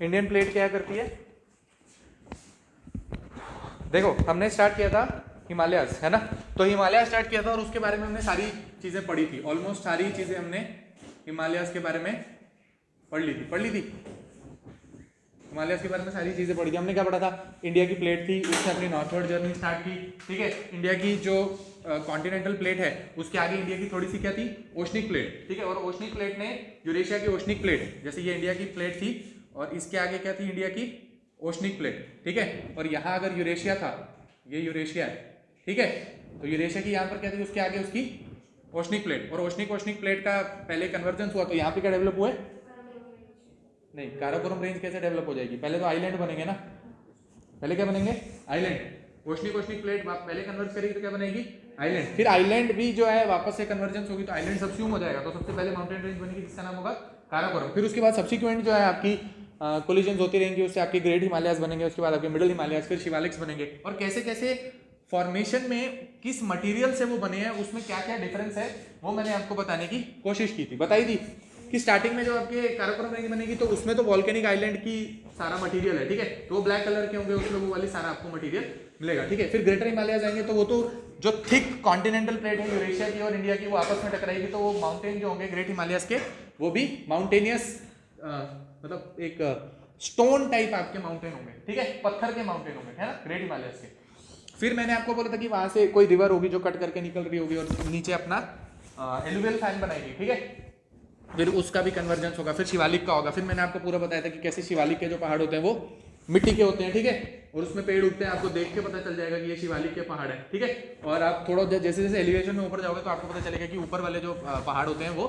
Indian plate क्या करती है? देखो हमने स्टार्ट किया था हिमालयाज, है ना, तो हिमालय स्टार्ट किया था और उसके बारे में हमने सारी चीज़ें पढ़ी थी, ऑलमोस्ट सारी चीज़ें हमने हिमालयाज के बारे में पढ़ ली थी। हिमालयाज के बारे में सारी चीज़ें पढ़ी थी। हमने क्या पढ़ा था? इंडिया की प्लेट थी, उसने अपनी नॉर्थवर्ड जर्नी स्टार्ट की, ठीक है। इंडिया की जो कॉन्टिनेंटल प्लेट है उसके आगे इंडिया की थोड़ी सी क्या थी? ओशनिक प्लेट, ठीक है। और ओशनिक प्लेट ने यूरेशिया की ओशनिक प्लेट, जैसे ये इंडिया की प्लेट थी और इसके आगे क्या थी? इंडिया की ओशनिक प्लेट, ठीक है। और यहाँ अगर यूरेशिया था, ये यूरेशिया है, ठीक है, तो यूरेशिया की यहाँ पर क्या थी? उसके आगे उसकी ओशनिक प्लेट, और ओशनिक प्लेट का पहले कन्वर्जेंस हुआ तो यहाँ पे क्या डेवलप हुआ है? नहीं, काराकोरम रेंज कैसे डेवलप हो जाएगी? पहले तो आइलैंड बनेंगे ना, पहले क्या बनेंगे? आइलैंड। ओशनिक प्लेट पहले कन्वर्ट करेगी तो क्या बनेगी? आइलैंड। फिर आइलैंड भी जो है वापस से कन्वर्जेंस होगी तो आइलैंड सबस्यूम हो जाएगा, तो सबसे पहले माउंटेन रेंज बनेगी जिसका नाम होगा काराकोरम। फिर उसके बाद सब्सिक्वेंट जो है आपकी कोलिजन होती रहेंगी, उससे आपके ग्रेट हिमालयाज बनेंगे, उसके बाद आपके मिडिल हिमालयाज, फिर शिवालिक्स बनेंगे। और कैसे कैसे फॉर्मेशन में किस मटेरियल से वो बने हैं, उसमें क्या क्या डिफरेंस है, वो मैंने आपको बताने की कोशिश की थी, बताई थी कि स्टार्टिंग में जो आपके काराकोरम रेंज बनेगी तो उसमें तो वॉल्केनिक आइलैंड की सारा मटेरियल है, ठीक है, तो वो ब्लैक कलर के होंगे, उसमें वो वाली सारा आपको मटेरियल मिलेगा, ठीक है। फिर ग्रेटर हिमालयाज आएंगे तो वो तो जो थिक कॉन्टिनेंटल प्लेट है यूरेशिया की और इंडिया की, वो आपस में टकराएगी तो वो माउंटेन जो होंगे ग्रेट हिमालयाज के, वो भी माउंटेनियस मतलब एक स्टोन टाइप आपके माउंटेन होंगे, ठीक है, पत्थर के माउंटेन होंगे, है ना, ग्रेट हिमालयाज के। फिर मैंने आपको बोला था कि वहां से कोई रिवर होगी जो कट करके निकल रही होगी और नीचे अपना एलुवियल फैन बनाएगी, ठीक है, फिर उसका भी कन्वर्जेंस होगा। फिर शिवालिक का होगा। फिर मैंने आपको पूरा बताया था कि कैसे शिवालिक के जो पहाड़ होते हैं वो मिट्टी के होते हैं, ठीक है, और उसमें पेड़ उगते हैं, आपको देख के पता चल जाएगा कि ये शिवालिक के पहाड़ है, ठीक है। और आप थोड़ा जैसे जैसे एलिवेशन में ऊपर जाओगे तो आपको पता चलेगा कि ऊपर वाले जो पहाड़ होते हैं वो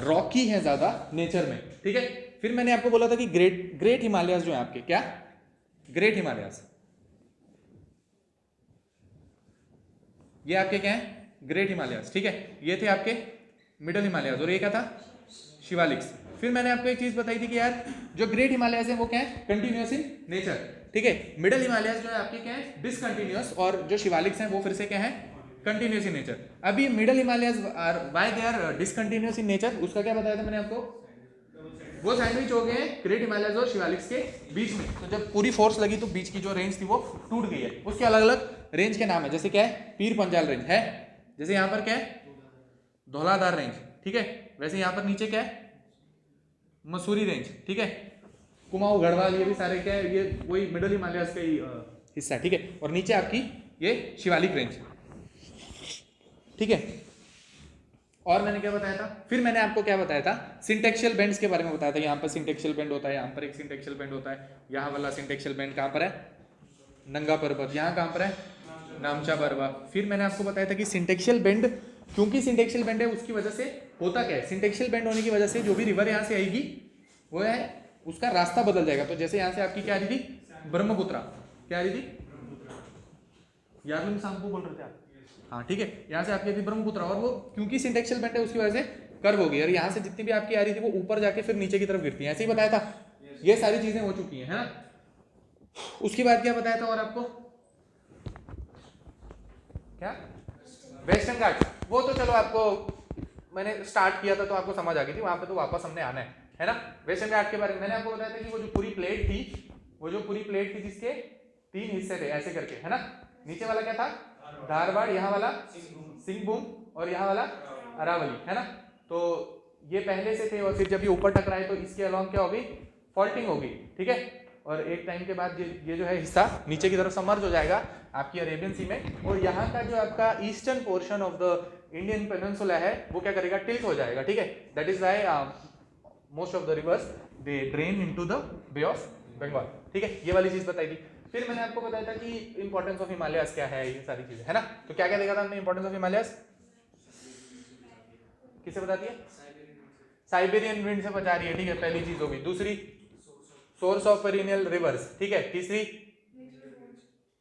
रॉकी हैं ज़्यादा नेचर में, ठीक है। फिर मैंने आपको बोला था कि ग्रेट हिमालयाज जो है आपके, क्या ग्रेट हिमालयाज, ये आपके क्या है? ग्रेट हिमालयाज, ठीक है। ये थे आपके मिडल हिमालयाज और ये क्या था? शिवालिक्स। फिर मैंने आपको एक चीज बताई थी कि यार जो ग्रेट हिमालयाज है वो क्या है? कंटिन्यूअस इन नेचर, ठीक है। मिडल हिमालयाज जो है आपके क्या है? डिसकंटिन्यूअस, और जो शिवालिक्स हैं वो फिर से क्या है? Continuous in nature. अभी middle Himalayas why they are discontinuous in nature, उसका क्या बताया था मैंने आपको? वो सैंडविच हो गए ग्रेट हिमालयाज और शिवालिक्स के बीच में, तो जब पूरी फोर्स लगी तो बीच की जो रेंज थी वो टूट गई है। उसके अलग अलग रेंज के नाम है, जैसे क्या है? पीर पंजाल रेंज है, जैसे यहाँ पर क्या है? धौलाधार रेंज, ठीक है। वैसे यहाँ पर नीचे क्या है? मसूरी रेंज, ठीक है। कुमाऊं, गढ़वाल, ये भी सारे क्या है? ये वही मिडल हिमालयाज का ही हिस्सा है, ठीक है। और नीचे आपकी ये शिवालिक रेंज, ठीक है। और मैंने क्या बताया था? फिर मैंने आपको क्या बताया था? सिंटेक्शियल बेंड्स के बारे में बताया था। यहाँ पर सिंटेक्शियल बेंड होता है, यहाँ पर एक सिंटेक्शियल बेंड होता है, यहाँ वाला सिंटेक्शियल बेंड कहाँ पर है? नंगा पर्वत। यहाँ कहाँ पर है? नामचा बरवा। फिर मैंने आपको बताया था कि सिंटेक्शियल बेंड, क्योंकि सिंटेक्शियल बेंड है उसकी वजह से होता क्या है? सिंटेक्शियल बेंड होने की वजह से जो भी रिवर यहाँ से आएगी वो है उसका रास्ता बदल जाएगा। तो जैसे यहाँ से आपकी क्या आ रही थी? ब्रह्मपुत्रा, क्या आ रही थी? यार सांपू बोल रहे थे आप, हाँ, ठीक है। यहाँ से आपकी थी ब्रह्मपुत्रा, और वो क्योंकि सिंटेक्शियल बेंड है उसकी वजह से कर्व होगी, और यहाँ से जितनी भी आपकी आ रही थी वो ऊपर जाके फिर नीचे की तरफ गिरती है, ऐसे ही बताया था। ये सारी चीजें हो चुकी हैं, है ना। उसके बाद क्या बताया था और आपको? क्या? वेस्टर्न घाट। वो तो चलो आपको मैंने स्टार्ट किया था तो आपको समझ आ गई थी, वहां पे तो वापस हमने आना है ना। वेस्टर्न घाट के बारे में मैंने आपको बताया था कि वो जो पूरी प्लेट थी, जिसके 3 हिस्से थे ऐसे करके, है ना। नीचे वाला क्या था? धारवाड़, यहाँ वाला सिंहभूम, और यहाँ वाला अरावली, है ना। तो ये पहले से थे, और फिर जब ये ऊपर टकराए तो इसके अलॉन्ग क्या होगी? फॉल्टिंग होगी, ठीक है। और एक टाइम के बाद ये जो है हिस्सा नीचे की तरफ सबमर्ज हो जाएगा आपकी अरेबियन सी में, और यहाँ का जो आपका eastern portion of the Indian peninsula है वो क्या करेगा? टिल्ट हो जाएगा, ठीक है। That is why most of the rivers they drain into the Bay of Bengal, ठीक है। ये वाली चीज बताई थी। फिर मैंने आपको बताया था कि इंपॉर्टेंस ऑफ हिमालयास क्या है, ये सारी चीजें, है ना। तो क्या क्या देखा था हमने इंपॉर्टेंस ऑफ हिमालयास? किसे बताती है? साइबेरियन विंड से बचा रही है, ठीक है, पहली चीज होगी। दूसरी, सोर्स ऑफ पेरिनियल रिवर्स, ठीक है। तीसरी,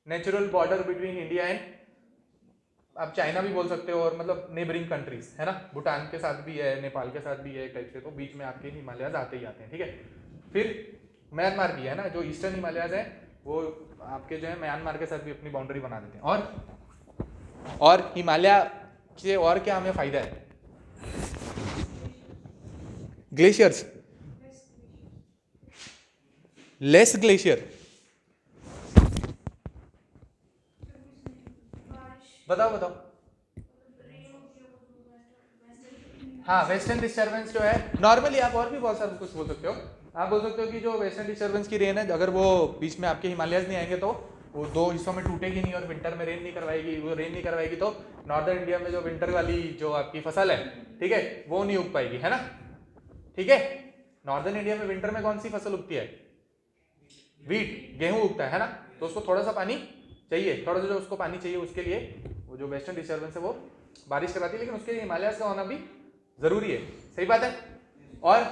natural border between India and, आप चाइना भी बोल सकते हो, और मतलब नेबरिंग कंट्रीज, है ना। भूटान के साथ भी है, नेपाल के साथ भी है एक टाइप से, तो बीच में आपके हिमालयाज आते ही आते हैं, ठीक है। फिर म्यांमार भी है ना, जो ईस्टर्न हिमालयाज है वो आपके जो है म्यांमार के साथ भी अपनी बाउंड्री बना देते हैं। और हिमालय से और क्या हमें फायदा है? Glaciers, less glacier? बताओ बताओ। हाँ, वेस्टर्न डिस्टर्बेंस जो है नॉर्मली आप और भी बहुत सारा कुछ बोल सकते हो। आप बोल सकते हो कि जो वेस्टर्न डिस्टर्बेंस की रेन है, अगर वो बीच में आपके हिमालयस नहीं आएंगे तो वो दो हिस्सों में टूटेगी नहीं और विंटर में रेन नहीं करवाएगी। वो रेन नहीं करवाएगी तो नॉर्दर्न इंडिया में जो विंटर वाली जो आपकी फसल है, ठीक है, वो नहीं उग पाएगी, है ना। ठीक है, नॉर्दर्न इंडिया में विंटर में कौन सी फसल उगती है? वीट, गेहूं उगता है ना। तो उसको थोड़ा सा पानी चाहिए, थोड़ा सा जो उसको पानी चाहिए, उसके लिए वो जो वेस्टर्न डिस्टर्बेंस है वो बारिश कराती है, लेकिन उसके लिए हिमालयस का होना भी जरूरी है। सही बात है। और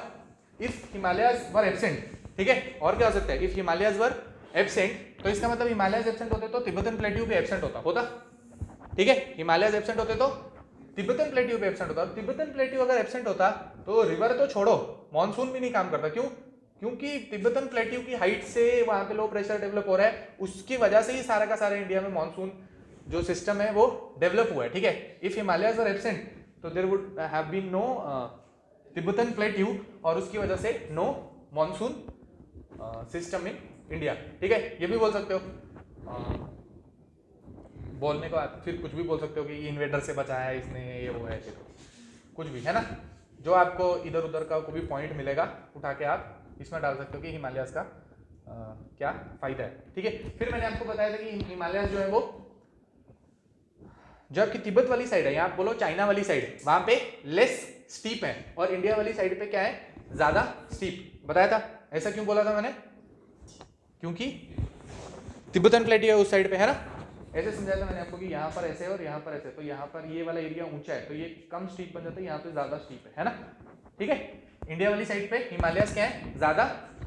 इफ हिमालयस वर एब्सेंट, ठीक है, और क्या हो सकता है? इफ हिमालयस वर एब्सेंट, तो इसका मतलब हिमालयस एब्सेंट होते तो तिब्बतन प्लेट्यू भी एब्सेंट होता। ठीक है, हिमालयस एब्सेंट होते तो तिब्बतन प्लेट्यू भी एब्सेंट होता। और तिब्बतन प्लेट्यू अगर एब्सेंट होता तो रिवर तो छोड़ो, मॉनसून भी नहीं काम करता। क्यों? क्योंकि तिब्बतन प्लेट्यू की हाइट से वहां पे लो प्रेशर डेवलप हो रहा है, उसकी वजह से ही सारा का सारा इंडिया में मॉनसून जो सिस्टम है वो डेवलप हुआ है। ठीक है, इफ हिमालयस वर एब्सेंट तो there would have been no Tibetan plateau, और उसकी वजह से no monsoon system in India. ठीक है, ये भी बोल सकते हो। बोलने को फिर कुछ भी बोल सकते हो कि इन्वेडर से बचाया है इसने, ये वो है, कुछ भी, है ना। जो आपको इधर उधर का कोई भी पॉइंट मिलेगा उठा के आप इसमें डाल सकते हो कि हिमालयस का क्या फायदा है। ठीक है, फिर मैंने आपको बताया था कि हिमालयस जो है वो जो आपकी तिब्बत वाली साइड है, यहाँ आप बोलो चाइना वाली साइड, वहां पे लेस स्टीप है, और इंडिया वाली साइड पे क्या है? ज्यादा स्टीप। बताया था। ऐसा क्यों बोला था मैंने? क्योंकि तिब्बतन प्लेट्यू है उस साइड पे, है ना। ऐसे समझाया था मैंने आपको कि यहाँ पर ऐसे और यहाँ पर ऐसे, तो यहाँ पर ये वाला एरिया ऊंचा है तो ये कम स्टीप बन जाता है, यहाँ पे ज्यादा स्टीप है ना। ठीक है, इंडिया वाली साइड पे हिमालयस क्या है? ज्यादा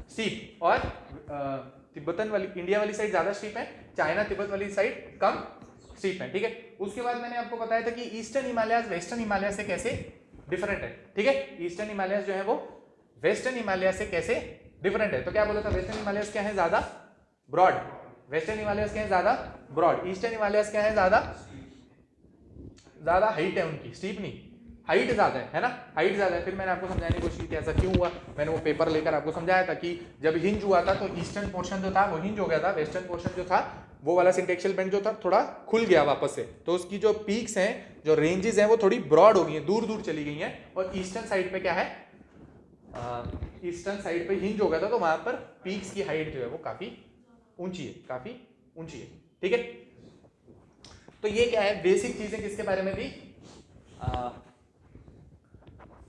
स्टीप, और तिब्बतन वाली इंडिया वाली साइड ज्यादा स्टीप है, चाइना तिब्बत वाली साइड कम स्टीप है। ठीक है, उसके बाद मैंने आपको बताया था कि ईस्टर्न हिमालयस वेस्टर्न हिमालयस से कैसे डिफरेंट है। ठीक है, ईस्टर्न हिमालयस जो है वो वेस्टर्न हिमालयस से कैसे डिफरेंट है। तो क्या बोला था? वेस्टर्न हिमालयस क्या है? ज्यादा ब्रॉड। वेस्टर्न हिमालयस क्या है? ज्यादा ब्रॉड। ईस्टर्न हिमालयस क्या है? ज्यादा हाइट है उनकी, स्टीप नहीं, हाइट ज्यादा है ना, हाइट ज्यादा है। फिर मैंने आपको समझाने की कोशिश की ऐसा क्यों हुआ। मैंने वो पेपर लेकर आपको समझाया था कि जब हिंज हुआ था तो ईस्टर्न पोर्शन जो था वो हिंज हो गया था, वेस्टर्न पोर्शन जो था वो वाला सिंटेक्शियल बेंड जो था थोड़ा खुल गया वापस से, तो उसकी जो पीक्स हैं, जो रेंजेस हैं, वो थोड़ी ब्रॉड हो गई हैं, दूर दूर चली गई हैं। और ईस्टर्न साइड पे क्या है? ईस्टर्न साइड पे हिंज हो गया था, तो वहां पर पीक्स की हाइट जो है वो काफी ऊंची है, काफी ऊंची है। ठीक है, तो ये क्या है? बेसिक चीजें किसके बारे में थी?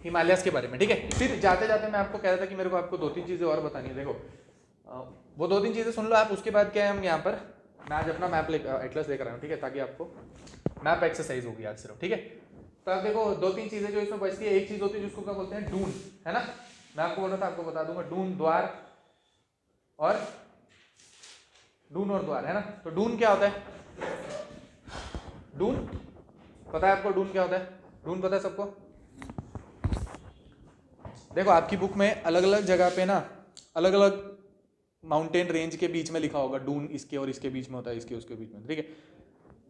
हिमालयस के बारे में। ठीक है, फिर जाते जाते मैं आपको कह रहा था कि मेरे को आपको दो तीन चीजें और बतानी है। देखो, वो दो तीन चीजें सुन लो आप, उसके बाद क्या है, हम यहाँ पर मैं आज अपना मैप एटलस लेकर आया हूँ। ठीक है, ताकि आपको मैप एक्सरसाइज होगी आज सिर्फ। ठीक है, तो आप देखो दो तीन चीजें जो इसमें बचती है, एक चीज होती है जिसको क्या बोलते हैं? डून, है ना। मैं आपको बोल रहा था, आपको बता दूंगा, डून, द्वार और द्वार, है ना। तो डून क्या होता है? डून पता है आपको? डून क्या होता है? डून पता है सबको? देखो, आपकी बुक में अलग अलग जगह पे ना अलग अलग माउंटेन रेंज के बीच में लिखा होगा डून इसके और इसके बीच में होता है, इसके उसके बीच में। ठीक है,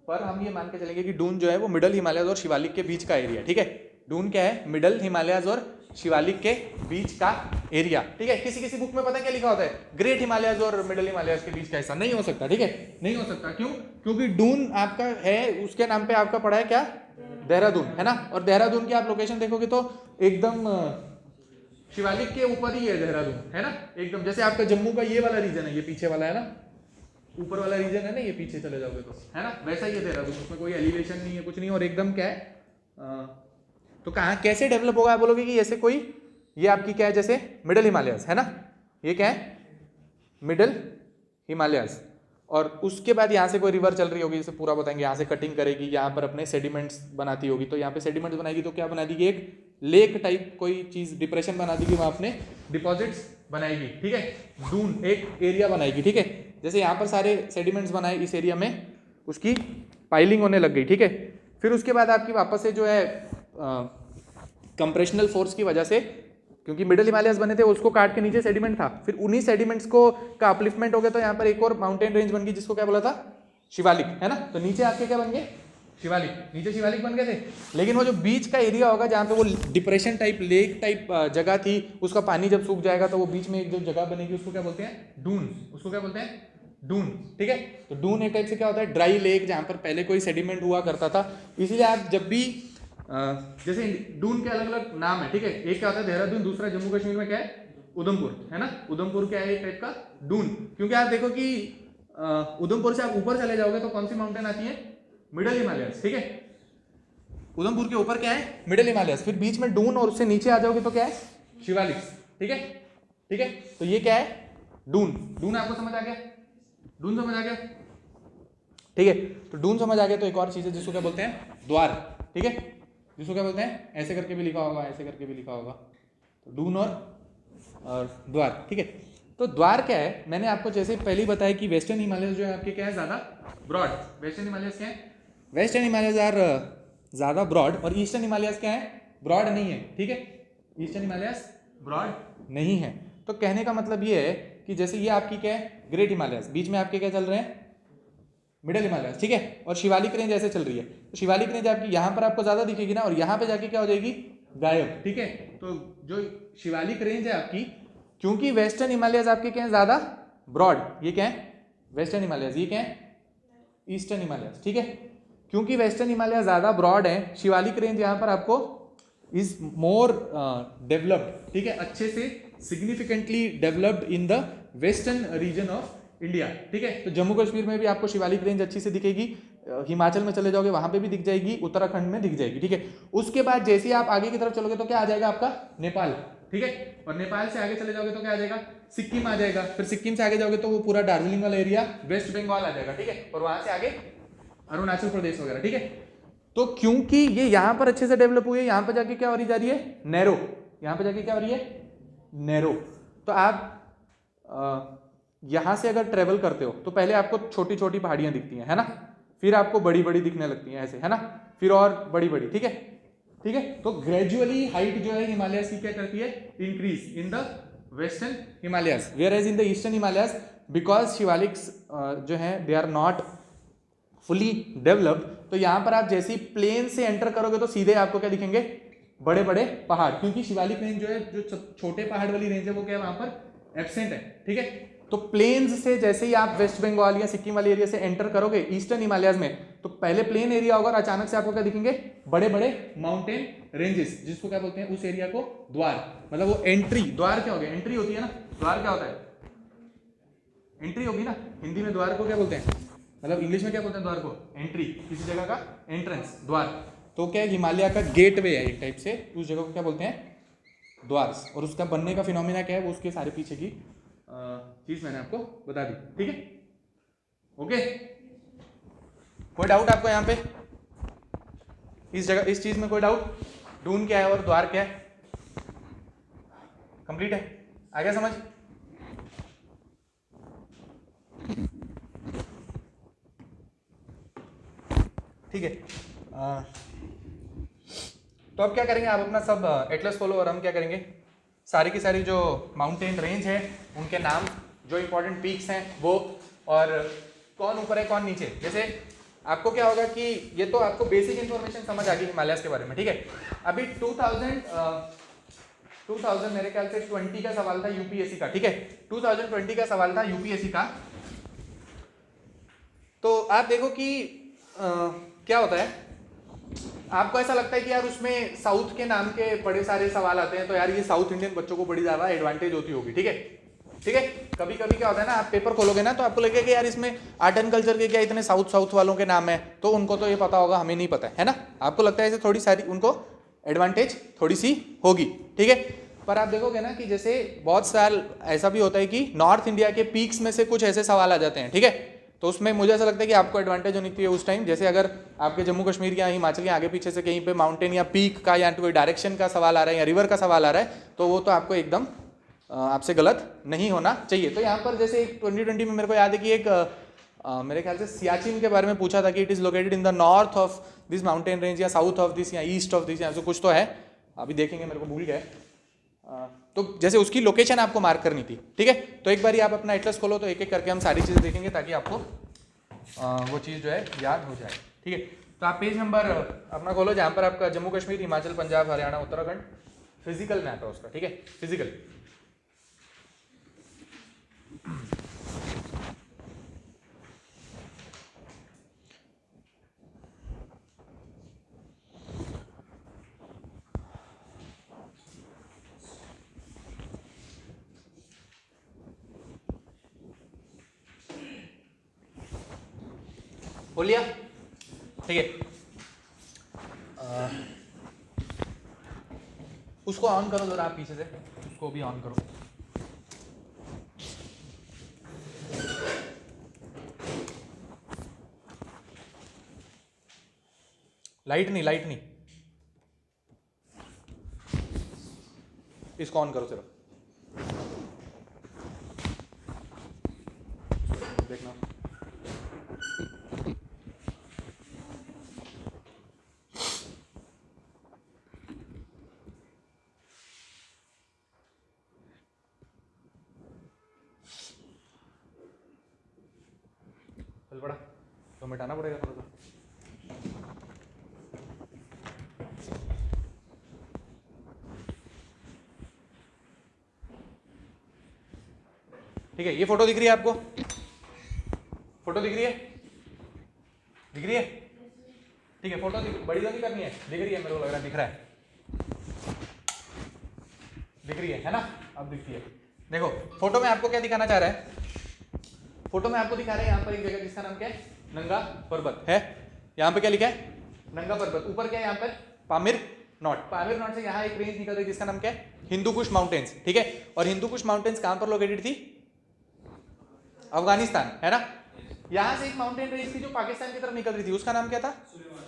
पर हम ये मान के चलेंगे कि डून जो है वो मिडल हिमालयस और शिवालिक के बीच का एरिया। ठीक है, डून क्या है? मिडल हिमालयस और शिवालिक के बीच का एरिया। ठीक है, किसी किसी बुक में पता क्या लिखा होता है? ग्रेट हिमालयस और मिडल हिमालयस के बीच का हिस्सा। नहीं हो सकता। ठीक है, नहीं हो सकता। क्यों? क्योंकि डून आपका है, उसके नाम पे आपका पड़ा है क्या? देहरादून, है ना। और देहरादून की आप लोकेशन देखोगे तो एकदम शिवालिक के ऊपर ही है देहरादून, है ना, एकदम। जैसे आपका जम्मू का ये वाला रीजन है, ये पीछे वाला है ना, ऊपर वाला रीजन है ना, ये पीछे चले जाओगे तो, है ना, वैसा ही है देहरादून। उसमें कोई एलिवेशन नहीं है, कुछ नहीं, और एकदम क्या है, तो कहाँ कैसे डेवलप होगा? आप बोलोगे कि ऐसे कोई, ये आपकी क्या है? जैसे मिडल हिमालयस, है ना, ये क्या है? Middle Himalayas. और उसके बाद यहाँ से कोई रिवर चल रही होगी, जैसे पूरा बताएंगे, यहाँ से कटिंग करेगी, यहाँ पर अपने सेडिमेंट्स बनाती होगी, तो यहाँ पे सेडिमेंट्स बनाएगी तो क्या बना देगी? एक लेक टाइप कोई चीज, डिप्रेशन बना देगी, वहाँ अपने डिपॉजिट्स बनाएगी। ठीक है, डून एक एरिया बनाएगी। ठीक है, जैसे यहाँ पर सारे सेडिमेंट्स बनाए, इस एरिया में उसकी पाइलिंग होने लग गई। ठीक है, फिर उसके बाद आपकी वापस से जो है कंप्रेशनल फोर्स की वजह से, क्योंकि मिडल हिमालयस बने थे, उसको काट के नीचे सेडिमेंट था, फिर उन्हीं सेडिमेंट्स को का अपलिफ्टमेंट हो गया, तो यहाँ पर एक और माउंटेन रेंज बन गई, जिसको क्या बोला था? शिवालिक, है ना। तो नीचे आपके क्या बन गए? शिवालिक, नीचे शिवालिक बन गए थे, लेकिन वो जो बीच का एरिया होगा जहाँ पे वो डिप्रेशन टाइप लेक टाइप जगह थी, उसका पानी जब सूख जाएगा तो वो बीच में एक जो जगह बनेगी उसको क्या बोलते हैं, डून, उसको क्या बोलते हैं, डून, ठीक है। तो डून एक टाइप से क्या होता है, ड्राई लेक जहाँ पर पहले कोई सेडिमेंट हुआ करता था। इसीलिए आप जब भी जैसे डून के अलग अलग नाम है, ठीक है, एक क्या होता है देहरादून, दूसरा जम्मू कश्मीर में क्या है, उधमपुर, है ना, उधमपुर क्या है एक टाइप का डून, क्योंकि आप देखो कि उधमपुर से आप ऊपर चले जाओगे तो कौन सी माउंटेन आती है, मिडल हिमालयस, ठीक है, उधमपुर के ऊपर क्या है, मिडल हिमालयस, फिर बीच में डून और उससे नीचे आ जाओगे तो क्या है, शिवालिक, ठीक है, ठीक है। तो ये क्या है, डून, डून आपको समझ आ गया, डून समझ आ गया, ठीक है। तो डून समझ आ गया, तो एक और चीज है जिसको क्या बोलते हैं, द्वार, ठीक है, जिसको क्या बोलते हैं, ऐसे करके भी लिखा होगा, ऐसे करके भी लिखा होगा, तो डून और द्वार, ठीक है। तो द्वार क्या है, मैंने आपको जैसे पहले ही बताया कि वेस्टर्न हिमालयस जो है आपके क्या है, ज़्यादा ब्रॉड, वेस्टर्न हिमालयस क्या है, वेस्टर्न हिमालयस आर ज़्यादा ब्रॉड, और ईस्टर्न हिमालयस क्या है, ब्रॉड नहीं है, ठीक है, ईस्टर्न हिमालयस ब्रॉड नहीं है। तो कहने का मतलब ये है कि जैसे ये आपकी क्या है, ग्रेट हिमालयस, बीच में आपके क्या चल रहे हैं, मिडल हिमालयस, ठीक है, और शिवालिक रेंज ऐसे चल रही है, तो शिवालिक रेंज आपकी यहाँ पर आपको ज़्यादा दिखेगी ना, और यहाँ पे जाके क्या हो जाएगी, गायब, ठीक है। तो जो शिवालिक रेंज है आपकी, क्योंकि वेस्टर्न हिमालयस आपके क्या है, ज़्यादा ब्रॉड, ये क्या है, वेस्टर्न हिमालयस, ये क्या है, ईस्टर्न हिमालयस, ठीक है। क्योंकि वेस्टर्न हिमालय ज़्यादा ब्रॉड है, शिवालिक रेंज यहाँ पर आपको इज मोर डेवलप्ड, ठीक है, अच्छे से significantly developed in the western region of India, ठीक है। तो जम्मू कश्मीर में भी आपको शिवालिक रेंज अच्छी से दिखेगी, हिमाचल में चले जाओगे वहां पे भी दिख जाएगी, उत्तराखंड में दिख जाएगी, ठीक है। उसके बाद जैसे ही आप आगे की तरफ चलोगे तो क्या आ जाएगा आपका, नेपाल, ठीक है, और नेपाल से आगे चले जाओगे तो क्या आ जाएगा, सिक्किम आ जाएगा, फिर सिक्किम से आगे जाओगे तो वो पूरा दार्जिलिंग वाला एरिया, वेस्ट बंगाल आ जाएगा, ठीक है, और वहां से आगे अरुणाचल प्रदेश वगैरह, ठीक है। तो क्योंकि ये यहाँ पर अच्छे से डेवलप हुई है, यहाँ पर जाके क्या हो रही जा रही है, नैरो, यहाँ पर जाके क्या हो रही है, नैरो। तो आप यहाँ से अगर ट्रेवल करते हो तो पहले आपको छोटी छोटी पहाड़ियाँ दिखती हैं, है ना, फिर आपको बड़ी बड़ी दिखने लगती हैं ऐसे, है ना, फिर और बड़ी बड़ी, ठीक है, ठीक है। तो ग्रेजुअली हाइट जो है हिमालयस की क्या करती है, increase in the western Himalayas, whereas in the eastern Himalayas because Shivaliks जो है they are not fully developed. तो यहाँ पर आप जैसे ही प्लेन से एंटर करोगे तो सीधे आपको क्या दिखेंगे, बड़े बड़े पहाड़, क्योंकि शिवालिक रेंज जो है, जो छोटे पहाड़ वाली रेंज है वो क्या है, वहां पर एब्सेंट है, ठीक है। तो प्लेन्स से जैसे ही आप वेस्ट बंगाल या सिक्किम वाले एरिया से एंटर करोगे ईस्टर्न हिमालयस में, तो पहले प्लेन एरिया होगा और अचानक से आपको क्या दिखेंगे, बड़े बड़े माउंटेन रेंजेस, जिसको क्या बोलते हैं, उस एरिया को द्वार, मतलब वो एंट्री, द्वार क्या हो गया, एंट्री होती है ना, द्वार क्या होता है, एंट्री होगी ना, हिंदी में द्वार को क्या बोलते हैं, मतलब इंग्लिश में क्या बोलते हैं द्वार को, एंट्री, किसी जगह का एंट्रेंस, द्वार। तो क्या है, हिमालय का गेटवे है एक टाइप से, उस जगह को क्या बोलते हैं, द्वार। और उसका बनने का फिनोमिना क्या है, वो उसके सारे पीछे की चीज मैंने आपको बता दी, ठीक है, ओके। कोई डाउट आपको यहाँ पे, इस जगह इस चीज में कोई डाउट, डून क्या है और द्वार क्या है, कंप्लीट है, आ गया समझ, ठीक है। तो अब क्या करेंगे, आप अपना सब एटलस खोलो और हम क्या करेंगे, सारी की सारी जो माउंटेन रेंज है उनके नाम, जो इंपॉर्टेंट पीक्स हैं वो, और कौन ऊपर है कौन नीचे। जैसे आपको क्या होगा कि ये तो आपको बेसिक इन्फॉर्मेशन समझ आ गई हिमालयस के बारे में, ठीक है। अभी 2000 मेरे ख्याल से 20 का सवाल था यूपीएससी का, ठीक है, 2020 का सवाल था यूपीएससी का। तो आप देखो कि क्या होता है, आपको ऐसा लगता है कि यार उसमें साउथ के नाम के बड़े सारे सवाल आते हैं, तो यार ये साउथ इंडियन बच्चों को बड़ी ज़्यादा एडवांटेज होती होगी, ठीक है, ठीक है। कभी कभी क्या होता है ना, आप पेपर खोलोगे ना तो आपको लगेगा कि यार इसमें आर्ट एंड कल्चर के क्या इतने साउथ वालों के नाम है, तो उनको तो ये पता होगा, हमें नहीं पता है ना, आपको लगता है ऐसे थोड़ी सारी उनको एडवांटेज थोड़ी सी होगी, ठीक है। पर आप देखोगे ना कि जैसे बहुत साल ऐसा भी होता है कि नॉर्थ इंडिया के पीक्स में से कुछ ऐसे सवाल आ जाते हैं, ठीक है, तो उसमें मुझे ऐसा लगता है कि आपको एडवांटेज होनी चाहिए उस टाइम। जैसे अगर आपके जम्मू कश्मीर या हिमाचल के आगे पीछे से कहीं पे माउंटेन या पीक का या कोई डायरेक्शन का सवाल आ रहा है या रिवर का सवाल आ रहा है, तो वो तो आपको एकदम आपसे गलत नहीं होना चाहिए। तो यहाँ पर जैसे 2020 में मेरे को याद है कि एक मेरे ख्याल से सियाचिन के बारे में पूछा था कि it is located in the north of this mountain range या साउथ ऑफ दिस या ईस्ट ऑफ दिस, यहाँ से कुछ तो है, अभी देखेंगे, मेरे को भूल गए। तो जैसे उसकी लोकेशन आपको मार्क करनी थी, ठीक है। तो एक बार आप अपना एटलस खोलो तो एक एक करके हम सारी चीज़ें देखेंगे ताकि आपको वो चीज़ जो है याद हो जाए, ठीक है। तो आप पेज नंबर अपना खोलो जहाँ पर आपका जम्मू कश्मीर, हिमाचल, पंजाब, हरियाणा, उत्तराखंड फिजिकल मैप है उसका, ठीक है, फिजिकल। बोल लिया, ठीक है। उसको ऑन करो जरा, आप पीछे से उसको भी ऑन करो। लाइट नहीं, इसको ऑन करो सिर्फ, देखना। चल पड़ा तो मिटाना पड़ेगा थोड़ा सा। ठीक है, ये फोटो दिख रही है आपको? फोटो दिख रही है? दिख रही है? ठीक है, फोटो बड़ी तो नहीं करनी है, दिख रही है, मेरे को लग रहा है दिख रहा है, दिख रही है ना? अब दिखती है। देखो फोटो में आपको क्या दिखाना चाह रहा है, फोटो में आपको दिखा रहा है यहाँ पर एक जगह जिसका नाम क्या है, नंगा पर्वत है। यहाँ पे क्या लिखा है, नंगा पर्वत। ऊपर क्या है यहाँ पर, पामीर नॉट। पामीर नॉट से यहाँ एक रेंज निकल रही है जिसका नाम क्या है, हिंदू कुश माउंटेन्स, ठीक है। और हिंदू कुश माउंटेन्स कहाँ पर लोकेटेड थी, अफगानिस्तान, है ना। यहाँ से एक माउंटेन रेंज थी जो पाकिस्तान की तरफ निकल रही थी, उसका नाम क्या था,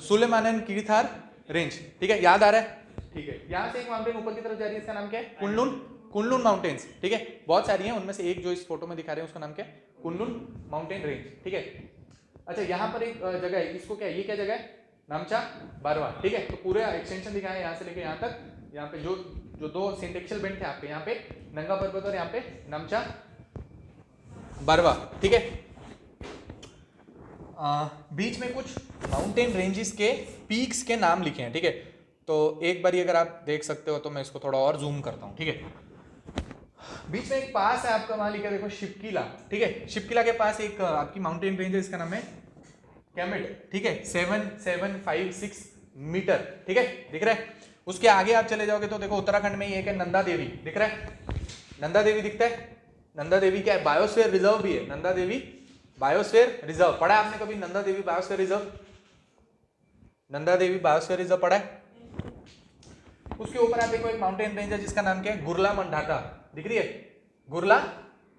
सुलेमान एंड कीरथार रेंज, ठीक है, याद आ रहा है, ठीक है। यहाँ से एक माउंटेन ऊपर की तरफ जा रही है, इसका नाम क्या है, कुनलुन माउंटेन्स, ठीक है। बहुत सारी हैं, उनमें से एक जो इस फोटो में दिखा रहे हैं उसका नाम क्या है, कुनलुन माउंटेन रेंज, ठीक है। अच्छा, यहाँ पर एक जगह है, इसको क्या है, ये क्या जगह है, नामचा बारवा, ठीक है। तो पूरे एक्सटेंशन दिखाया है यहाँ से लेके यहाँ तक। यहाँ पे जो दो सिंटेक्शियल बेंट थे आपके, यहाँ पे नंगा पर्वत और यहाँ पे नामचा बारवा, ठीक है। बीच में कुछ माउंटेन रेंजेस के पीक्स के नाम लिखे हैं, ठीक है। तो एक बार अगर आप देख सकते हो तो मैं इसको थोड़ा और जूम करता हूँ, ठीक है। बीच में एक पास है आपका, वहां लिखा देखो शिवकिला, ठीक है। शिवकिला के पास एक आपकी माउंटेन रेंज है, इसका नाम है कैमेट, ठीक है, 7756 मीटर, ठीक है, दिख रहा है। उसके आगे आप चले जाओगे तो देखो उत्तराखंड में एक है नंदा देवी, दिख रहा है, नंदा देवी दिखता है। नंदा देवी क्या है, बायोस्फीयर रिजर्व भी है, नंदा देवी बायोस्फीयर रिजर्व। पढ़ा है आपने कभी Nanda Devi biosphere reserve, Nanda Devi biosphere reserve पढ़ा है। उसके ऊपर आप देखो एक माउंटेन रेंज है जिसका नाम क्या है, गुरला मंडाता, दिख रही है, गुरला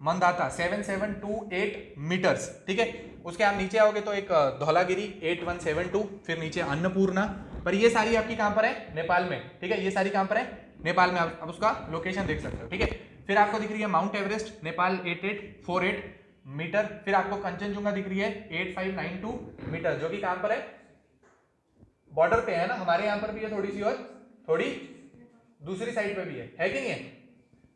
मंदाता 7728 मीटर्स, ठीक है। उसके आप नीचे आओगे तो एक धौलागिरी 8172, फिर नीचे अन्नपूर्णा। पर ये सारी आपकी कहां पर है, नेपाल में, ठीक है। ये सारी कहां पर है, नेपाल में। आप उसका लोकेशन देख सकते हो, ठीक है। फिर आपको दिख रही है माउंट एवरेस्ट, नेपाल 8848 मीटर। फिर आपको कंचनजुंगा दिख रही है 8592 मीटर, जो कि कहां पर है, बॉर्डर पे है ना, हमारे यहाँ पर भी है थोड़ी सी और थोड़ी दूसरी साइड पे भी है कि नहीं है।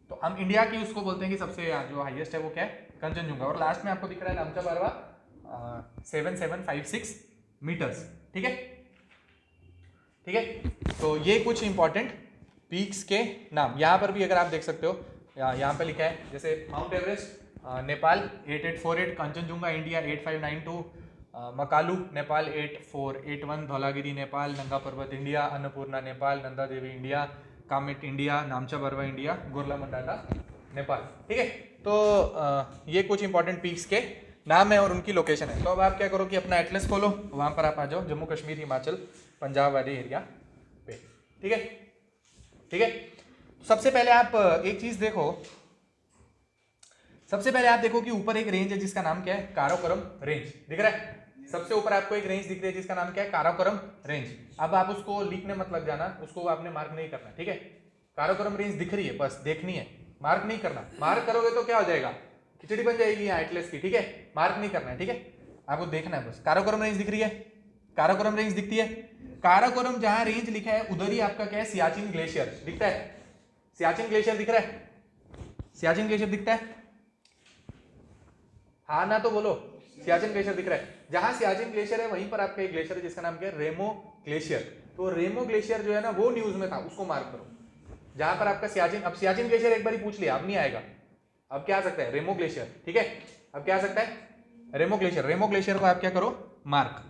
तो हम इंडिया की उसको बोलते हैं कि सबसे जो हाईएस्ट है वो क्या है, कंचनजुंगा। और लास्ट में आपको दिख रहा है नामचा बारवा 7756 मीटर्स, ठीक है, ठीक है। तो ये कुछ इंपॉर्टेंट पीक्स के नाम यहाँ पर भी अगर आप देख सकते हो, यहाँ पे लिखा है जैसे Mount Everest Nepal 8848, Kanchenjunga India 8592, Makalu Nepal 8481, Dhaulagiri Nepal, Nanga Parbat India, Annapurna Nepal, Nanda Devi India, Kamet India, Namcha Barwa India, गुरला मंडाता Nepal, ठीक है। तो ये कुछ इंपॉर्टेंट पीक्स के नाम है और उनकी लोकेशन है। तो अब आप क्या करो कि अपना एटलस खोलो, वहाँ पर आप आ जाओ जम्मू कश्मीर, हिमाचल, पंजाब वाले एरिया पे, ठीक है, ठीक है। सबसे पहले आप एक चीज़ देखो, सबसे पहले आप देखो कि ऊपर एक रेंज है जिसका नाम क्या है, काराकोरम रेंज, दिख रहा है। सबसे ऊपर आपको एक रेंज दिख रही है जिसका नाम क्या है, काराकोरम रेंज। अब आप उसको लिखने मत लग जाना, उसको आपने मार्क नहीं करना, ठीक है। काराकोरम रेंज दिख रही है, बस देखनी है, मार्क नहीं करना। मार्क करोगे तो क्या हो जाएगा, खिचड़ी बन जाएगी यहाँ एटलस की, ठीक है। मार्क नहीं करना है, ठीक है, आपको देखना है बस। काराकोरम रेंज दिख रही है, काराकोरम रेंज दिखती है। काराकोरम जहां रेंज लिखा है उधर ही आपका क्या है, सियाचिन ग्लेशियर दिखता है। सियाचिन ग्लेशियर दिख रहा है, सियाचिन ग्लेशियर दिखता है, हाँ ना तो बोलो, सियाचिन ग्लेशियर दिख रहा है। जहां सियाचिन ग्लेशियर है वहीं पर आपका एक ग्लेशियर है जिसका नाम क्या है, रेमो ग्लेशियर। तो रेमो ग्लेशियर जो है ना वो न्यूज में था, उसको मार्क करो। जहां पर आपका सियाचिन, अब सियाचिन ग्लेशियर एक बार ही पूछ लिया, अब नहीं आएगा, अब क्या आ सकता है, रेमो ग्लेशियर। ठीक है, अब क्या आ सकता है, रेमो ग्लेशियर। रेमो ग्लेशियर को आप क्या करो, मार्क।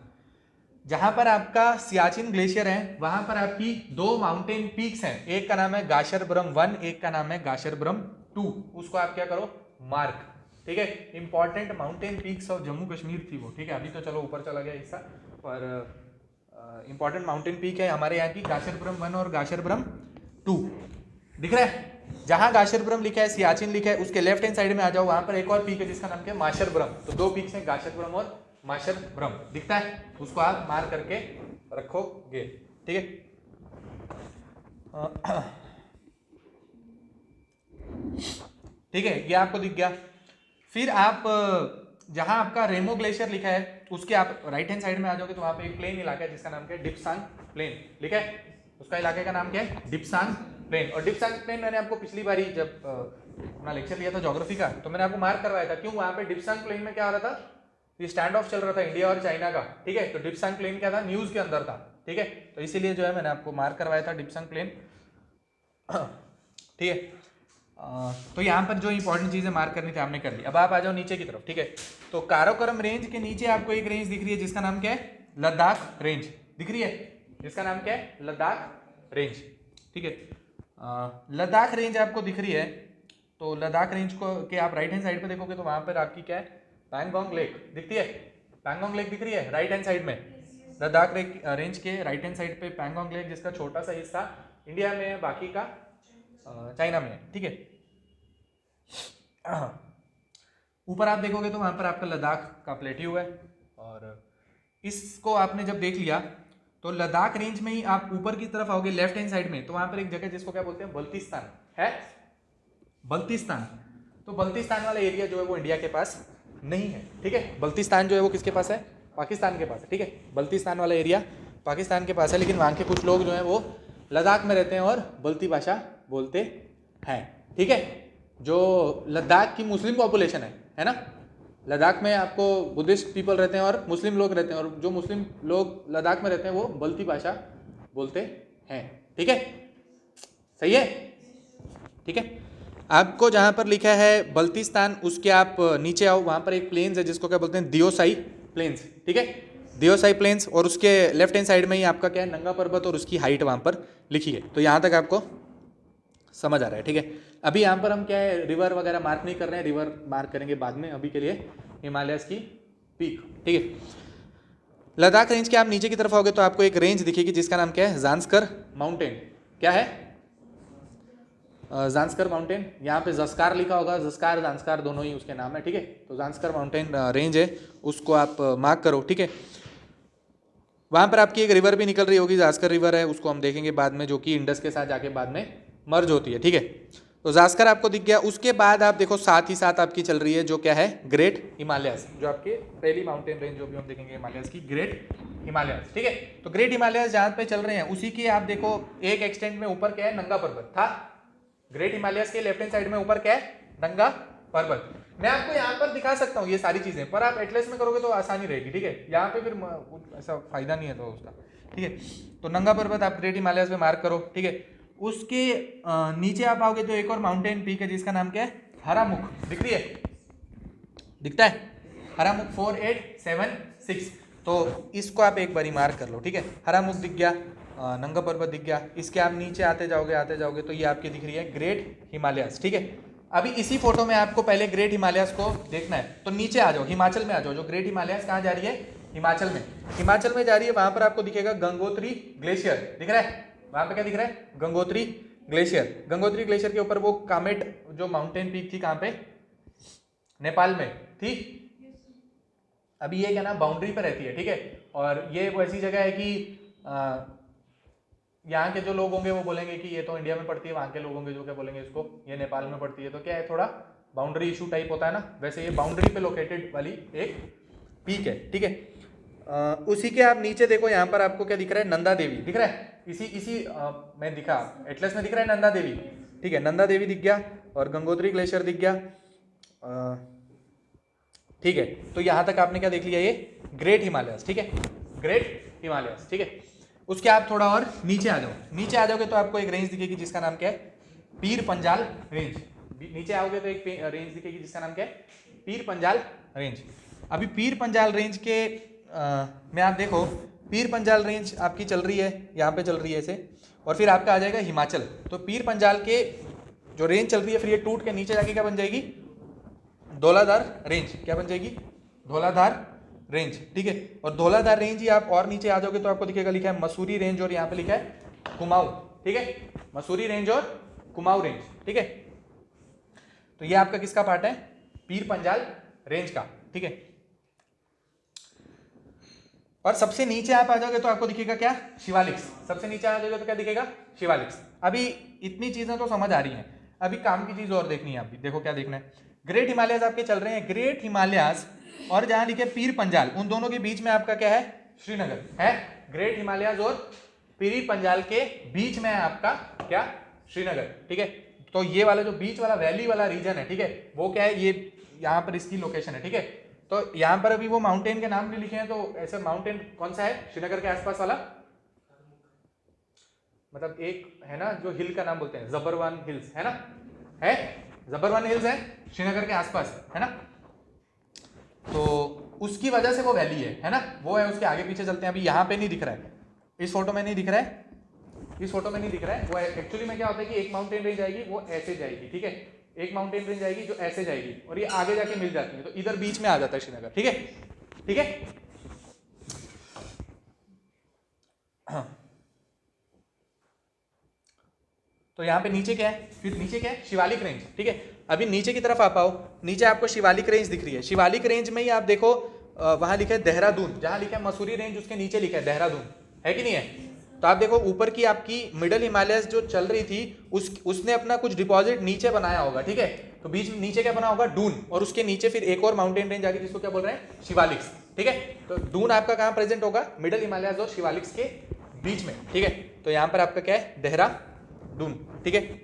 जहां पर आपका सियाचिन ग्लेशियर है वहां पर आपकी दो माउंटेन पीक्स हैं, एक का नाम है गाशरब्रम 1, एक का नाम है गाशरब्रम 2, उसको आप क्या करो, मार्क। ठीक है, important mountain peaks of Jammu Kashmir थी वो। ठीक है, अभी तो चलो ऊपर चला गया हिस्सा, पर इंपॉर्टेंट माउंटेन पीक है हमारे यहाँ की गाशरब्रम 1 और गाशरब्रम 2। दिख रहा है, जहां गाशरब्रम लिखा है, सियाचिन लिखा है, उसके लेफ्ट हैंड साइड में आ जाओ, वहां पर एक और पीक है जिसका नाम क्या है, माशरब्रम। तो दो पीक्स हैं, गाशरब्रम और माशरब्रम। दिखता है, उसको आप मार्क करके रखोगे। ठीक है, ठीक है, ये आपको दिख गया। फिर आप जहां आपका रेमो ग्लेशियर लिखा है उसके आप राइट हैंड साइड में आ जाओगे तो वहां पे एक प्लेन इलाका है जिसका नाम क्या है, डिप्सांग प्लेन लिखा है। उसका इलाके का नाम क्या है, डिप्सांग प्लेन। और डिप्सांग प्लेन मैंने आपको पिछली बारी जब अपना लेक्चर लिया था ज्योग्राफी का, तो मैंने आपको मार्क करवाया था। क्यों, वहां पे डिप्सांग प्लेन में क्या हो रहा था, ये स्टैंड ऑफ चल रहा था इंडिया और चाइना का। ठीक है, तो डिप्सांग प्लेन क्या था, न्यूज के अंदर था। ठीक है, तो इसीलिए जो है मैंने आपको मार्क करवाया था डिप्सांग प्लेन। ठीक है, तो यहाँ पर जो इंपॉर्टेंट चीजें मार्क करनी थी हमने कर ली। अब आप आ जाओ नीचे की तरफ। ठीक है, तो काराकोरम रेंज के नीचे आपको एक रेंज दिख रही है जिसका नाम क्या है, लद्दाख रेंज दिख रही है, जिसका नाम क्या है, लद्दाख रेंज। ठीक है, लद्दाख रेंज आपको दिख रही है, तो लद्दाख रेंज को के आप राइट हैंड साइड पे देखोगे तो वहां पर आपकी क्या है, पैंगोंग लेक दिखती है। पैंगोंग लेक दिख रही है राइट हैंड साइड में, लद्दाख रेंज के राइट हैंड साइड पे पैंगोंग लेक, जिसका छोटा सा हिस्सा इंडिया में है, बाकी का चाइना में है। ठीक है, ऊपर आप देखोगे तो वहां पर आपका लद्दाख का प्लेट्यू है, और इसको आपने जब देख लिया तो लद्दाख रेंज में ही आप ऊपर की तरफ आओगे लेफ्ट हैंड साइड में, तो वहां पर एक जगह जिसको क्या बोलते हैं, बल्तिस्तान है, बल्तिस्तान। तो बल्तिस्तान वाला एरिया जो है वो इंडिया के पास नहीं है। ठीक है, बल्तिस्तान जो है वो किसके पास है, पाकिस्तान के पास है। ठीक है, बल्तिस्तान वाला एरिया पाकिस्तान के पास है, लेकिन वहाँ के कुछ लोग जो है वो लद्दाख में रहते हैं और बल्ती भाषा बोलते हैं। ठीक है, जो लद्दाख की मुस्लिम पॉपुलेशन है ना, लद्दाख में आपको बुद्धिस्ट पीपल रहते हैं और मुस्लिम लोग रहते हैं, और जो मुस्लिम लोग लद्दाख में रहते हैं वो बल्ती भाषा बोलते हैं। ठीक है, सही है। ठीक है, आपको जहां पर लिखा है बल्तिस्तान, उसके आप नीचे आओ, वहां पर एक प्लेन्स है जिसको क्या बोलते हैं, दियोसाई प्लेन्स। ठीक है, दियोसाई प्लेन्स, और उसके लेफ्ट हैंड साइड में ही आपका क्या है, नंगा पर्वत, और उसकी हाइट वहां पर लिखी है। तो यहां तक आपको समझ आ रहा है। ठीक है, अभी यहाँ पर हम क्या है, रिवर वगैरह मार्क नहीं कर रहे हैं, रिवर मार्क करेंगे बाद में, अभी के लिए हिमालयस की पीक। ठीक है, लद्दाख रेंज के आप नीचे की तरफ आओगे तो आपको एक रेंज दिखेगी जिसका नाम क्या है, ज़ांस्कर माउंटेन। क्या है, ज़ांस्कर माउंटेन। यहाँ पे ज़स्कार लिखा होगा, ज़स्कार ज़ांस्कार दोनों ही उसके नाम है। ठीक है, तो ज़ांस्कर माउंटेन रेंज है, उसको आप मार्क करो। ठीक है, वहाँ पर आपकी एक रिवर भी निकल रही होगी, ज़ास्कर रिवर है, उसको हम देखेंगे बाद में, जो कि इंडस के साथ जाके बाद में मर्ज होती है। ठीक है, तो ज़ास्कर आपको दिख गया। उसके बाद आप देखो साथ ही साथ आपकी चल रही है जो क्या है, ग्रेट हिमालयस, जो आपकी पहली माउंटेन रेंज जो भी हम देखेंगे हिमालयस की, ग्रेट हिमालयस। ठीक है, तो ग्रेट हिमालयस जहाँ पे चल रहे हैं उसी के आप देखो एक एक्सटेंट में ऊपर क्या है, नंगा पर्वत था। ग्रेट हिमालयस के लेफ्ट हैंड साइड में ऊपर क्या है, नंगा पर्वत। मैं आपको यहाँ पर दिखा सकता हूँ ये सारी चीजें, पर आप एटलस में करोगे तो आसानी रहेगी। ठीक है, यहाँ पे फिर ऐसा फायदा नहीं है तो उसका। ठीक है, तो नंगा पर्वत आप ग्रेट हिमालयस में मार्क करो। ठीक है, उसके नीचे आप आओगे तो एक और माउंटेन पीक है जिसका नाम क्या है, हरामुख दिख रही है, दिखता है, हरामुख 4876। तो इसको आप एक बारी मार्क कर लो। ठीक है, हरामुख दिख गया, नंगा पर्वत दिख गया। इसके आप नीचे आते जाओगे तो ये आपकी दिख रही है ग्रेट हिमालयस। ठीक है, अभी इसी फोटो में आपको पहले ग्रेट हिमालयस को देखना है, तो नीचे आ जाओ, हिमाचल में आ जाओ। जो ग्रेट हिमालयस कहाँ जा रही है, हिमाचल में, हिमाचल में जा रही है। वहां पर आपको दिखेगा गंगोत्री ग्लेशियर, दिख रहा है, वहां पे क्या दिख रहा है, गंगोत्री ग्लेशियर। गंगोत्री ग्लेशियर के ऊपर वो कामेट जो माउंटेन पीक थी, कहाँ पे, नेपाल में थी। अभी ये क्या ना बाउंड्री पे रहती है। ठीक है, और ये वो ऐसी जगह है कि यहाँ के जो लोग होंगे वो बोलेंगे कि ये तो इंडिया में पड़ती है, वहाँ के लोग होंगे जो क्या बोलेंगे इसको ये नेपाल में पड़ती है। तो क्या है, थोड़ा बाउंड्री इशू टाइप होता है ना, वैसे ये बाउंड्री पे लोकेटेड वाली एक पीक है। ठीक है, उसी के आप नीचे देखो, यहाँ पर आपको क्या दिख रहा है, नंदा देवी दिख रहा है, इसी में दिखा, एटलस में दिख रहा है नंदा देवी। ठीक है, नंदा देवी दिख गया और गंगोत्री ग्लेशियर दिख गया। ठीक है, तो यहाँ तक आपने क्या देख लिया, ये ग्रेट हिमालयस, ठीक है, ग्रेट हिमालयस, ठीक है। उसके आप थोड़ा और नीचे आ जाओ, नीचे आ जाओगे तो आपको एक रेंज दिखेगी जिसका नाम क्या है, पीर पंजाल रेंज। नीचे आओगे तो एक रेंज दिखेगी जिसका नाम क्या है, पीर पंजाल रेंज। अभी पीर पंजाल रेंज के में आप देखो, पीर पंजाल रेंज आपकी चल रही है, यहाँ पे चल रही है ऐसे, और फिर आपका आ जाएगा हिमाचल। तो पीर पंजाल के जो रेंज चल रही है, फिर ये टूट के नीचे जाके क्या बन जाएगी, धौलाधार रेंज। क्या बन जाएगी, धौलाधार रेंज, ठीक है। और धौलाधार रेंज ही आप और नीचे आ जाओगे तो आपको दिखेगा, लिखा है मसूरी रेंज, और यहाँ पे लिखा है कुमाऊं, ठीक है, मसूरी रेंज और कुमाऊं रेंज, ठीक है। तो ये आपका किसका पार्ट है, पीर पंजाल रेंज का, ठीक है। और सबसे नीचे आप आ जाओगे तो आपको दिखेगा क्या, शिवालिक्स। सबसे नीचे आ जाओगे तो क्या दिखेगा, शिवालिक्स। अभी इतनी चीजें तो समझ आ रही हैं, अभी काम की चीज और देखनी है। अभी देखो क्या देखना है, ग्रेट हिमालयस आपके चल रहे हैं, ग्रेट हिमालयस और जहां लिखे पीर पंजाल, उन दोनों के बीच में आपका क्या है, श्रीनगर है। ग्रेट हिमालयस और पीर पंजाल के बीच में है आपका क्या, श्रीनगर, ठीक है। तो ये वाला जो बीच वाला वैली वाला रीजन है, ठीक है, वो क्या है, ये यहाँ पर इसकी लोकेशन है, ठीक है। तो यहाँ पर अभी वो माउंटेन के नाम भी लिखे हैं, तो ऐसे माउंटेन कौन सा है श्रीनगर के आसपास वाला, मतलब एक है ना जो हिल का नाम बोलते हैं, जबरवान हिल्स, है ना, है जबरवान हिल्स है श्रीनगर के आसपास, है ना। तो उसकी वजह से वो वैली है ना, वो है। उसके आगे पीछे चलते हैं, अभी यहाँ पे नहीं दिख रहा है, इस फोटो में नहीं दिख रहा है, इस फोटो में नहीं दिख रहा है। वो एक्चुअली में क्या होता है कि एक माउंटेन रेंज आएगी, वो ऐसे जाएगी, ठीक है, एक माउंटेन रेंज आएगी जो ऐसे जाएगी, और ये आगे जाके मिल जाती है, तो इधर बीच में आ जाता है श्रीनगर, ठीक है, ठीक है। तो यहाँ पे नीचे क्या है, फिर नीचे क्या है, शिवालिक रेंज, ठीक है। अभी नीचे की तरफ आप आओ, नीचे आपको शिवालिक रेंज दिख रही है। शिवालिक रेंज में ही आप देखो, वहां लिखा है देहरादून, जहां लिखा है मसूरी रेंज उसके नीचे लिखा है देहरादून, है कि नहीं है। तो आप देखो ऊपर की आपकी मिडल हिमालयस जो चल रही थी, उसने अपना कुछ डिपॉजिट नीचे बनाया होगा, ठीक है। तो बीच में नीचे क्या बना होगा, डून, और उसके नीचे फिर एक और माउंटेन रेंज आ गई जिसको क्या बोल रहे हैं, शिवालिक्स, ठीक है। तो डून आपका कहाँ प्रेजेंट होगा, मिडल हिमालयस और शिवालिक्स के बीच में, ठीक है। तो यहाँ पर आपका क्या है, देहरादून, ठीक है।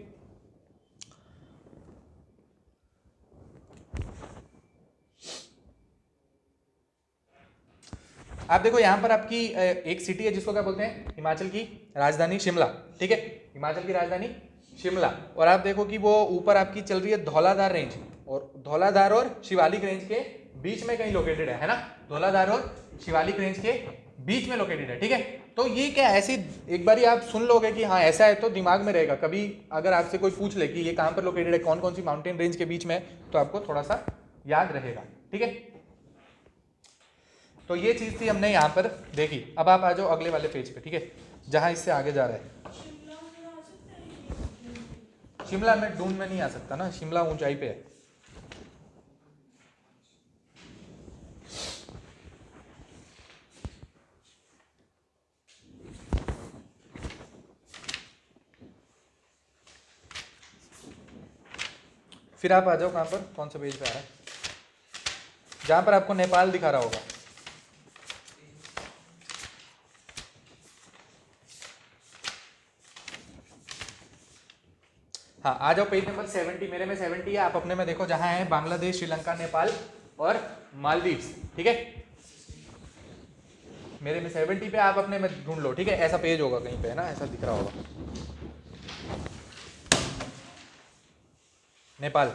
आप देखो यहाँ पर आपकी एक सिटी है जिसको क्या बोलते हैं, हिमाचल की राजधानी शिमला, ठीक है, हिमाचल की राजधानी शिमला। और आप देखो कि वो ऊपर आपकी चल रही है धौलाधार रेंज, और धौलाधार और शिवालिक रेंज के बीच में कहीं लोकेटेड है ना, धौलाधार और शिवालिक रेंज के बीच में लोकेटेड है, ठीक है। तो ये क्या ऐसी एक बार आप सुन लोगे कि हाँ ऐसा है, तो दिमाग में रहेगा। कभी अगर आपसे कोई पूछ ले कि ये कहाँ पर लोकेटेड है, कौन कौन सी माउंटेन रेंज के बीच में, तो आपको थोड़ा सा याद रहेगा, ठीक है। तो ये चीज़ थी हमने यहाँ पर देखी। अब आप आ जाओ अगले वाले पेज पे, ठीक है, जहाँ इससे आगे जा रहा है। शिमला में डून में नहीं आ सकता ना, शिमला ऊंचाई पे है। फिर आप आ जाओ कहाँ पर, कौन सा पेज पे आ रहा है, जहाँ पर आपको नेपाल दिखा रहा होगा। हाँ आ जाओ पेज नंबर 70, मेरे में 70 है, आप अपने में देखो जहाँ है बांग्लादेश, श्रीलंका, नेपाल और मालदीव्स, ठीक है। मेरे में 70 पे, आप अपने में ढूंढ लो, ठीक है। ऐसा पेज होगा कहीं पे, है ना, ऐसा दिख रहा होगा, नेपाल,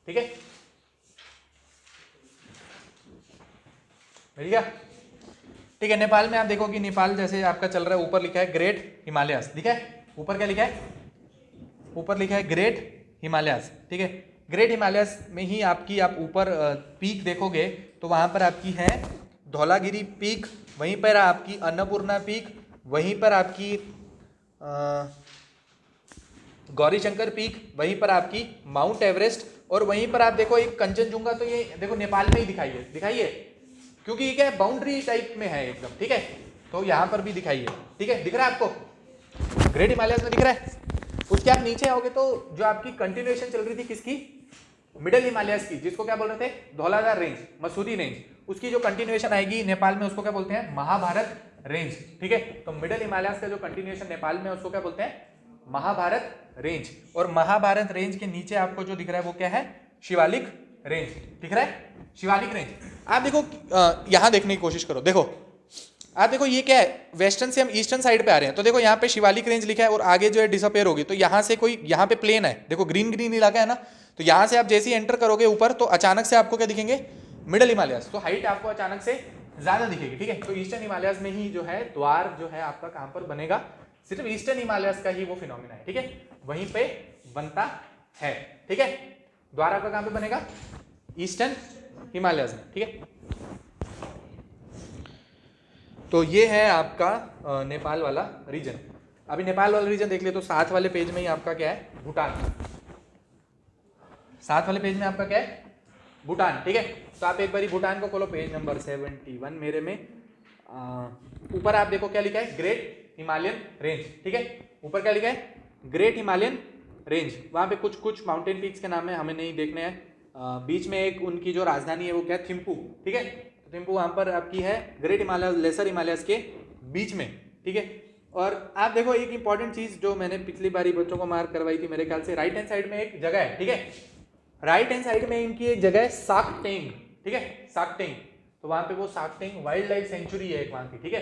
ठीक है, मिल गया, ठीक है। नेपाल में आप देखो कि नेपाल जैसे आपका चल रहा है, ऊपर लिखा है ग्रेट हिमालयस, ठीक है। ऊपर क्या लिखा है, ऊपर लिखा है ग्रेट हिमालयस, ठीक है। ग्रेट हिमालयस में ही आपकी आप ऊपर पीक देखोगे तो वहाँ पर आपकी है धौलागिरी पीक, वहीं पर आपकी अन्नपूर्णा पीक, वहीं पर आपकी गौरीशंकर पीक, वहीं पर आपकी माउंट एवरेस्ट, और वहीं पर आप देखो एक कंचनजुंगा। तो ये देखो नेपाल में ही दिखाइए क्योंकि ये क्या है, बाउंड्री टाइप में है एकदम, ठीक है। तो यहाँ पर भी दिखाइए, ठीक है, दिख रहा है आपको, ग्रेट हिमालयस में दिख रहा है। उसके आप नीचे आओगे तो जो आपकी कंटिन्यूएशन चल रही थी किसकी, मिडल हिमालयस की, जिसको क्या बोल रहे थे, धौलाधार रेंज, मसूरी रेंज, उसकी जो कंटिन्यूएशन आएगी नेपाल में उसको क्या बोलते हैं, महाभारत रेंज, ठीक है। तो मिडल हिमालयस का जो कंटिन्यूएशन नेपाल में उसको क्या बोलते हैं, महाभारत रेंज। और महाभारत रेंज के नीचे आपको जो दिख रहा है वो क्या है, शिवालिक रेंज दिख रहा है, शिवालिक रेंज। आप देखो यहाँ देखने की कोशिश करो, देखो आप देखो ये क्या है, वेस्टर्न से हम ईस्टर्न साइड पे आ रहे हैं, तो देखो यहाँ पे शिवालिक रेंज लिखा है और आगे जो है डिसअपेयर होगी, तो यहाँ से कोई, यहाँ पे प्लेन है, देखो ग्रीन ग्रीन इलाका है ना, तो यहाँ से आप जैसे ही एंटर करोगे ऊपर तो अचानक से आपको क्या दिखेंगे, मिडल हिमालयस, तो हाइट आपको अचानक से ज्यादा दिखेगी, ठीक है। तो ईस्टर्न हिमालयस में ही जो है द्वार जो है आपका कहाँ पर बनेगा, सिर्फ ईस्टर्न हिमालयस का ही वो फिनोमिना है, ठीक है, वहीं पे बनता है, ठीक है। द्वार आपका कहाँ पे बनेगा, ईस्टर्न हिमालयस में, ठीक है। तो ये है आपका नेपाल वाला रीजन। अभी नेपाल वाला रीजन देख ले तो साथ वाले पेज में ही आपका क्या है, भूटान, साथ वाले पेज में आपका क्या है, भूटान, ठीक है। तो आप एक बार भूटान को खोलो, पेज नंबर 71 मेरे में, ऊपर आप देखो क्या लिखा है, ग्रेट हिमालयन रेंज, ठीक है। ऊपर क्या लिखा है, ग्रेट हिमालयन रेंज, वहाँ पे कुछ कुछ माउंटेन पीक्स के नाम है, हमें नहीं देखने हैं। बीच में एक उनकी जो राजधानी है वो क्या है, थिम्पू, ठीक है। तो थिम्पू वहाँ पर आपकी है ग्रेट हिमालय लेसर हिमालयस के बीच में, ठीक है। और आप देखो एक इंपॉर्टेंट चीज जो मैंने पिछली बारी बच्चों को मार्क करवाई थी मेरे ख्याल से, राइट हैंड साइड में एक जगह है, ठीक है, राइट हैंड साइड में इनकी एक जगह है साकटेंग, ठीक है, साकटेंग। तो वहां पे वो साकटेंग वाइल्ड लाइफ सेंचुरी है एक वहां की, ठीक है,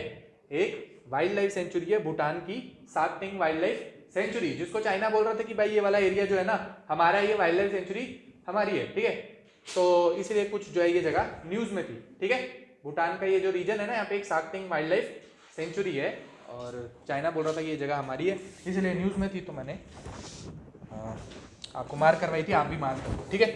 एक वाइल्ड लाइफ सेंचुरी है भूटान की, साकटेंग वाइल्ड लाइफ सेंचुरी, जिसको चाइना बोल रहा था कि भाई ये वाला एरिया जो है ना हमारा, ये वाइल्ड लाइफ सेंचुरी हमारी है, ठीक है। तो इसलिए कुछ जो है ये जगह न्यूज में थी, ठीक है। भूटान का ये जो रीजन है ना, यहाँ पे एक साकटेंग वाइल्ड लाइफ सेंचुरी है और चाइना बोल रहा था कि ये जगह हमारी है, इसलिए न्यूज में थी, तो मैंने आपको मार्क करवाई थी, आप भी मार्क करो, ठीक है,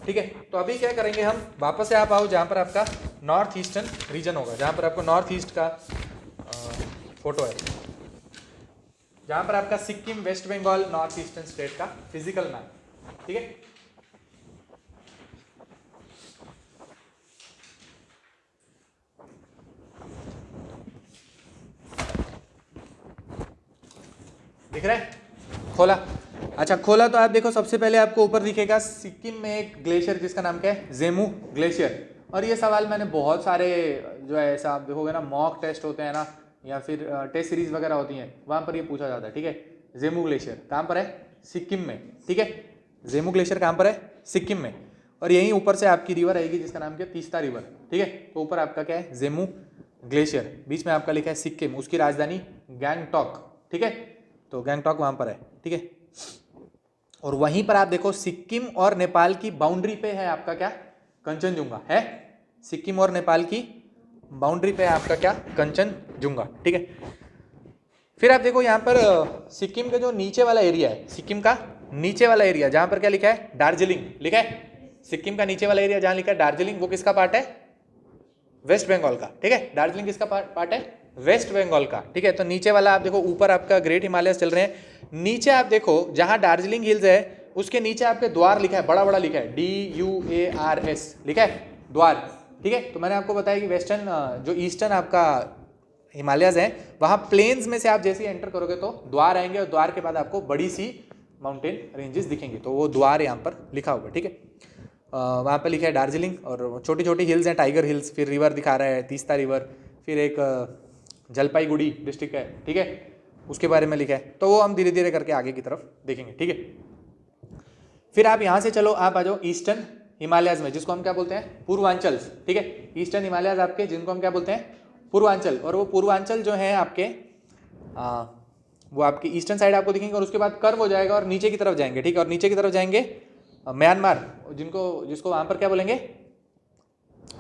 ठीक है। तो अभी क्या करेंगे हम, वापस से आप आओ जहाँ पर आपका नॉर्थ ईस्टर्न रीजन होगा, जहाँ पर आपको नॉर्थ ईस्ट का फोटो है, जहाँ पर आपका Sikkim, West Bengal, north eastern state का फिजिकल मैप, ठीक है। दिख रहा है, खोला, अच्छा खोला तो आप देखो सबसे पहले आपको ऊपर दिखेगा सिक्किम में एक ग्लेशियर जिसका नाम क्या है, जेमू ग्लेशियर। और ये सवाल मैंने बहुत सारे जो है ऐसा आप देखोगे ना, मॉक टेस्ट होते हैं ना, या फिर टेस्ट सीरीज वगैरह होती हैं, वहाँ पर ये पूछा जाता है, ठीक है। जेमू ग्लेशियर कहाँ पर है, सिक्किम में, ठीक है। जेमू ग्लेशियर कहाँ पर है, सिक्किम में। और यहीं ऊपर से आपकी रिवर आएगी जिसका नाम क्या है, तीस्ता रिवर, ठीक है। तो ऊपर आपका क्या है, जेमू ग्लेशियर, बीच में आपका लिखा है सिक्किम, उसकी राजधानी गैंगटॉक, ठीक है। तो गैंगटॉक वहाँ पर है, ठीक है। और वहीं पर आप देखो सिक्किम और नेपाल की बाउंड्री पे है आपका क्या, कंचनजुंगा है, सिक्किम और नेपाल की बाउंड्री पे है आपका क्या, कंचनजुंगा, ठीक है। फिर आप देखो यहाँ पर सिक्किम का जो नीचे वाला एरिया है, सिक्किम का नीचे वाला एरिया जहाँ पर क्या लिखा है, दार्जिलिंग लिखा है, सिक्किम का नीचे वाला एरिया जहाँ लिखा है दार्जिलिंग, वो किसका पार्ट है, वेस्ट बंगाल का, ठीक है। दार्जिलिंग किसका पार्ट है, वेस्ट बंगाल का, ठीक है। तो नीचे वाला आप देखो, ऊपर आपका ग्रेट हिमालयस चल रहे हैं, नीचे आप देखो जहां दार्जिलिंग हिल्स है उसके नीचे आपके द्वार लिखा है, बड़ा बड़ा लिखा है, DUARS लिखा है, द्वार, ठीक है। तो मैंने आपको बताया कि वेस्टर्न जो ईस्टर्न आपका हिमालयस है, वहां प्लेन्स में से आप जैसे ही एंटर करोगे तो द्वार आएंगे, और द्वार के बाद आपको बड़ी सी माउंटेन रेंजेस दिखेंगे, तो वो द्वार यहाँ पर लिखा होगा, ठीक है। वहाँ पर लिखा है दार्जिलिंग, और छोटी छोटी हिल्स हैं, टाइगर हिल्स, फिर रिवर दिखा रहा है तीस्ता रिवर, फिर एक जलपाईगुड़ी डिस्ट्रिक्ट है, ठीक है, उसके बारे में लिखा है। तो वो हम धीरे धीरे करके आगे की तरफ देखेंगे, ठीक है। फिर आप यहाँ से चलो, आप आ जाओ ईस्टर्न हिमालयस में, जिसको हम क्या बोलते हैं, पूर्वांचल, ठीक है। ईस्टर्न हिमालयस आपके जिनको हम क्या बोलते हैं, पूर्वांचल। और वो पूर्वांचल जो है आपके वो आपकी ईस्टर्न साइड आपको दिखेंगे, और उसके बाद कर्व हो जाएगा और नीचे की तरफ जाएंगे, ठीक है। और नीचे की तरफ जाएंगे म्यांमार, जिसको वहाँ पर क्या बोलेंगे,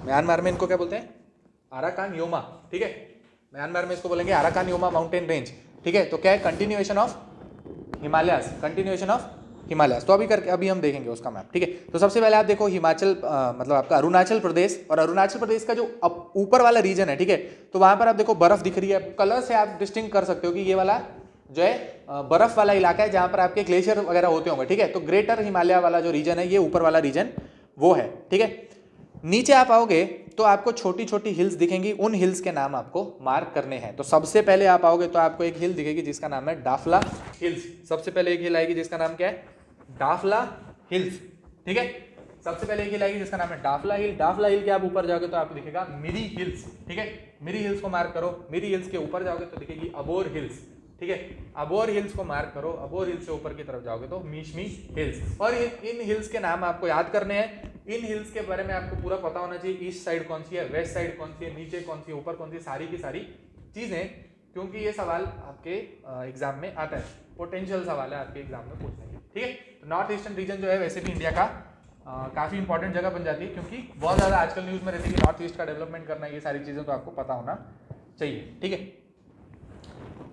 म्यांमार में इनको क्या बोलते हैं, आराकान योमा, ठीक है। म्यांमार में इसको बोलेंगे आराकान योमा माउंटेन रेंज, ठीक है। तो क्या है, continuation of Himalayas, continuation of Himalayas. तो अभी हम देखेंगे उसका मैप, ठीक है। तो सबसे पहले आप देखो हिमाचल मतलब आपका अरुणाचल प्रदेश, और अरुणाचल प्रदेश का जो ऊपर वाला रीजन है, ठीक है, तो वहां पर आप देखो बर्फ दिख रही है, कलर से आप डिस्टिंग कर सकते हो कि ये वाला जो है बर्फ वाला इलाका है जहां पर आपके ग्लेशियर वगैरह होते होंगे, ठीक है। तो ग्रेटर हिमालय वाला जो रीजन है, ये ऊपर वाला रीजन वो है, ठीक है। नीचे आप आओगे तो आपको छोटी छोटी हिल्स दिखेंगी, उन हिल्स के नाम आपको मार्क करने हैं। तो सबसे पहले आप आओगे तो आपको एक हिल दिखेगी जिसका नाम है डाफला हिल्स, सबसे पहले एक हिल आएगी जिसका नाम क्या है, डाफला हिल्स, ठीक है। सबसे पहले एक हिल आएगी जिसका नाम है डाफला हिल। डाफला हिल के आप ऊपर जाओगे तो आपको दिखेगा मिरी हिल्स, ठीक है। मिरी हिल्स को मार्क करो, मिरी हिल्स के ऊपर जाओगे तो दिखेगी अबोर हिल्स, ठीक है, अबोर हिल्स को मार्क करो, अबोर हिल्स से ऊपर की तरफ जाओगे तो मीशमी हिल्स, और इन हिल्स के नाम आपको याद करने हैं। इन हिल्स के बारे में आपको पूरा पता होना चाहिए, ईस्ट साइड कौन सी है, वेस्ट साइड कौन सी है, नीचे कौन सी है, ऊपर कौन सी, सारी की सारी चीजें, क्योंकि ये सवाल आपके एग्जाम में आता है, पोटेंशियल सवाल है आपके एग्जाम में पूछने के, ठीक है। तो नॉर्थ ईस्टर्न रीजन जो है वैसे भी इंडिया का काफ़ी इंपॉर्टेंट जगह बन जाती है, क्योंकि बहुत ज़्यादा आजकल न्यूज़ में रहती है कि नॉर्थ ईस्ट का डेवलपमेंट करना है, ये सारी चीज़ें तो आपको पता होना चाहिए, ठीक है।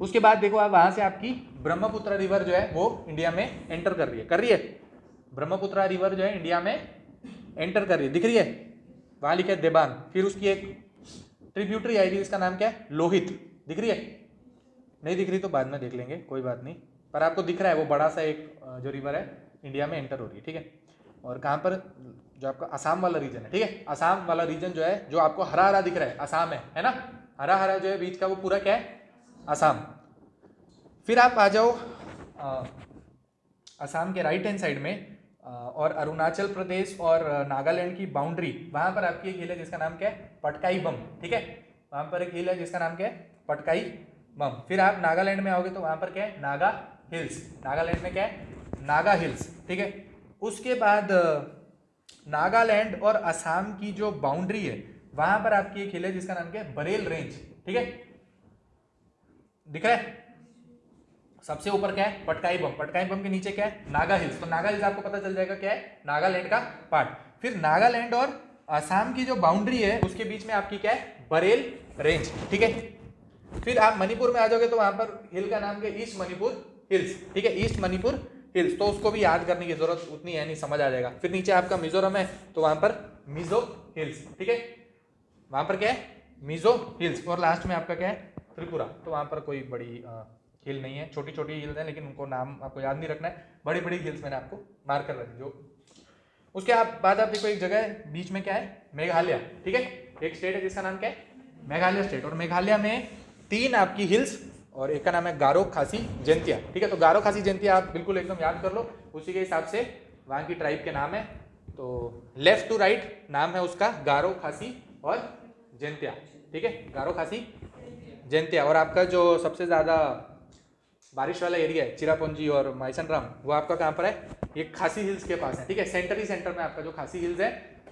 उसके बाद देखो आप वहाँ से आपकी ब्रह्मपुत्र रिवर जो है वो इंडिया में एंटर कर रही है, ब्रह्मपुत्र रिवर जो है इंडिया में एंटर कर रही है, दिख रही है, वहाँ लिखा है देबांग, फिर उसकी एक ट्रिब्यूटरी आएगी, इसका नाम क्या है, लोहित, दिख रही है, नहीं दिख रही तो बाद में देख लेंगे, कोई बात नहीं, पर आपको दिख रहा है वो बड़ा सा एक जो रिवर है इंडिया में एंटर हो रही है, ठीक है। और कहाँ पर, जो आपका असम वाला रीजन है, ठीक है, असम वाला रीजन जो है, जो आपको हरा हरा दिख रहा है, असम है ना, हरा हरा जो है बीच का, वो पूरा क्या है, असम। फिर आप आ जाओ असम के राइट हैंड साइड में और अरुणाचल प्रदेश और नागालैंड की बाउंड्री, वहाँ पर आपकी एक हिल है जिसका नाम क्या है, पटकाई बम, ठीक है, वहाँ पर एक हिल है जिसका नाम क्या है, पटकाई बम। फिर आप नागालैंड में आओगे तो वहाँ पर क्या है, नागा हिल्स, नागालैंड में क्या है, नागा हिल्स, ठीक है। उसके बाद नागालैंड और असम की जो बाउंड्री है, वहाँ पर आपकी एक हिल है जिसका नाम क्या है, बरेल रेंज, ठीक है, दिख रहा है, सबसे ऊपर क्या है, पटकाई बम, पटकाई बम के नीचे क्या है, नागा हिल्स, तो नागा हिल्स आपको पता चल जाएगा क्या है, नागालैंड का पार्ट। फिर नागालैंड और असम की जो बाउंड्री है उसके बीच में आपकी क्या है, बरेल रेंज, ठीक है। फिर आप मणिपुर में आ जाओगे तो वहां पर हिल का नाम क्या है, ईस्ट मणिपुर हिल्स, ठीक है, ईस्ट मणिपुर हिल्स, तो उसको भी याद करने की जरूरत उतनी है नहीं, समझ आ जाएगा। फिर नीचे आपका मिजोरम है तो वहां पर मिजो हिल्स, ठीक है, वहां पर क्या है, मिजो हिल्स। और लास्ट में आपका क्या है, त्रिपुरा, तो वहां पर कोई बड़ी हिल नहीं है, छोटी छोटी हिल्स हैं, लेकिन उनको नाम आपको याद नहीं रखना है, बड़ी बड़ी हिल्स मैंने आपको मार्क कर रखी जो। उसके बाद आप देखो एक जगह है बीच में क्या है, मेघालय, ठीक है, एक स्टेट है जिसका नाम क्या है, मेघालय स्टेट, और मेघालय में 3 आपकी हिल्स, और एक का नाम है गारो खासी जैंतिया, ठीक है। तो गारो खासी जैंतिया आप बिल्कुल एकदम याद कर लो, उसी के हिसाब से वहाँ की ट्राइब के नाम है, तो लेफ्ट टू राइट नाम है उसका गारो खासी और जैंतिया, ठीक है, गारो खासी जैंतिया। और आपका जो सबसे ज़्यादा बारिश वाला एरिया है चिरापुंजी और माइसनराम, वो आपका कहाँ पर है, ये खासी हिल्स के पास है, ठीक है, सेंटर ही सेंटर में आपका जो खासी हिल्स है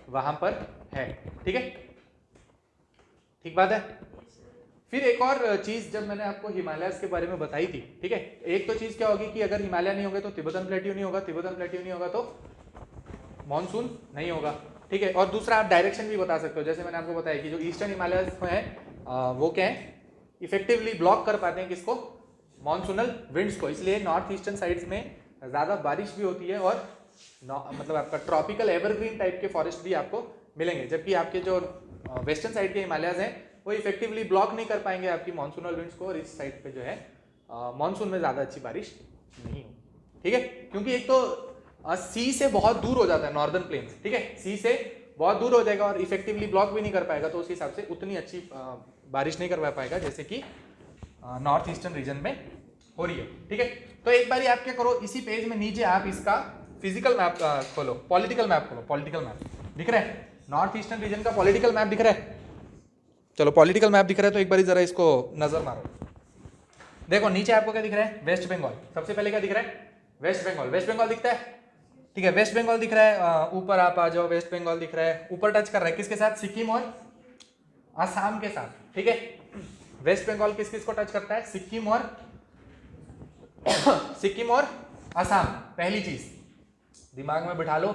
वहाँ पर है, ठीक है, ठीक बात है। फिर एक और चीज़ जब मैंने आपको हिमालयस के बारे में बताई थी, ठीक है, एक तो चीज़ क्या होगी कि अगर हिमालय नहीं होगा तो तिब्बतन प्लेट्यू नहीं होगा, तिब्बतन प्लेट्यू नहीं होगा तो मानसून नहीं होगा, ठीक है। और दूसरा आप डायरेक्शन भी बता सकते हो, जैसे मैंने आपको बताया कि जो ईस्टर्न हिमालयस हैं वो क्या है, इफेक्टिवली ब्लॉक कर पाते हैं किसको, मॉनसूनल विंड्स को, इसलिए नॉर्थ ईस्टर्न साइड्स में ज़्यादा बारिश भी होती है और मतलब आपका ट्रॉपिकल एवरग्रीन टाइप के फॉरेस्ट भी आपको मिलेंगे, जबकि आपके जो वेस्टर्न साइड के हिमालयस हैं वो इफेक्टिवली ब्लॉक नहीं कर पाएंगे आपकी मॉनसूनल विंड्स को, और इस साइड पे जो है मॉनसून में ज़्यादा अच्छी बारिश नहीं होगी, ठीक है, क्योंकि एक तो सी से बहुत दूर हो जाता है नॉर्दर्न प्लेन्स, ठीक है, सी से बहुत दूर हो जाएगा और इफेक्टिवली ब्लॉक भी नहीं कर पाएगा, तो उस हिसाब से उतनी अच्छी बारिश नहीं करवा पाएगा जैसे कि नॉर्थ ईस्टर्न रीजन में हो रही है, ठीक है। तो एक बार आप क्या करो, इसी पेज में नीचे आप इसका फिजिकल मैप खोलो, पॉलिटिकल मैप खोलो, पॉलिटिकल मैप दिख रहा है, नॉर्थ ईस्टर्न रीजन का पॉलिटिकल मैप दिख रहा है, चलो पॉलिटिकल मैप दिख रहा है तो एक बार जरा इसको नजर मारो, देखो नीचे आपको क्या दिख रहा है, वेस्ट बंगाल, सबसे पहले क्या दिख रहा है, वेस्ट बंगाल, वेस्ट बंगाल दिखता है, ठीक है, वेस्ट बंगाल दिख रहा है, ऊपर आप आ जाओ, वेस्ट बंगाल दिख रहा है, ऊपर टच कर रहा है किसके साथ, सिक्किम और आसाम के साथ, ठीक है, वेस्ट बंगाल किस किस को टच करता है, सिक्किम और आसाम। पहली चीज दिमाग में बिठा लो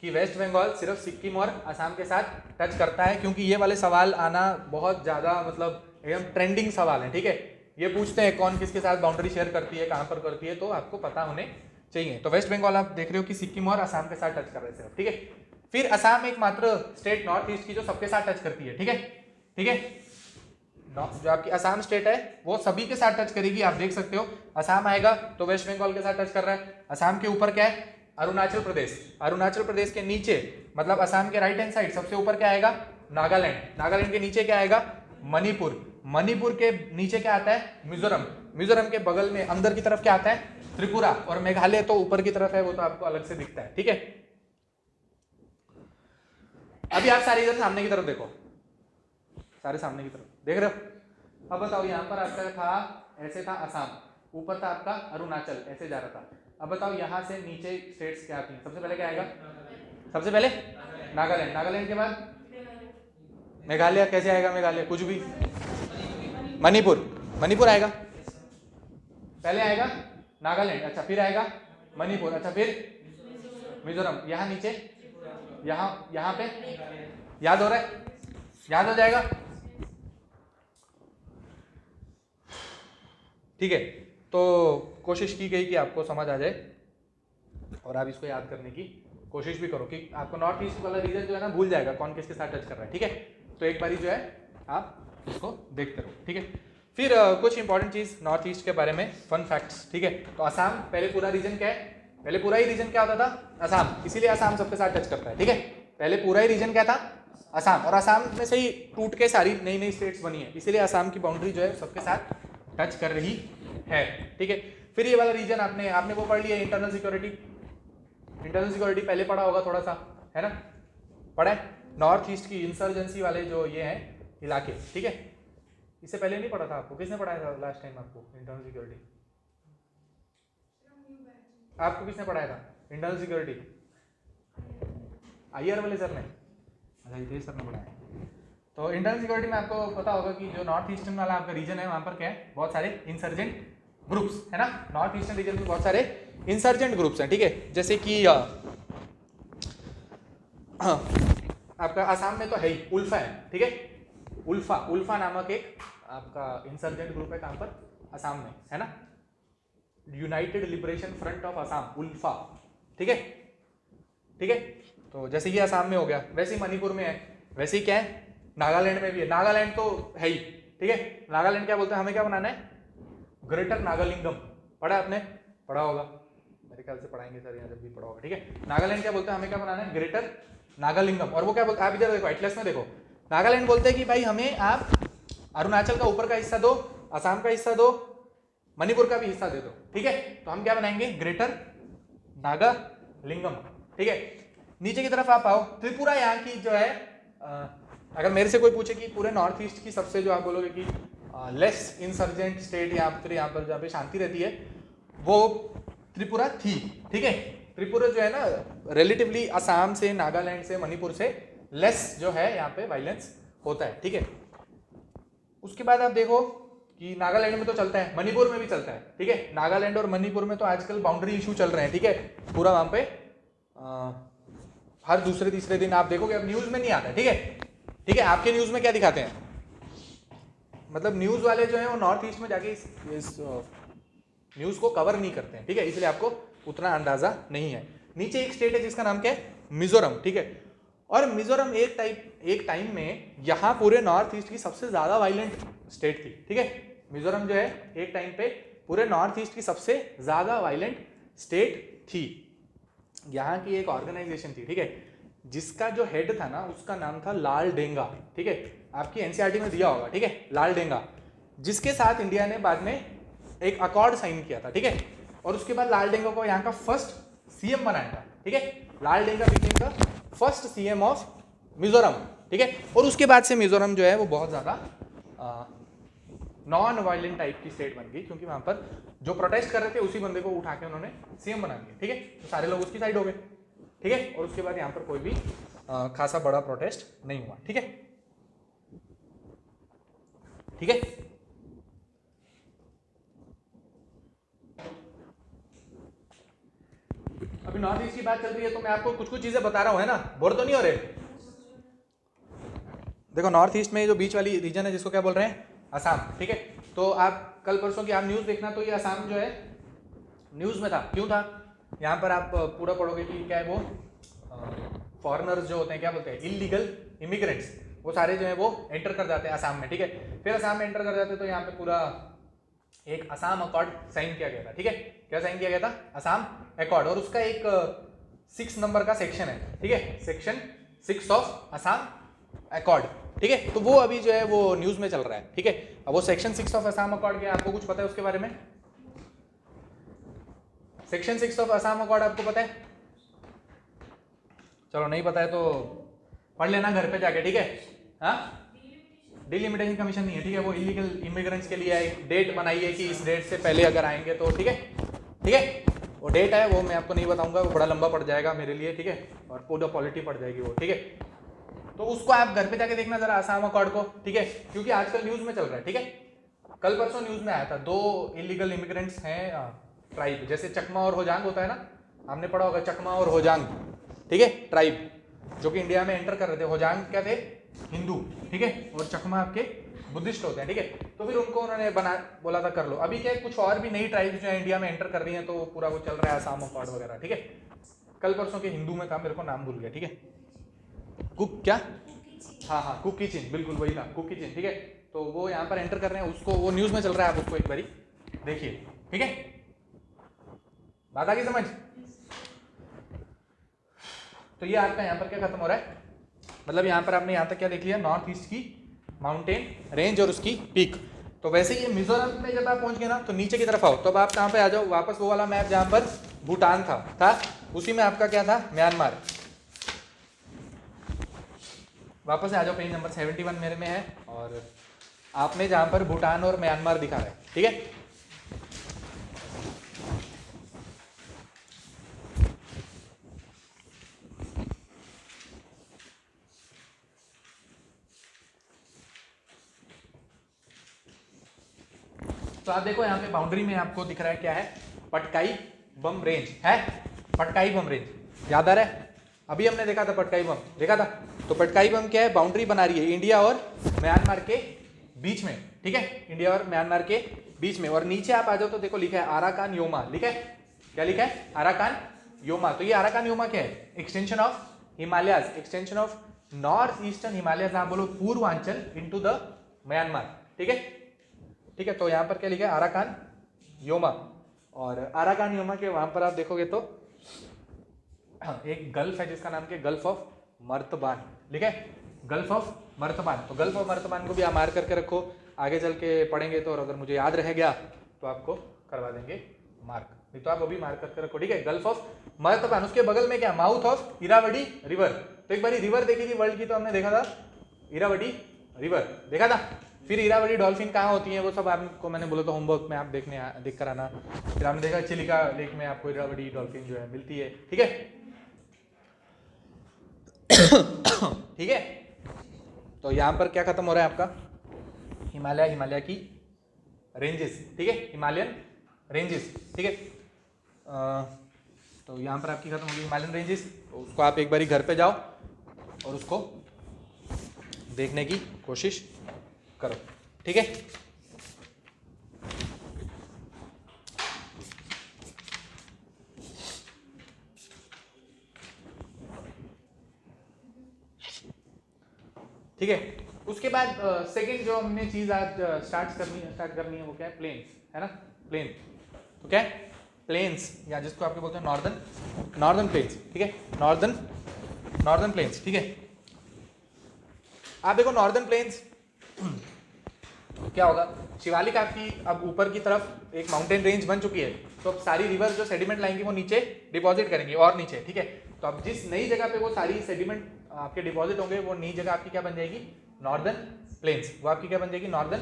कि वेस्ट बंगाल सिर्फ सिक्किम और आसाम के साथ टच करता है, क्योंकि ये वाले सवाल आना बहुत ज़्यादा मतलब एकदम ट्रेंडिंग सवाल है, ठीक है, ये पूछते हैं कौन किसके साथ बाउंड्री शेयर करती है, कहाँ पर करती है, तो आपको पता होने चाहिए। तो वेस्ट बंगाल आप देख रहे हो कि सिक्किम और आसाम के साथ टच कर रहे हैं सिर्फ, ठीक है। फिर आसाम एकमात्र स्टेट नॉर्थ ईस्ट की जो सबके साथ टच करती है, ठीक है, ठीक है, जो आपकी आसाम स्टेट है वो सभी के साथ टच करेगी, आप देख सकते हो, आसाम आएगा तो वेस्ट बंगाल के साथ टच कर रहा है, आसाम के ऊपर क्या है, अरुणाचल प्रदेश, अरुणाचल प्रदेश के नीचे मतलब आसाम के राइट हैंड साइड सबसे ऊपर क्या आएगा, नागालैंड, नागालैंड के नीचे क्या आएगा, मणिपुर, मणिपुर के नीचे क्या आता है, मिजोरम, मिजोरम के बगल में अंदर की तरफ क्या आता है, त्रिपुरा, और मेघालय तो ऊपर की तरफ है, वो तो आपको अलग से दिखता है, ठीक है। अभी आप सारे इधर सामने की तरफ देखो, सारे सामने की तरफ देख रहे हो। अब बताओ यहाँ पर आपका था, ऐसे था असम, ऊपर था आपका अरुणाचल, ऐसे जा रहा था। अब बताओ यहाँ से नीचे स्टेट्स क्या थी? सबसे पहले क्या आएगा? सबसे पहले नागालैंड, नागालैंड के बाद मेघालय। कैसे आएगा मेघालय? कुछ भी। मणिपुर, मणिपुर आएगा पहले, आएगा नागालैंड, अच्छा फिर आएगा मणिपुर, अच्छा फिर मिजोरम, यहाँ नीचे, यहाँ पे। याद हो रहा है? याद हो जाएगा, ठीक है। तो कोशिश की गई कि आपको समझ आ जाए और आप इसको याद करने की कोशिश भी करो कि आपको नॉर्थ ईस्ट वाला रीजन जो है ना भूल जाएगा कौन किसके साथ टच कर रहा है, ठीक है। तो एक बारी जो है आप इसको देखते रहो, ठीक है। फिर कुछ इंपॉर्टेंट चीज नॉर्थ ईस्ट के बारे में, फन फैक्ट्स, ठीक है। तो असम, पहले पूरा रीजन क्या है? पहले पूरा ही रीजन क्या होता था? असम, इसीलिए असम सबके साथ टच करता है, ठीक है। पहले पूरा ही रीजन क्या था? असम, और असम में से ही टूट के सारी नई नई स्टेट्स बनी है, इसीलिए असम की बाउंड्री जो है सबके साथ टच कर रही है, ठीक है। फिर ये वाला रीजन आपने वो पढ़ लिया, इंटरनल सिक्योरिटी। इंटरनल सिक्योरिटी पहले पढ़ा होगा थोड़ा सा, है ना? पढ़ा है। नॉर्थ ईस्ट की इंसर्जेंसी वाले जो ये हैं इलाके, ठीक है। इससे पहले नहीं पढ़ा था आपको? किसने पढ़ाया था लास्ट टाइम आपको इंटरनल सिक्योरिटी? आपको किसने पढ़ाया था इंटरनल सिक्योरिटी? अय्यर वाले सर ने, अच्छा हितेश सर ने पढ़ाया। तो इंटरनल सिक्योरिटी में आपको पता होगा कि जो नॉर्थ ईस्टर्न वाला आपका रीजन है वहाँ पर क्या है? बहुत सारे इंसर्जेंट ग्रुप्स, है ना? नॉर्थ ईस्टर्न रीजन में बहुत सारे इंसर्जेंट ग्रुप्स हैं, ठीक है। जैसे कि आपका आसाम में तो है ही, उल्फा है, ठीक है। उल्फा नामक एक आपका इंसर्जेंट ग्रुप है, कहाँ पर? असम में, है ना? United Liberation Front of Assam, ULFA, ठीक है, ठीक है। तो जैसे ये असम में हो गया, वैसे ही मणिपुर में है, वैसे ही क्या है नागालैंड में भी है। नागालैंड तो है ही, ठीक है। नागालैंड क्या बोलते हैं? हमें क्या बनाना है? ग्रेटर नागालिंगम। पढ़ा आपने? पढ़ा होगा मेरे ख्याल से, पढ़ाएंगे सर यहाँ जब भी पढ़ा होगा, ठीक है। नागालैंड क्या बोलते हैं? हमें क्या बनाना है? ग्रेटर नागालिंगम। और वो क्या बोलते हैं? आप इधर देखो, एटलस में देखो, नागालैंड बोलते हैं कि भाई हमें आप अरुणाचल का ऊपर का हिस्सा दो, असम का हिस्सा दो, मणिपुर का भी हिस्सा दे दो, ठीक है। तो हम क्या बनाएंगे? ग्रेटर नागालिंगम, ठीक है। नीचे की तरफ आप आओ, त्रिपुरा यहाँ की जो है, अगर मेरे से कोई पूछे कि पूरे नॉर्थ ईस्ट की सबसे जो आप बोलोगे कि लेस इंसर्जेंट स्टेट या फिर यहाँ पर जहाँ पे शांति रहती है, वो त्रिपुरा थी, ठीक है। त्रिपुरा जो है ना रिलेटिवली असम से, नागालैंड से, मणिपुर से लेस जो है यहाँ पे वायलेंस होता है, ठीक है। उसके बाद आप देखो कि नागालैंड में तो चलता है, मणिपुर में भी चलता है, ठीक है। नागालैंड और मणिपुर में तो आजकल बाउंड्री इशू चल रहे हैं, ठीक है। पूरा वहाँ पे हर दूसरे तीसरे दिन आप देखोगे, अब न्यूज में नहीं आता है, ठीक है, ठीक है। आपके न्यूज में क्या दिखाते हैं? मतलब न्यूज वाले जो है वो नॉर्थ ईस्ट में जाके इस न्यूज को कवर नहीं करते हैं, ठीक है, इसलिए आपको उतना अंदाजा नहीं है। नीचे एक स्टेट है जिसका नाम क्या है? मिजोरम, ठीक है। और मिजोरम एक टाइम में यहाँ पूरे नॉर्थ ईस्ट की सबसे ज्यादा वायलेंट स्टेट थी, ठीक है। मिजोरम जो है एक टाइम पे पूरे नॉर्थ ईस्ट की सबसे ज्यादा वायलेंट स्टेट थी। यहाँ की एक ऑर्गेनाइजेशन थी, ठीक है, जिसका जो हेड था ना उसका नाम था लाल डेंगा, ठीक है। आपकी एनसीईआरटी में दिया होगा, ठीक है, लाल डेंगा, जिसके साथ इंडिया ने बाद में एक अकॉर्ड साइन किया था, ठीक है। और उसके बाद लाल डेंगा को यहाँ का फर्स्ट सीएम बनाया था, ठीक है। Lal Denga became the first CM of Mizoram, ठीक है। और उसके बाद से मिजोरम जो है वो बहुत ज्यादा नॉन वायलेंट टाइप की स्टेट बन गई, क्योंकि वहां पर जो प्रोटेस्ट कर रहे थे उसी बंदे को उठा के उन्होंने सीएम बना दिया, ठीक है। तो सारे लोग उसकी साइड हो गए, ठीक है। और उसके बाद यहाँ पर कोई भी खासा बड़ा प्रोटेस्ट नहीं हुआ, ठीक है, ठीक है। अभी नॉर्थ ईस्ट की बात चल रही है तो मैं आपको कुछ कुछ चीजें बता रहा हूँ, है ना? बोर तो नहीं हो रहे? देखो नॉर्थ ईस्ट में जो बीच वाली रीजन है जिसको क्या बोल रहे हैं? असम, ठीक है। तो आप कल परसों की आप न्यूज देखना, तो ये असम जो है न्यूज में था। क्यों था? यहाँ पर आप पूरा पढ़ोगे कि क्या है वो फॉरेनर्स जो होते हैं, क्या बोलते हैं, इलीगल इमिग्रेंट्स, वो सारे जो है वो एंटर कर जाते हैं असम में, ठीक है। फिर असम में एंटर कर जाते हैं तो यहाँ पे पूरा एक असम अकॉर्ड साइन किया गया था, ठीक है। क्या साइन किया गया था? असम अकॉर्ड। और उसका एक 6 नंबर का सेक्शन है, ठीक है, सेक्शन 6 ऑफ असम अकॉर्ड, ठीक है। तो वो अभी जो है वो न्यूज में चल रहा है, ठीक है। अब वो सेक्शन 6 ऑफ असम अकॉर्ड क्या, आपको कुछ पता है उसके बारे में? सेक्शन 6 ऑफ असम अकॉर्ड आपको पता है? चलो नहीं पता है तो पढ़ लेना घर पे जाके, ठीक है। हाँ डिलिमिटेशन कमीशन नहीं है, ठीक है, वो इलीगल इमिग्रेंट्स के लिए एक डेट बनाई है कि इस डेट से पहले अगर आएंगे तो ठीक है, ठीक है, वो डेट है वो मैं आपको नहीं बताऊंगा, वो बड़ा लंबा पड़ जाएगा मेरे लिए, ठीक है, और पूरा पॉलिटी पड़ जाएगी वो, ठीक है, तो उसको आप घर पे जाके देखना जरा आसाम अकॉर्ड को, ठीक है, क्योंकि आजकल न्यूज में चल रहा है, ठीक है, कल परसों न्यूज में आया था 2 इलीगल इमिग्रेंट्स हैं ट्राइब, जैसे चकमा और होजांग होता है ना, हमने पढ़ा होगा चकमा और होजांग, ठीक है, ट्राइब जो कि इंडिया में एंटर कर रहे थे। होजांग क्या थे, हिंदू, ठीक है, और चकमा आपके बुद्धिस्ट होते हैं, ठीक है, तो फिर उनको उन्होंने बोला था कर लो। अभी क्या कुछ और भी नई ट्राइब्स जो है इंडिया में एंटर कर रही हैं, तो पूरा वो चल रहा है आसाम अकॉर्ड वगैरह, ठीक है, कल परसों के हिंदू में था, मेरे को नाम भूल गया, ठीक है, कुक क्या, हाँ कुकी चिन, बिल्कुल वही था, कुकी चिन, ठीक है, तो वो यहाँ पर एंटर कर रहे हैं, उसको वो न्यूज में चल रहा है, आप उसको एक बारी देखिए, ठीक है, बात आ गई समझ। तो ये आपका यहाँ पर क्या खत्म हो रहा है, मतलब यहाँ पर आपने यहाँ तक क्या देख लिया, नॉर्थ ईस्ट की माउंटेन रेंज और उसकी पीक। तो वैसे ही मिजोरम में जब आप पहुंच गए ना, तो नीचे की तरफ आओ, तो अब आप कहाँ पे आ जाओ, वापस वो वाला मैप जहाँ पर भूटान था उसी में आपका क्या था, म्यांमार। वापस आ जाओ, पेज नंबर 71 मेरे में है, और आपने जहाँ पर भूटान और म्यांमार दिखा रहा है, ठीक है, तो आप देखो यहाँ पे बाउंड्री में आपको दिख रहा है क्या है, पटकाई बम रेंज है, पटकाई बम रेंज याद आ रहा है, अभी हमने देखा था पटकाई बम देखा था, तो पटकाई बम क्या है, बाउंड्री बना रही है इंडिया और म्यांमार के बीच में, ठीक है, इंडिया और म्यांमार के बीच में। और नीचे आप आ जाओ तो देखो लिखा है आराकान योमा, लिखा है, क्या लिखा है, आराकान योमा। तो ये आराकान योमा क्या है, extension of Himalayas, extension of north eastern Himalayas, आप बोलो पूर्वांचल इनटू द म्यांमार, ठीक है, ठीक है, तो यहाँ पर क्या लिखा है, आराकान योमा। और आराकान योमा के वहां पर आप देखोगे तो एक गल्फ है जिसका नाम क्या, गल्फ ऑफ मर्तबान, लिखा है, गल्फ ऑफ मर्तबान। तो गल्फ ऑफ मर्तबान को भी आप मार करके रखो, आगे चल के पढ़ेंगे तो, और अगर मुझे याद रह गया तो आपको करवा देंगे मार्क, नहीं तो आप अभी मार्क करके रखो, ठीक है, गल्फ ऑफ मर्तबान। उसके बगल में क्या, माउथ ऑफ इरावदी रिवर। तो एक बारी रिवर देखी थी वर्ल्ड की, तो हमने देखा था इरावदी रिवर देखा था। फिर इरावदी डॉल्फिन कहाँ होती है, वो सब आपको मैंने बोला था होमवर्क में आप देख कर आना। फिर आपने देखा चिलिका लेक में आपको इरावदी डॉल्फिन जो है मिलती है, ठीक है, ठीक है। तो यहाँ पर क्या खत्म हो रहा है आपका, हिमालय की रेंजेस, ठीक है, हिमालयन रेंजेस, ठीक है, तो यहाँ पर आपकी खत्म होगी हिमालयन रेंजेस। तो उसको आप एक बारी घर पे जाओ और उसको देखने की कोशिश करो, ठीक है। ठीक है, उसके बाद सेकंड जो हमने चीज आज स्टार्ट करनी है वो क्या है, प्लेन्स, है ना, प्लेन। तो क्या है, प्लेन्स, या जिसको आपके बोलते हैं नॉर्दर्न प्लेन्स, ठीक है, नॉर्दर्न प्लेन्स, ठीक है। आप देखो नॉर्दर्न प्लेन्स क्या होगा, शिवालिक आपकी अब ऊपर की तरफ एक माउंटेन रेंज बन चुकी है, तो अब सारी रिवर जो सेडिमेंट लाएंगी वो नीचे डिपॉजिट करेंगी और नीचे, ठीक है। तो अब जिस नई जगह पे वो सारी सेडिमेंट आपके डिपॉजिट होंगे, वो नई जगह आपकी क्या बन जाएगी, नॉर्दर्न प्लेन्स, वो आपकी क्या बन जाएगी, नॉर्दर्न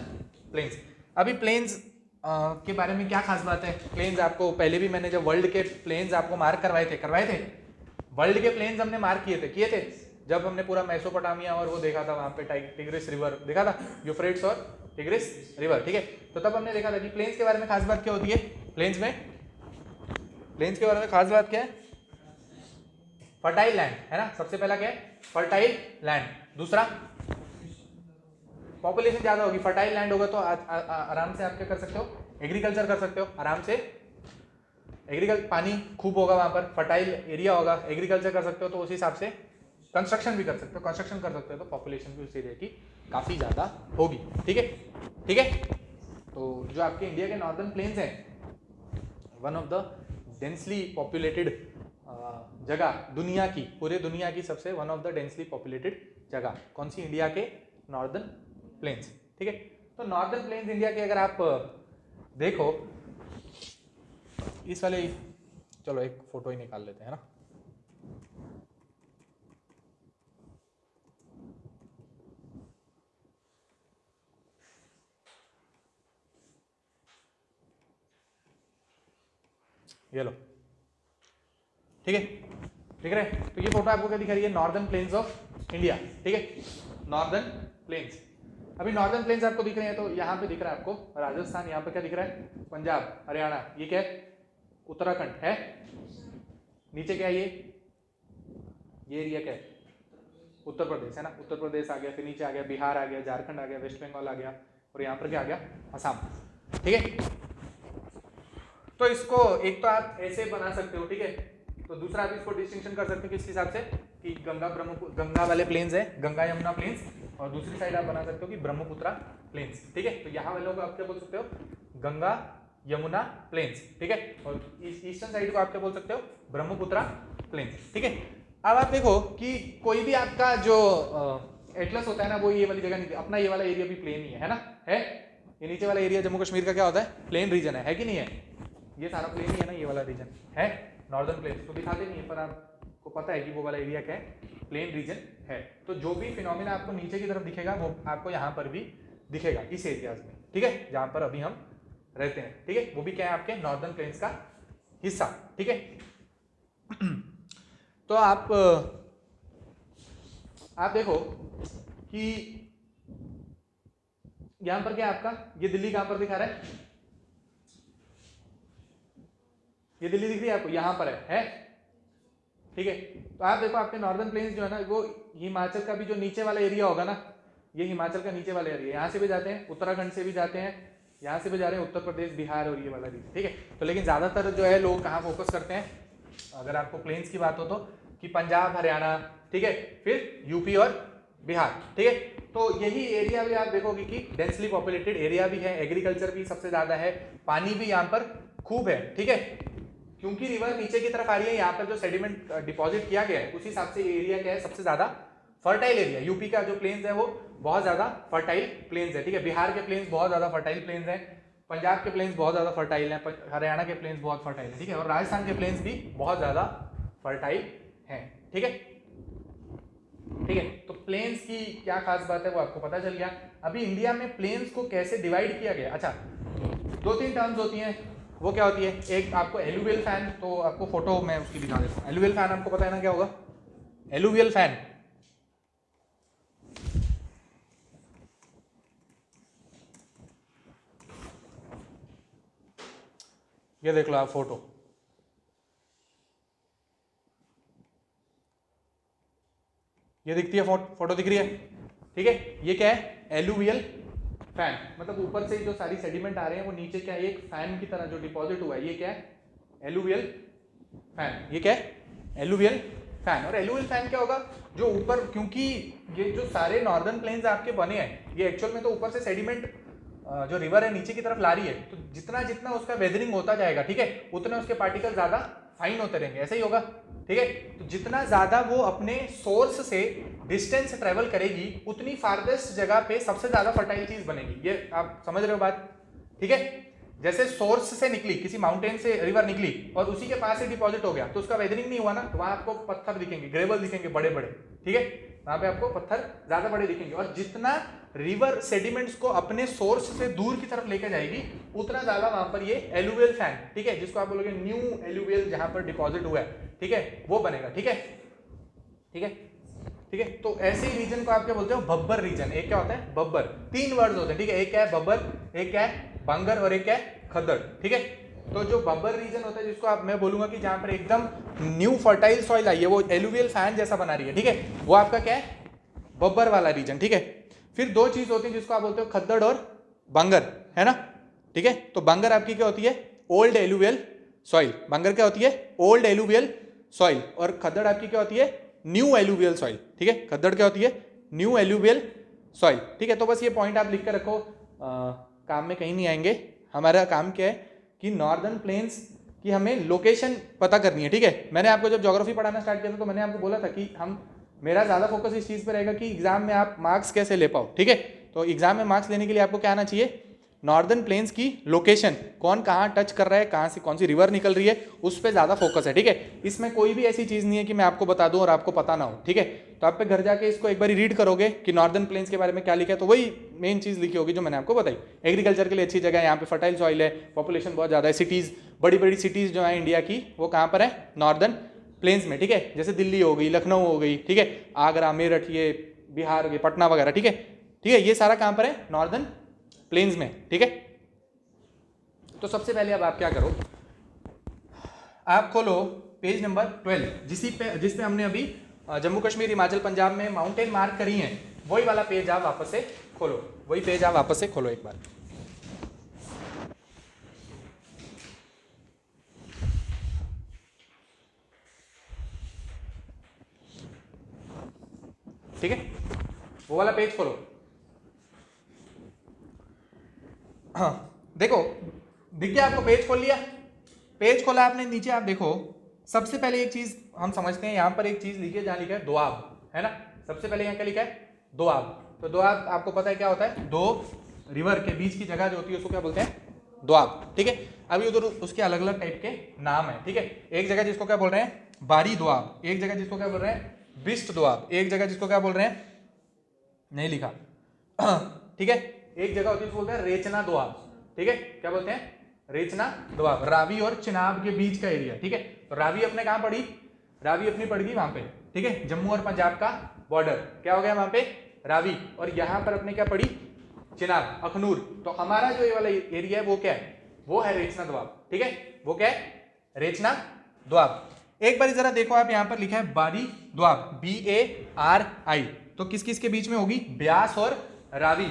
प्लेन्स। अभी प्लेन्स के बारे में क्या खास बात है, प्लेन्स आपको पहले भी मैंने जब वर्ल्ड के प्लेन्स आपको मार्क करवाए थे, वर्ल्ड के प्लेन्स हमने मार्क किए थे जब हमने पूरा मेसोपोटामिया और वो देखा था, वहां पे टिग्रिस रिवर देखा था, यूफ्रेट्स और टिग्रिस रिवर, ठीक है। तो तब हमने देखा था कि प्लेन्स के बारे में खास बात क्या होती है, प्लेन्स के बारे में खास बात क्या है, फर्टाइल लैंड, है ना, सबसे पहला क्या है, फर्टाइल लैंड। दूसरा, पॉपुलेशन ज्यादा होगी, फर्टाइल लैंड होगा तो आराम से आप क्या कर सकते हो, एग्रीकल्चर कर सकते हो आराम से, पानी खूब होगा वहां पर, फर्टाइल एरिया होगा, एग्रीकल्चर कर सकते हो, तो उस हिसाब से कंस्ट्रक्शन भी कर सकते हो, तो पॉपुलेशन भी उस एरिया की काफी ज्यादा होगी, ठीक है, ठीक है। तो जो आपके इंडिया के नॉर्दर्न प्लेन्स हैं, one of the densely populated जगह दुनिया की, पूरे दुनिया की सबसे one of the densely populated जगह कौन सी, इंडिया के नॉर्दर्न प्लेन्स, ठीक है। तो नॉर्दर्न प्लेन्स इंडिया के अगर आप देखो, इस वाले, चलो एक फोटो ही निकाल लेते हैं ना, ये लो, ठीक है, दिख रहा है। तो ये फोटो आपको क्या दिखा रही है, नॉर्दर्न प्लेन्स ऑफ इंडिया, ठीक है, नॉर्दर्न प्लेन्स। अभी नॉर्दर्न प्लेन्स आपको दिख रहे हैं, तो यहाँ पे दिख रहा है आपको राजस्थान, यहाँ पे क्या दिख रहा है, पंजाब, हरियाणा, ये क्या है, उत्तराखंड है, नीचे क्या है, ये एरिया क्या है, उत्तर प्रदेश है ना, उत्तर प्रदेश आ गया, फिर नीचे आ गया बिहार आ गया, झारखंड आ गया, वेस्ट बंगाल आ गया, और यहाँ पर क्या आ गया, असम, ठीक है। तो इसको एक तो आप ऐसे बना सकते हो, ठीक है, तो दूसरा आप इसको डिस्टिंक्शन कर सकते हो किस हिसाब से कि गंगा ब्रह्मपुत्र, गंगा वाले प्लेन्स है, गंगा यमुना प्लेन्स, और दूसरी साइड आप बना सकते हो कि ब्रह्मपुत्रा प्लेन्स, ठीक है। तो यहाँ वालों को आप क्या बोल सकते हो, गंगा यमुना प्लेन्स, ठीक है, और ईस्टर्न साइड को आप क्या बोल सकते हो, ब्रह्मपुत्रा प्लेन्स, ठीक है। अब आप देखो कि कोई भी आपका जो एटलस होता है ना, वो ये वाली जगह नहीं, अपना ये वाला एरिया भी प्लेन ही है ना, है, ये नीचे वाला एरिया जम्मू कश्मीर का क्या होता है, प्लेन रीजन है कि नहीं है, ये सारा प्लेन ही है ना, ये वाला रीजन है नॉर्दर्न प्लेन्स, तो दिखाते नहीं है, पर आपको पता है कि वो वाला एरिया क्या है, प्लेन रीजन है। तो जो भी फिनोमिना आपको नीचे की तरफ दिखेगा वो आपको यहाँ पर भी दिखेगा इस एरियाज में, ठीक है, जहाँ पर अभी हम रहते हैं, ठीक है, वो भी क्या है, आपके नॉर्दर्न प्लेन्स का हिस्सा, ठीक है। तो आप देखो कि यहां पर क्या आपका, ये दिल्ली कहां पर दिखा रहा है, ये दिल्ली दिख रही है आपको, यहां पर है, ठीक है। तो आप देखो आपके नॉर्दर्न प्लेन्स जो है ना, वो हिमाचल का भी जो नीचे वाला एरिया होगा ना, ये हिमाचल का नीचे वाला एरिया, यहाँ से भी जाते हैं, उत्तराखंड से भी जाते हैं, यहाँ से भी जा रहे हैं, उत्तर प्रदेश, बिहार और ये वाला रीजन, ठीक है। तो लेकिन ज्यादातर जो है लोग कहाँ फोकस करते हैं, अगर आपको प्लेन्स की बात हो तो, कि पंजाब, हरियाणा, ठीक है, फिर यूपी और बिहार, ठीक है। तो यही एरिया भी आप देखोगे कि डेंसली पॉपुलेटेड एरिया भी है, एग्रीकल्चर भी सबसे ज्यादा है, पानी भी यहाँ पर खूब है, ठीक है, क्योंकि रिवर नीचे की तरफ आ रही है, यहाँ पर जो सेडिमेंट डिपॉजिट किया गया है उस हिसाब से एरिया क्या है, सबसे ज्यादा फर्टाइल एरिया। यूपी का जो प्लेन्स है वो बहुत ज्यादा फर्टाइल प्लेन्स है, ठीक है, बिहार के प्लेन्स बहुत ज्यादा फर्टाइल प्लेन्स है, पंजाब के प्लेन्स बहुत ज्यादा फर्टाइल है, हरियाणा के प्लेन्स बहुत फर्टाइल है, ठीक है, और राजस्थान के प्लेन्स भी बहुत ज्यादा फर्टाइल हैं, ठीक है, ठीक है। तो प्लेन्स की क्या खास बात है वो आपको पता चल गया। अभी इंडिया में प्लेन्स को कैसे डिवाइड किया गया, अच्छा 2-3 टर्म्स होती हैं, वो क्या होती है, एक आपको एलुवियल फैन, तो आपको फोटो मैं उसकी दिखा देता हूँ। एलुवियल फैन आपको पता है ना क्या होगा, एलुवियल फैन, ये देख लो आप फोटो, ये दिखती है, फोटो दिख रही है, ठीक है, ये क्या है, एलुवियल फैन, मतलब ऊपर से जो सारी सेडिमेंट आ रहे हैं वो नीचे क्या है, एक फैन की तरह जो डिपॉजिट हुआ है, ये क्या है, एलुवियल फैन, ये क्या है, एलुवियल फैन। और एलुवियल फैन क्या होगा, जो ऊपर, क्योंकि ये जो सारे नॉर्दर्न प्लेन्स आपके बने हैं, ये एक्चुअल में तो ऊपर से सेडिमेंट जो रिवर है नीचे की तरफ ला रही है, तो जितना जितना उसका वेदरिंग होता जाएगा, ठीक है, उतने उसके पार्टिकल ज्यादा फाइन होते रहेंगे, ऐसा ही होगा, ठीक है। तो जितना ज्यादा वो अपने सोर्स से डिस्टेंस ट्रेवल करेगी, उतनी फारदेस्ट जगह पे सबसे ज्यादा फर्टाइल चीज बनेगी, ये आप समझ रहे हो बात, ठीक है। जैसे सोर्स से निकली, किसी माउंटेन से रिवर निकली और उसी के पास से डिपॉजिट हो गया, तो उसका वेदरिंग नहीं हुआ ना, तो वहां आपको पत्थर दिखेंगे, ग्रेवल दिखेंगे बड़े बड़े, ठीक है, वहां पे आपको पत्थर ज्यादा बड़े दिखेंगे। और जितना रिवर सेडिमेंट्स को अपने सोर्स से दूर की तरफ लेकर जाएगी, उतना ज्यादा वहां पर ये एलुवियल फैन, ठीक है, जिसको आप बोलोगे न्यू एलुवियल, जहां पर डिपॉजिट हुआ है, ठीक है, वो बनेगा, ठीक है, ठीक है, ठीक है। तो ऐसे ही रीजन को आप क्या बोलते हो, बब्बर रीजन। एक क्या होता है, बब्बर, 3 वर्ड्स होते हैं, ठीक है, एक क्या है बब्बर, एक क्या है बांगर, और एक क्या है खद्दड़, ठीक है। तो जो बब्बर रीजन होता है, जिसको आप मैं बोलूंगा कि जहां पर एकदम न्यू फर्टाइल सॉइल आई है, वो एलुवियल फैन जैसा बना रही है, ठीक है, वो आपका क्या है, बब्बर वाला रीजन, ठीक है। फिर 2 चीज होती है जिसको आप बोलते हो खद्दड़ और बांगर, है ना, ठीक है। तो बांगर आपकी क्या होती है, ओल्ड एलुवियल सॉइल, बांगर क्या होती है, ओल्ड एलुवियल सॉइल, और खद्दड़ आपकी क्या होती है, न्यू एलुवियल सॉइल, ठीक है, खद्दड़ क्या होती है, न्यू एलुवियल सॉइल, ठीक है। तो बस ये पॉइंट आप लिख कर रखो, काम में कहीं नहीं आएंगे। हमारा काम क्या है कि नॉर्दर्न प्लेन्स की हमें लोकेशन पता करनी है, ठीक है। मैंने आपको जब ज्योग्राफी पढ़ाना स्टार्ट किया था, तो मैंने आपको बोला था कि मेरा ज़्यादा फोकस इस चीज़ पर रहेगा कि एग्जाम में आप मार्क्स कैसे ले पाओ, ठीक है। तो एग्जाम में मार्क्स लेने के लिए आपको क्या आना चाहिए, नॉर्दर्न प्लेन्स की लोकेशन, कौन कहाँ टच कर रहा है, कहाँ से कौन सी रिवर निकल रही है, उस पर ज़्यादा फोकस है, ठीक है। इसमें कोई भी ऐसी चीज़ नहीं है कि मैं आपको बता दूं और आपको पता ना हो, ठीक है। तो आप पे घर जाके इसको एक बार रीड करोगे कि नॉर्दर्न प्लेन्स के बारे में क्या लिखा है, तो वही मेन चीज़ लिखी होगी जो मैंने आपको बताई। एग्रीकल्चर के लिए अच्छी जगह है, यहाँ पे फर्टाइल सॉइल है, पॉपुलेशन बहुत ज़्यादा है, सिटीज़, बड़ी बड़ी सिटीज़ जो है इंडिया की वो कहाँ पर है, नॉर्दर्न प्लेन्स में, ठीक है। जैसे दिल्ली हो गई, लखनऊ हो गई, ठीक है, आगरा, मेरठ, ये बिहार, ये पटना वगैरह, ठीक है, ठीक है, ये सारा कहाँ पर है, नॉर्दर्न प्लेन्स में, ठीक है। तो सबसे पहले अब आप क्या करो, आप खोलो पेज नंबर 12, जिस पे हमने अभी जम्मू कश्मीर, हिमाचल, पंजाब में माउंटेन मार्क करी हैं, वही वाला पेज आप वापस से खोलो, वही पेज आप वापस से खोलो एक बार, ठीक है, वो वाला पेज खोलो। हाँ देखो, दिख गया आपको, पेज खोल लिया, पेज खोला आपने, नीचे आप देखो, सबसे पहले एक चीज हम समझते हैं, यहां पर एक चीज लिखी है, जहां लिखा है दोआब, है ना। सबसे पहले यहां क्या लिखा है, दोआब। तो दोआब आपको पता है क्या होता है, दो रिवर के बीच की जगह जो होती है उसको क्या बोलते हैं, दोआब, ठीक है। अभी उधर उसके अलग अलग टाइप के नाम है, ठीक है। एक जगह जिसको क्या बोल रहे हैं, बारी दोआब, एक जगह जिसको क्या बोल रहे हैं, बिस्ट दोआब, एक जगह जिसको क्या बोल रहे हैं, नहीं लिखा, ठीक है, एक जगह होती है बोलते हैं रेचना दोआब, ठीक है, क्या बोलते हैं, रेचना दोआब, रावी और चिनाब के बीच का एरिया, ठीक है। तो रावी अपने कहां पड़ी, रावी अपनी पड़ गई वहां पे, ठीक है, जम्मू और पंजाब का बॉर्डर क्या हो गया वहां पे, रावी, और यहां पर अपने क्या पड़ी, चिनाब, अखनूर। तो हमारा जो ये वाला एरिया है वो क्या है, वो है रेचना दोआब, ठीक है, वो क्या है, रेचना दोआब। एक बार जरा देखो आप, यहां पर लिखा है बारी दोआब, BARI, तो किस किस के बीच में होगी, ब्यास और रावी,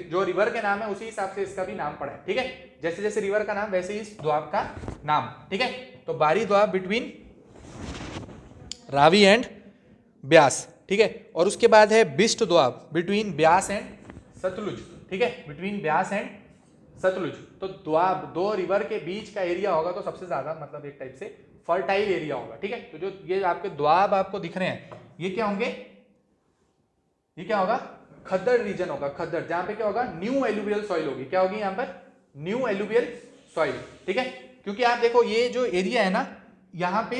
जो रिवर के नाम है उसी हिसाब से इसका भी नाम पड़ा है, ठीक है। जैसे जैसे रिवर का नाम वैसे ही इस दोआब का नाम, ठीक है। तो बारी दोआब बिटवीन रावी एंड ब्यास, ठीक है। और उसके बाद है बिस्ट दोआब बिटवीन ब्यास एंड सतलुज, ठीक है, बिटवीन ब्यास एंड सतलुज। तो दोआब, दो रिवर के बीच का एरिया होगा तो सबसे ज्यादा मतलब एक टाइप से फर्टाइल एरिया होगा, ठीक है। तो जो ये आपके दोआब आपको दिख रहे हैं, ये क्या होंगे, ये क्या होगा, खद्दड़ रीजन होगा, खद्दड़, जहां पे क्या होगा, न्यू एलुवियल सॉइल होगी, क्या होगी यहां पर, न्यू एलुवियल सॉइल, ठीक है। क्योंकि आप देखो ये जो एरिया है ना, यहाँ पे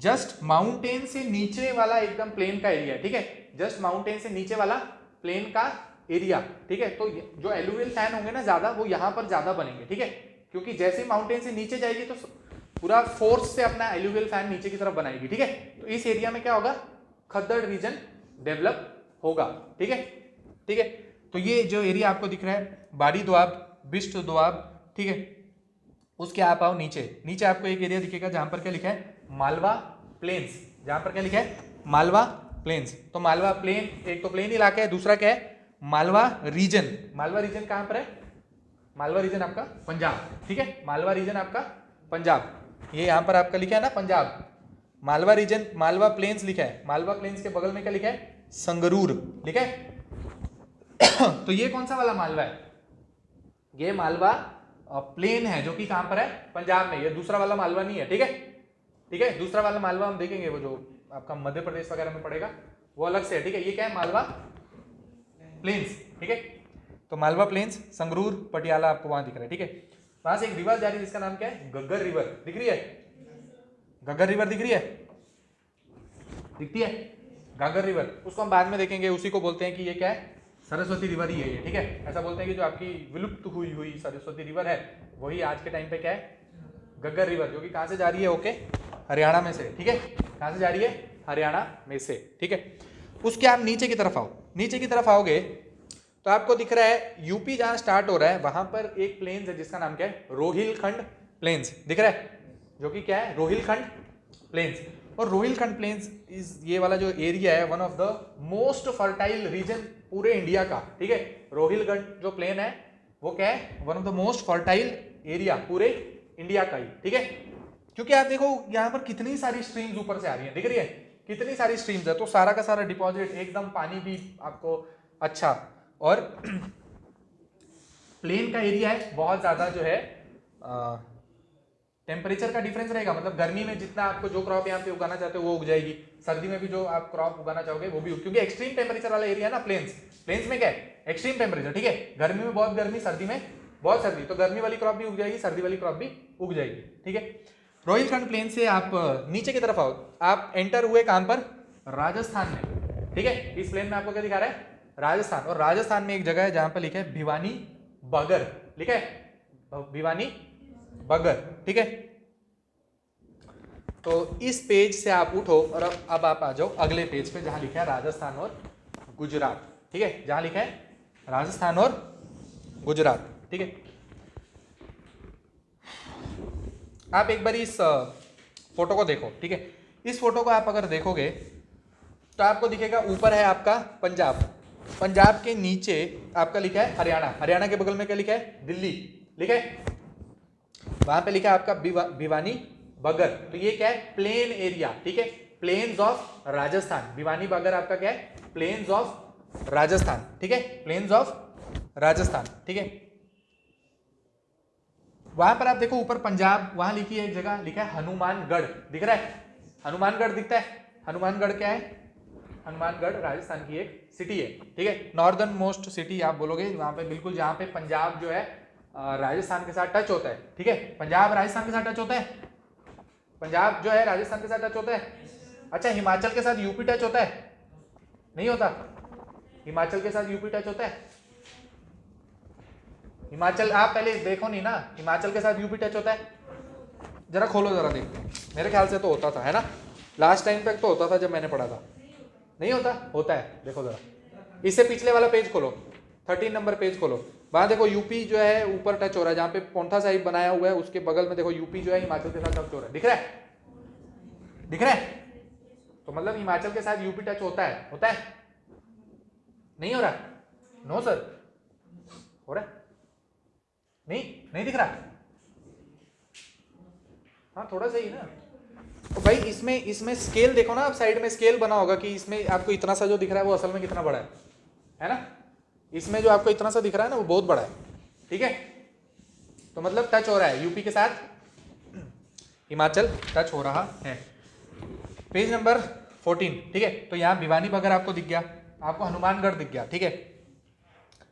जस्ट माउंटेन से नीचे वाला एकदम प्लेन का एरिया है, ठीक है, जस्ट माउंटेन से नीचे वाला प्लेन का एरिया, ठीक है। तो जो एलुवियल फैन होंगे ना ज्यादा, वो यहाँ पर ज्यादा बनेंगे, ठीक है, क्योंकि जैसे माउंटेन से नीचे जाएगी तो पूरा फोर्स से अपना एलुवियल फैन नीचे की तरफ बनाएगी, ठीक है। तो इस एरिया में क्या होगा, खद्दड़ रीजन डेवलप होगा, ठीक है, ठीक है। तो ये जो एरिया आपको दिख रहा है, बारी दोआब, बिस्ट दोआब, ठीक है, उसके आप आओ नीचे, नीचे आपको एक एरिया दिखेगा जहां पर क्या लिखा है, मालवा प्लेन्स, जहां पर क्या लिखा है, मालवा प्लेन्स। तो मालवा प्लेन, एक तो प्लेन इलाका है, दूसरा क्या है, मालवा रीजन। मालवा रीजन कहां पर है, मालवा रीजन आपका पंजाब, ठीक है, मालवा रीजन आपका पंजाब, ये यहां पर आपका लिखा है ना पंजाब, मालवा रीजन, मालवा प्लेन्स लिखा है, मालवा प्लेन्स के बगल में क्या लिखा है, संगरूर, ठीक है। तो ये कौन सा वाला मालवा है, ये मालवा प्लेन है जो कि कहां पर है, पंजाब में, ये दूसरा वाला मालवा नहीं है, ठीक है, ठीक है। दूसरा वाला मालवा हम देखेंगे, वो जो आपका मध्य प्रदेश वगैरह में पड़ेगा वो अलग से है, ठीक है। ये क्या है, मालवा प्लेन्स, ठीक है। तो मालवा प्लेन्स, संगरूर, पटियाला आपको वहां दिख रहा है, ठीक है। वहां से एक रिवर जा रही है जिसका नाम क्या है, गग्गर रिवर, दिख रही है, गग्गर रिवर दिख रही है, दिखती है, गागर रिवर, उसको हम बाद में देखेंगे, उसी को बोलते हैं कि ये क्या है, सरस्वती रिवर ही है ये, ठीक है। ऐसा बोलते हैं कि जो आपकी विलुप्त हुई हुई सरस्वती रिवर है, वही आज के टाइम पे क्या है, गग्गर रिवर, जो कि कहां से जा रही है, ओके, हरियाणा में से, ठीक है, कहां से जा रही है, हरियाणा में से, ठीक है। उसके आप नीचे की तरफ आओ, नीचे की तरफ आओगे तो आपको दिख रहा है यूपी जहां स्टार्ट हो रहा है, वहां पर एक प्लेन्स है जिसका नाम क्या है, रोहिलखंड प्लेन्स, दिख रहा है, जो कि क्या है, रोहिलखंड प्लेन्स। और रोहिलखंड प्लेन्स इज, ये वाला जो एरिया है, one of the most fertile reason पूरे इंडिया का, ठीक है। रोहिलखंड जो प्लेन है वो क्या है, one of the most fertile area पूरे इंडिया का ही, ठीक है। क्योंकि आप देखो यहाँ पर कितनी सारी स्ट्रीम्स ऊपर से आ रही है, दिख रही है, कितनी सारी स्ट्रीम्स है, तो सारा का सारा डिपॉजिट एकदम, पानी भी आपको अच्छा, और प्लेन का एरिया है, बहुत ज्यादा जो है टेम्परेचर का डिफरेंस रहेगा, मतलब गर्मी में जितना आपको जो क्रॉप यहाँ पे उगाना चाहते हो वो उग जाएगी, सर्दी में भी जो आप क्रॉप उगाना चाहोगे वो भी, क्योंकि एक्सट्रीम टेम्परेचर वाला एरिया है ना प्लेन्स, प्लेन्स में क्या है, एक्सट्रीम टेम्परेचर, ठीक है, गर्मी में बहुत गर्मी, सर्दी में बहुत सर्दी, तो गर्मी वाली क्रॉप भी उग जाएगी, सर्दी वाली क्रॉप भी उग जाएगी। ठीक है, रोहिलखंड प्लेन से आप नीचे की तरफ आओ, आप एंटर हुए कहां पर, राजस्थान में। ठीक है, इस प्लेन में आपको क्या दिखा रहा है, राजस्थान, और राजस्थान में एक जगह है जहां पर लिखा है भिवानी बगर, लिखा है भिवानी बगर। ठीक है, तो इस पेज से आप उठो और अब आप आ जाओ अगले पेज पे जहां लिखा है राजस्थान और गुजरात। ठीक है, जहां लिखा है राजस्थान और गुजरात। ठीक है, आप एक बार इस फोटो को देखो। ठीक है, इस फोटो को आप अगर देखोगे तो आपको दिखेगा ऊपर है आपका पंजाब, पंजाब के नीचे आपका लिखा है हरियाणा, हरियाणा के बगल में क्या लिखा है, दिल्ली, लिखा है, वहां पे लिखा है आपका भिवानी बगर। तो ये क्या है, प्लेन एरिया। ठीक है, प्लेन्स ऑफ राजस्थान, भिवानी बगर आपका क्या है, प्लेन्स ऑफ राजस्थान। ठीक है, प्लेन्स ऑफ राजस्थान। ठीक है, वहां पर आप देखो ऊपर पंजाब, वहां लिखी है एक जगह लिखा है हनुमानगढ़, दिख रहा है, हनुमानगढ़ दिखता है। हनुमानगढ़ क्या है, हनुमानगढ़ राजस्थान की एक सिटी है। ठीक है, नॉर्दर्न मोस्ट सिटी आप बोलोगे, वहां पे बिल्कुल जहां पे पंजाब जो है राजस्थान के साथ टच होता है। ठीक है, पंजाब राजस्थान के साथ टच होता है, पंजाब जो है राजस्थान के साथ टच होता है। अच्छा, हिमाचल के साथ यूपी टच होता है, नहीं होता, हिमाचल के साथ यूपी टच होता है, हिमाचल आप पहले देखो नहीं ना, हिमाचल के साथ यूपी टच होता है, जरा खोलो जरा देखते हैं, मेरे ख्याल से तो होता था, है ना, लास्ट टाइम तक तो होता था जब मैंने पढ़ा था, नहीं होता, होता है, देखो जरा, इससे पिछले वाला पेज खोलो, 13 नंबर पेज खोलो, वहां देखो यूपी जो है ऊपर टच हो रहा है, जहां पे पोंठा साहिब बनाया हुआ है उसके बगल में देखो यूपी जो है हिमाचल के साथ टच हो रहा है, दिख रहा है, दिख रहा है, तो मतलब हिमाचल के साथ यूपी टच होता है, होता है, नहीं हो रहा, नो सर, हो रहा है, नहीं, नहीं दिख रहा, हाँ थोड़ा सही ना, तो भाई इसमें स्केल देखो ना, आप साइड में स्केल बना होगा कि इसमें आपको इतना सा जो दिख रहा है वो असल में कितना बड़ा है ना, इसमें जो आपको इतना सा दिख रहा है ना वो बहुत बड़ा है। ठीक है, तो मतलब टच हो रहा है यूपी के साथ, हिमाचल टच हो रहा है। Page number 14। ठीक है, तो यहाँ भिवानी बगर आपको दिख गया, आपको हनुमानगढ़ दिख गया। ठीक है,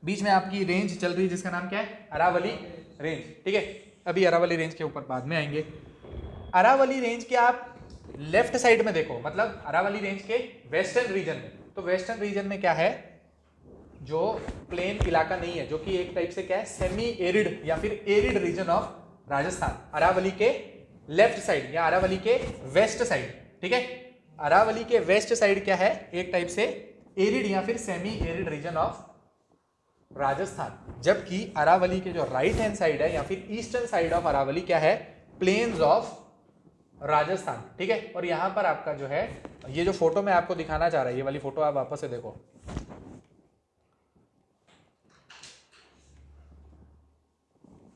बीच में आपकी रेंज चल रही है जिसका नाम क्या है, अरावली रेंज। ठीक है, अभी अरावली रेंज के ऊपर बाद में आएंगे। अरावली रेंज के आप लेफ्ट साइड में देखो, मतलब अरावली रेंज के वेस्टर्न रीजन में, तो वेस्टर्न रीजन में क्या है, जो प्लेन इलाका नहीं है, जो कि एक टाइप से क्या है, सेमी एरिड या फिर arid region of Rajasthan, Aravalli के लेफ्ट साइड या अरावली के वेस्ट साइड। ठीक है, अरावली के वेस्ट साइड क्या है, एक टाइप से एरिड या फिर semi arid region of Rajasthan, जबकि अरावली के जो राइट हैंड साइड है या फिर ईस्टर्न साइड ऑफ अरावली क्या है, प्लेन्स ऑफ राजस्थान। ठीक है, और यहां पर आपका जो है, ये जो फोटो मैं आपको दिखाना चाह रहा है, ये वाली फोटो आप वापस से देखो,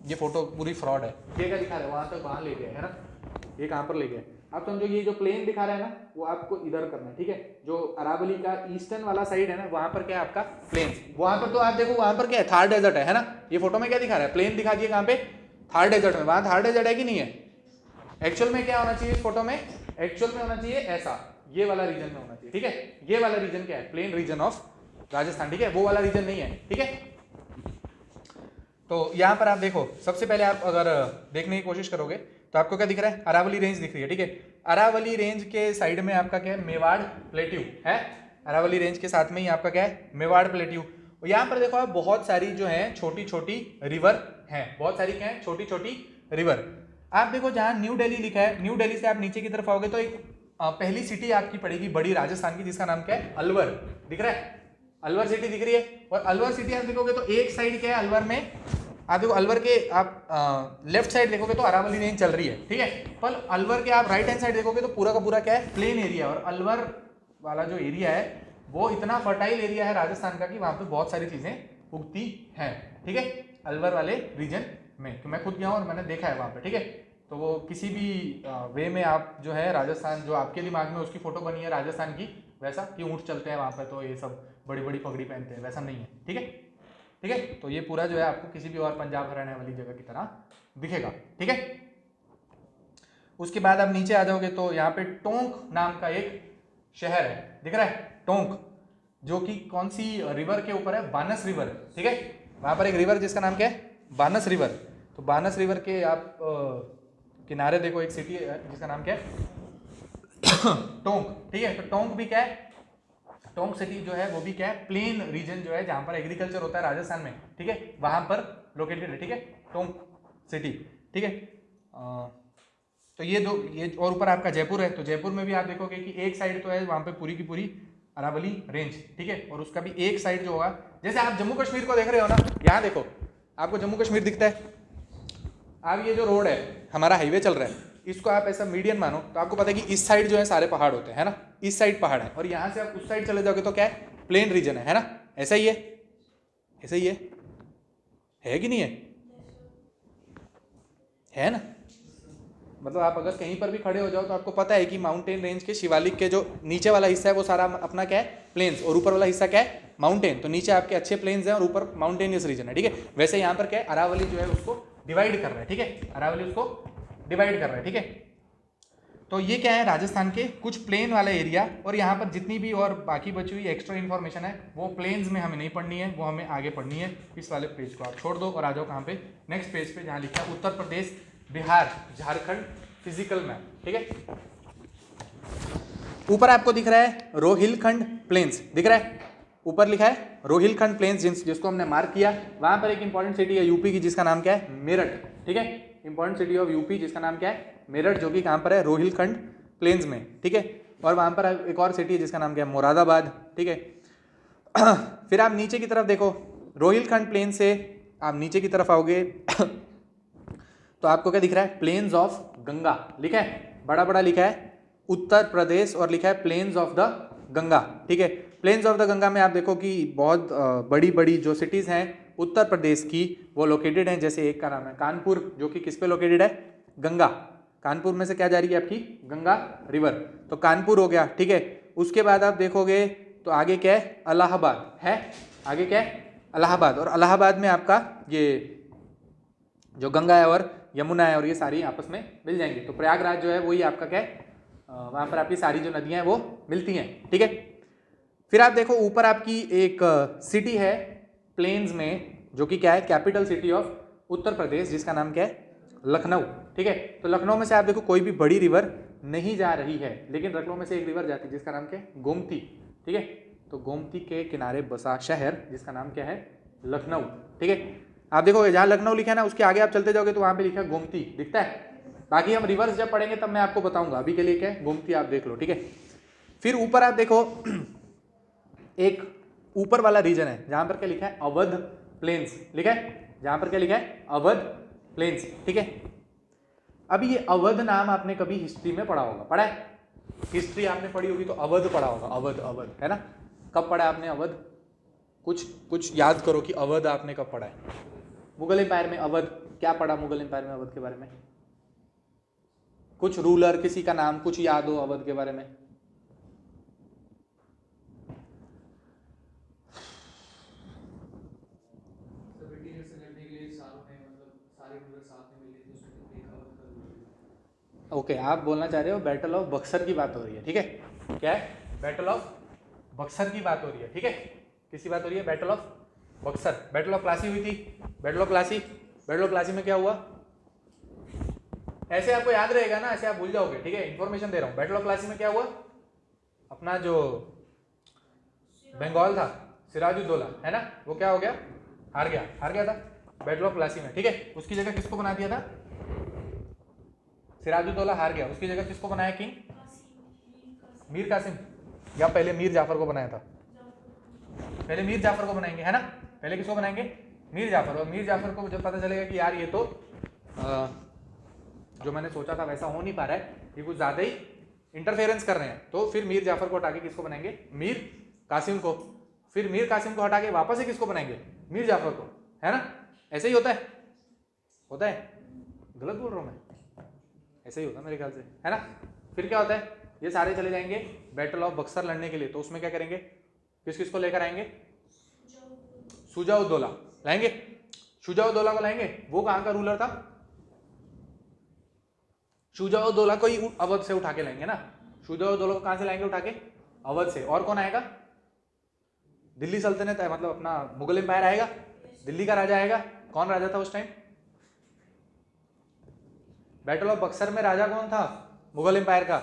ये फोटो पूरी फ्रॉड है, ये क्या दिखा रहा है, वहां तक वहां ले गए, है ना, ये कहां पर ले गए, आप समझो ये जो प्लेन दिखा रहा है ना वो आपको इधर करना है। ठीक है, जो अरावली का ईस्टर्न वाला साइड है ना, वहां पर क्या है आपका प्लेन, वहां पर तो आप देखो वहां पर क्या है, थार डेजर्ट है ना, ये फोटो में क्या दिखा रहा है, प्लेन दिखा दिए कहां पे, थार डेजर्ट में, वहां थार डेजर्ट है कि नहीं है, एक्चुअल में क्या होना चाहिए इस फोटो में, एक्चुअल में होना चाहिए ऐसा, ये वाला रीजन में होना चाहिए। ठीक है, ये वाला रीजन क्या है, प्लेन रीजन ऑफ राजस्थान। ठीक है, वो वाला रीजन नहीं है। ठीक है, तो यहां पर आप देखो, सबसे पहले आप अगर देखने की कोशिश करोगे तो आपको क्या दिख रहा है, अरावली रेंज दिख रही है। ठीक है, अरावली रेंज के साइड में आपका क्या है, मेवाड़ प्लेट्यू है, अरावली रेंज के साथ में ही आपका क्या है, मेवाड़ प्लेट्यू। यहाँ पर देखो आप बहुत सारी जो है छोटी छोटी रिवर हैं, बहुत सारी क्या है, छोटी छोटी रिवर। आप देखो जहाँ न्यू दिल्ली लिखा है, न्यू दिल्ली से आप नीचे की तरफ आओगे तो एक पहली सिटी आपकी पड़ेगी बड़ी राजस्थान की, जिसका नाम क्या है, अलवर, दिख रहा है, अलवर सिटी दिख रही है। और अलवर सिटी आप देखोगे तो एक साइड क्या है अलवर में, आप देखो अलवर के आप लेफ्ट साइड देखोगे तो अरावली रेंज चल रही है। ठीक है, पर अलवर के आप राइट हैंड साइड देखोगे तो पूरा का पूरा क्या है, प्लेन एरिया, और अलवर वाला जो एरिया है वो इतना फर्टाइल एरिया है राजस्थान का कि वहां पे बहुत सारी चीजें उगती हैं। ठीक है, अलवर वाले रीजन में, तो मैं खुद गया हूं और मैंने देखा है वहां पे। ठीक है, तो वो किसी भी वे में आप जो है राजस्थान, जो आपके दिमाग में उसकी फोटो बनी है राजस्थान की, वैसा कि ऊँट चलते हैं वहां पे तो ये सब बड़ी बड़ी पगड़ी पहनते हैं, वैसा नहीं है। ठीक है, ठीक है, तो ये पूरा जो है आपको किसी भी और पंजाब हरियाणा वाली जगह की तरह दिखेगा। ठीक है, उसके बाद आप नीचे आ जाओगे तो यहाँ पे टोंक नाम का एक शहर है, दिख रहा है, टोंक, जो कि कौन सी रिवर के ऊपर है, बानस रिवर। ठीक है, वहां पर एक रिवर जिसका नाम क्या है, बानस रिवर। तो बानस रिवर के आप किनारे देखो एक सिटी है जिसका नाम क्या है टोंक, ठीक है। तो टोंक भी क्या है, टोंक सिटी जो है वो भी क्या है, प्लेन रीजन जो है जहां पर एग्रीकल्चर होता है राजस्थान में, ठीक है, वहां पर लोकेटेड है, ठीक है, टोंक सिटी, ठीक है। तो ये और ऊपर आपका जयपुर है। तो जयपुर में भी आप देखोगे कि एक साइड तो है वहां पे पूरी की पूरी अरावली रेंज, ठीक है, और उसका भी एक साइड जो होगा, जैसे आप जम्मू कश्मीर को देख रहे हो ना, यहाँ देखो आपको जम्मू कश्मीर दिखता है। अब ये जो रोड है हमारा हाईवे चल रहा है, इसको आप ऐसा मीडियन मानो तो आपको पता है कि इस साइड जो है सारे पहाड़ होते हैं, है ना, इस साइड पहाड़ है, और यहाँ से आप उस साइड चले जाओगे तो क्या है, प्लेन रीजन है ना, ऐसा ही है, ऐसा ही है कि नहीं है ना। मतलब आप अगर कहीं पर भी खड़े हो जाओ तो आपको पता है कि माउंटेन रेंज के शिवालिक के जो नीचे वाला हिस्सा है वो सारा अपना क्या है, प्लेन्स, और ऊपर वाला हिस्सा क्या है, माउंटेन। तो नीचे आपके अच्छे प्लेन्स हैं और ऊपर माउंटेनियस रीजन है, ठीक है। वैसे यहाँ पर क्या है, अरावली जो है उसको डिवाइड कर रहा है, ठीक है, अरावली उसको डिवाइड कर रहा है, ठीक है। तो ये क्या है, राजस्थान के कुछ प्लेन वाला एरिया, और यहाँ पर जितनी भी और बाकी बची हुई एक्स्ट्रा इन्फॉर्मेशन है वो प्लेन्स में हमें नहीं पढ़नी है, वो हमें आगे पढ़नी है। इस वाले पेज को आप छोड़ दो और आ जाओ कहाँ पे, नेक्स्ट पेज पे, जहाँ लिखा है उत्तर प्रदेश बिहार झारखंड फिजिकल मैप, ठीक है। ऊपर आपको दिख रहा है रोहिलखंड प्लेन्स, दिख रहा है, ऊपर लिखा है रोहिलखंड प्लेन्स, जिसको हमने मार्क किया। वहां पर एक इंपॉर्टेंट सिटी है यूपी की जिसका नाम क्या है, मेरठ, ठीक है, इंपॉर्टेंट सिटी ऑफ यूपी जिसका नाम क्या है, मेरठ, जो कि कहाँ पर है, रोहिलखंड प्लेन्स में, ठीक है। और वहां पर एक और सिटी है जिसका नाम क्या है, मुरादाबाद, ठीक है। फिर आप नीचे की तरफ देखो, रोहिलखंड प्लेन से आप नीचे की तरफ आओगे तो आपको क्या दिख रहा है, प्लेन्स ऑफ गंगा लिखा है, बड़ा बड़ा लिखा है उत्तर प्रदेश, और लिखा है प्लेन्स ऑफ द गंगा, ठीक है। प्लेन्स ऑफ द गंगा में आप देखो कि बहुत बड़ी बड़ी जो सिटीज़ हैं उत्तर प्रदेश की वो लोकेटेड हैं। जैसे एक का नाम है कानपुर, जो कि किस पे लोकेटेड है, गंगा, कानपुर में से क्या जा रही है आपकी, गंगा रिवर, तो कानपुर हो गया, ठीक है। उसके बाद आप देखोगे तो आगे क्या है, इलाहाबाद है, आगे क्या है, इलाहाबाद, और इलाहाबाद में आपका ये जो गंगा है और यमुना है और ये सारी आपस में मिल जाएंगे। तो प्रयागराज जो है वही आपका क्या है, वहाँ पर आपकी सारी जो नदियाँ हैं वो मिलती हैं, ठीक है। फिर आप देखो ऊपर आपकी एक सिटी है प्लेन्स में, जो कि क्या है, capital city of Uttar Pradesh, जिसका नाम क्या है, लखनऊ, ठीक है। तो लखनऊ में से आप देखो कोई भी बड़ी रिवर नहीं जा रही है, लेकिन लखनऊ में से एक रिवर जाती है जिसका नाम क्या है, गोमती, ठीक है। तो गोमती के किनारे बसा शहर जिसका नाम क्या है, लखनऊ, ठीक है। आप देखोगे जहाँ लखनऊ लिखा है ना, उसके आगे आप चलते जाओगे तो वहाँ पे लिखा है गोमती, दिखता है। बाकी हम रिवर्स जब पढ़ेंगे तब मैं आपको बताऊंगा, अभी के लिए क्या है, गोमती आप देख लो, ठीक है। फिर ऊपर आप देखो एक ऊपर वाला रीजन है जहाँ पर क्या लिखा है, अवध प्लेन्स लिखा है, जहाँ पर क्या लिखा है, अवध प्लेन्स, ठीक है। अभी ये अवध नाम आपने कभी हिस्ट्री में पढ़ा होगा, पढ़ा है, हिस्ट्री आपने पढ़ी होगी तो अवध पढ़ा होगा, अवध, अवध है ना, कब पढ़ा आपने अवध, कुछ याद करो कि अवध आपने कब पढ़ा है। मुगल एम्पायर में अवध, क्या पढ़ा मुगल एम्पायर में अवध के बारे में, कुछ रूलर किसी का नाम कुछ याद हो अवध के बारे में, ओके आप बोलना चाह रहे हो बैटल ऑफ बक्सर की बात हो रही है, ठीक है, क्या है, बैटल ऑफ बक्सर की बात हो रही है, ठीक है। किसकी बात हो रही है, battle of Buxar. Battle of Plassey हुई थी, battle of Plassey, battle of Plassey में क्या हुआ, ऐसे आपको याद रहेगा ना, ऐसे आप भूल जाओगे, ठीक है, इंफॉर्मेशन दे रहा हूं। बैटल ऑफ प्लासी में क्या हुआ, अपना जो बंगाल था सिराजुद्दौला है ना, वो क्या हो गया, हार गया था बैटल ऑफ प्लासी में, ठीक है। उसकी जगह किसको बना दिया था, सिराजुद्दौला हार गया, उसकी जगह किसको बनाया किंग, मीर कासिम, या पहले मीर जाफर को बनाया था, पहले मीर जाफर को बनाएंगे, है ना, पहले किसको बनाएंगे, मीर जाफर। और मीर जाफर को जब पता चलेगा कि यार ये तो जो मैंने सोचा था वैसा हो नहीं पा रहा है, ये कुछ ज़्यादा ही इंटरफेरेंस कर रहे हैं, तो फिर मीर जाफर को हटा के किसको बनाएंगे, मीर कासिम को। फिर मीर कासिम को हटा के वापस से किसको बनाएंगे, मीर जाफर को, है ना, ऐसे ही होता है, गलत बोल रहा हूँ मैं, ऐसे ही होता है मेरे ख्याल से, है ना। फिर क्या होता है, ये सारे चले जाएंगे बैटल ऑफ बक्सर लड़ने के लिए, तो उसमें क्या करेंगे, किस किस को लेकर आएंगे, शुजाउद्दौला लाएंगे, शुजाउद्दौला को लाएंगे। वो कहाँ का रूलर था, शुजाउद्दौला को ही अवध से उठा के लाएंगे ना, शुजाउद्दौला को कहाँ से लाएंगे उठा के, अवध से। और कौन आएगा, दिल्ली सल्तनत है, मतलब अपना मुगल एम्पायर आएगा, दिल्ली का राजा आएगा, कौन राजा था उस टाइम? बैटल ऑफ बक्सर में राजा कौन था मुगल एम्पायर का?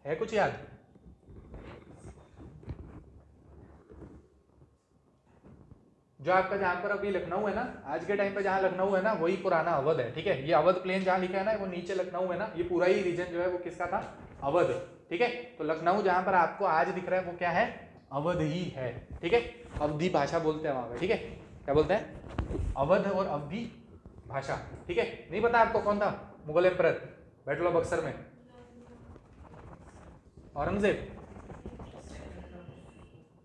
है कुछ याद? जो आपका जहां पर अभी लखनऊ है ना, आज के टाइम पे जहां लखनऊ है ना, वही पुराना अवध है, ठीक है। ये अवध प्लेन जहां लिखा है ना, वो नीचे लखनऊ है ना, ये पूरा ही रीजन जो है वो किसका था? अवध, ठीक है। तो लखनऊ जहां पर आपको आज दिख रहा है वो क्या है? अवध ही है, ठीक है। अवधी भाषा बोलते हैं वहां पे, ठीक है। क्या बोलते हैं? अवध और अवधी भाषा, ठीक है। नहीं पता आपको कौन था Mughal emperor battle of Buxar में? औरंगजेब?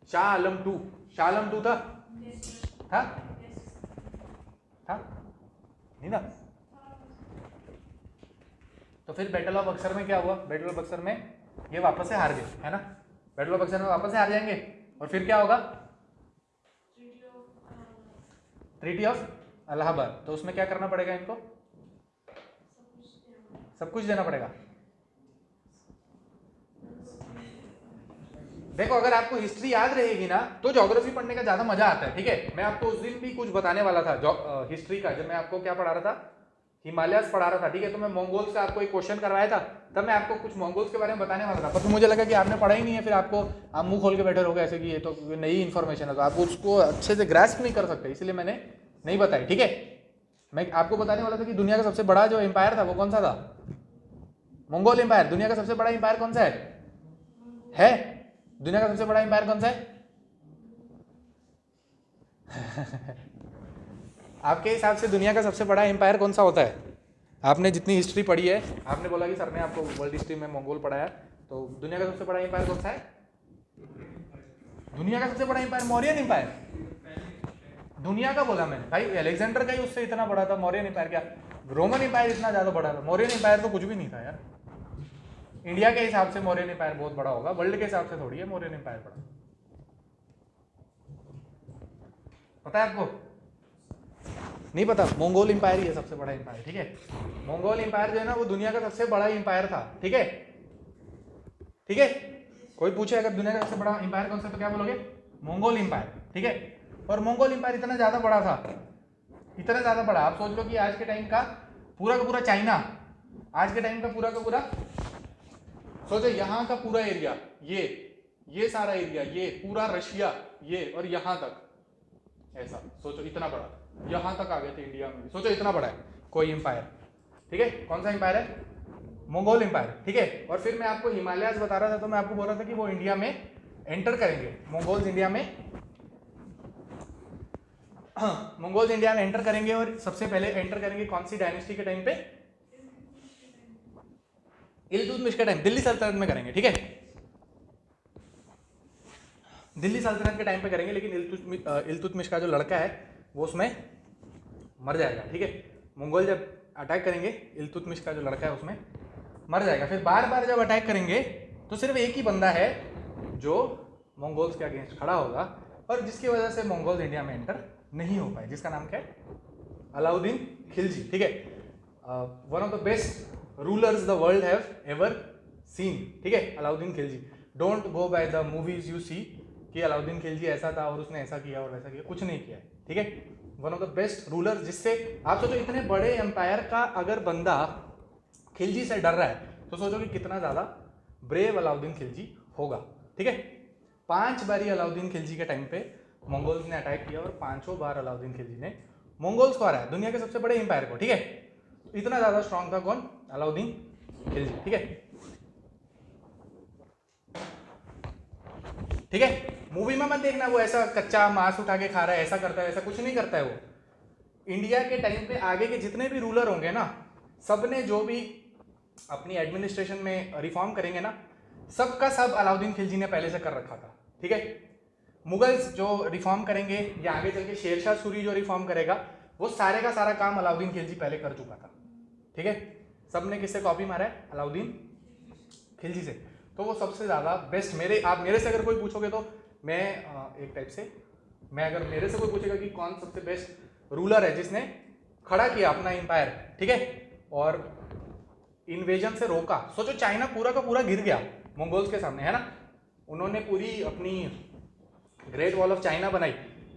शाह आलम टू? शाह आलम टू था? हाँ हाँ नहीं ना। तो फिर बैटल ऑफ बक्सर में क्या हुआ? बैटल ऑफ बक्सर में ये वापस से हार गए, है ना। बैटल ऑफ बक्सर में वापस से हार जाएंगे और फिर क्या होगा? Treaty of Allahabad. तो उसमें क्या करना पड़ेगा इनको? सब कुछ देना पड़ेगा। देखो, अगर आपको हिस्ट्री याद रहेगी ना तो ज्योग्राफी पढ़ने का ज्यादा मजा आता है, ठीक है। मैं आपको उस दिन भी कुछ बताने वाला था हिस्ट्री का, जब मैं आपको क्या पढ़ा रहा था? हिमालयस पढ़ा रहा था, ठीक है। तो मैं मंगोल्स से आपको एक क्वेश्चन करवाया था, तब मैं आपको कुछ मंगोल्स के बारे में बताने वाला था, पर तो मुझे लगा कि आपने पढ़ा ही नहीं है, फिर आपको आप मुंह खोल के बैठे रहोगे ऐसे कि ये तो नई इन्फॉर्मेशन है, तो आप उसको अच्छे से ग्रास्प नहीं कर सकते, इसलिए मैंने नहीं बताई, ठीक है। मैं आपको बताने वाला था कि दुनिया का सबसे बड़ा जो एम्पायर था वो कौन सा था? Mongol empire. दुनिया का सबसे बड़ा एम्पायर कौन सा है? दुनिया का सबसे बड़ा एम्पायर कौन सा है? आपके हिसाब से दुनिया का सबसे बड़ा एम्पायर कौन सा होता है? आपने जितनी हिस्ट्री पढ़ी है, आपने बोला कि सर ने आपको वर्ल्ड हिस्ट्री में मंगोल पढ़ाया, तो दुनिया का सबसे बड़ा एम्पायर कौन सा है? दुनिया का सबसे बड़ा एम्पायर मौर्यन एम्पायर। दुनिया का बोला मैंने भाई, अलेक्जेंडर का ही उससे इतना बड़ा था। मौर्यन एम्पायर क्या, रोमन एम्पायर इतना ज्यादा बड़ा था? मौर्यन एम्पायर तो कुछ भी नहीं था यार। इंडिया के हिसाब से मौर्यन एम्पायर बहुत बड़ा होगा, वर्ल्ड के हिसाब से थोड़ी है मौर्यन एम्पायर बड़ा। पता है आपको? नहीं पता? मंगोल एम्पायर ही है सबसे बड़ा एम्पायर, ठीक है। मंगोल एम्पायर जो है ना, वो दुनिया का सबसे बड़ा एम्पायर था, ठीक है। ठीक है, कोई पूछे अगर दुनिया का सबसे बड़ा एम्पायर कौन सा, तो क्या बोलोगे? मंगोल एम्पायर, ठीक है। और मंगोल एम्पायर इतना ज्यादा बड़ा था, इतना ज्यादा बड़ा, आप सोच लो कि आज के टाइम का पूरा चाइना, आज के टाइम का पूरा सोचो, यहाँ का पूरा एरिया, ये सारा एरिया, ये पूरा रशिया, ये और यहाँ तक, ऐसा सोचो, इतना बड़ा, यहाँ तक आ गए थे इंडिया में, सोचो इतना बड़ा है कोई एम्पायर, ठीक है। कौन सा एम्पायर है? मंगोल एम्पायर, ठीक है। और फिर मैं आपको हिमालयस बता रहा था, तो मैं आपको बोल रहा था कि वो इंडिया में एंटर करेंगे, मंगोल्स इंडिया में मंगोल्स इंडिया में एंटर करेंगे। और सबसे पहले एंटर करेंगे कौन सी डायनेस्टी के टाइम पे? इल्तुतमिश के टाइम, दिल्ली सल्तनत में करेंगे, ठीक है। दिल्ली सल्तनत के टाइम पे करेंगे, लेकिन इल्तुतमिश का जो लड़का है वो उसमें मर जाएगा, ठीक है। मंगोल जब अटैक करेंगे, इल्तुतमिश का जो लड़का है उसमें मर जाएगा। फिर बार बार जब अटैक करेंगे तो सिर्फ एक ही बंदा है जो मंगोल्स के अगेंस्ट खड़ा होगा, और जिसकी वजह से मंगोल्स इंडिया में एंटर नहीं हो पाए, जिसका नाम क्या है? अलाउद्दीन खिलजी, ठीक है। One of the best rulers the world have ever seen, ठीक है, Alauddin Khilji. Don't go by the movies you see कि अलाउद्दीन खिलजी ऐसा था और उसने ऐसा किया और वैसा किया, कुछ नहीं किया है, ठीक है। One of the best ruler, जिससे आप सोचो इतने बड़े एम्पायर का अगर बंदा खिलजी से डर रहा है, तो सोचो कि कितना ज्यादा ब्रेव अलाउद्दीन खिलजी होगा, ठीक है। 5 बारी अलाउद्दीन खिलजी के टाइम पे मंगोल्स ने अटैक किया और 5 बार अलाउद्दीन खिलजी ने मंगोल्स को हराया, दुनिया के सबसे बड़े एम्पायर को, ठीक है। इतना ज्यादा स्ट्रांग था कौन? अलाउद्दीन खिलजी, ठीक है। ठीक है, मूवी में मत देखना वो ऐसा कच्चा मांस उठा के खा रहा है, ऐसा करता है, ऐसा कुछ नहीं करता है वो। इंडिया के टाइम पे आगे के जितने भी रूलर होंगे ना, सब ने जो भी अपनी एडमिनिस्ट्रेशन में रिफॉर्म करेंगे ना, सबका सब अलाउद्दीन खिलजी ने पहले से कर रखा था, ठीक है। मुगल्स जो रिफॉर्म करेंगे या आगे चल के शेरशाह सूरी जो रिफॉर्म करेगा, वो सारे का सारा काम अलाउद्दीन खिलजी पहले कर चुका था, ठीक है। सब ने किससे कॉपी मारा है? अलाउद्दीन खिलजी से। तो वो सबसे ज़्यादा बेस्ट, आप मेरे से अगर कोई पूछोगे तो मैं एक टाइप से, मैं अगर मेरे से कोई पूछेगा कि कौन सबसे बेस्ट रूलर है जिसने खड़ा किया अपना एम्पायर, ठीक है, और इन्वेजन से रोका। सोचो चाइना पूरा का पूरा गिर गया मंगोल्स के सामने, है ना। उन्होंने पूरी अपनी ग्रेट वॉल ऑफ चाइना बनाई,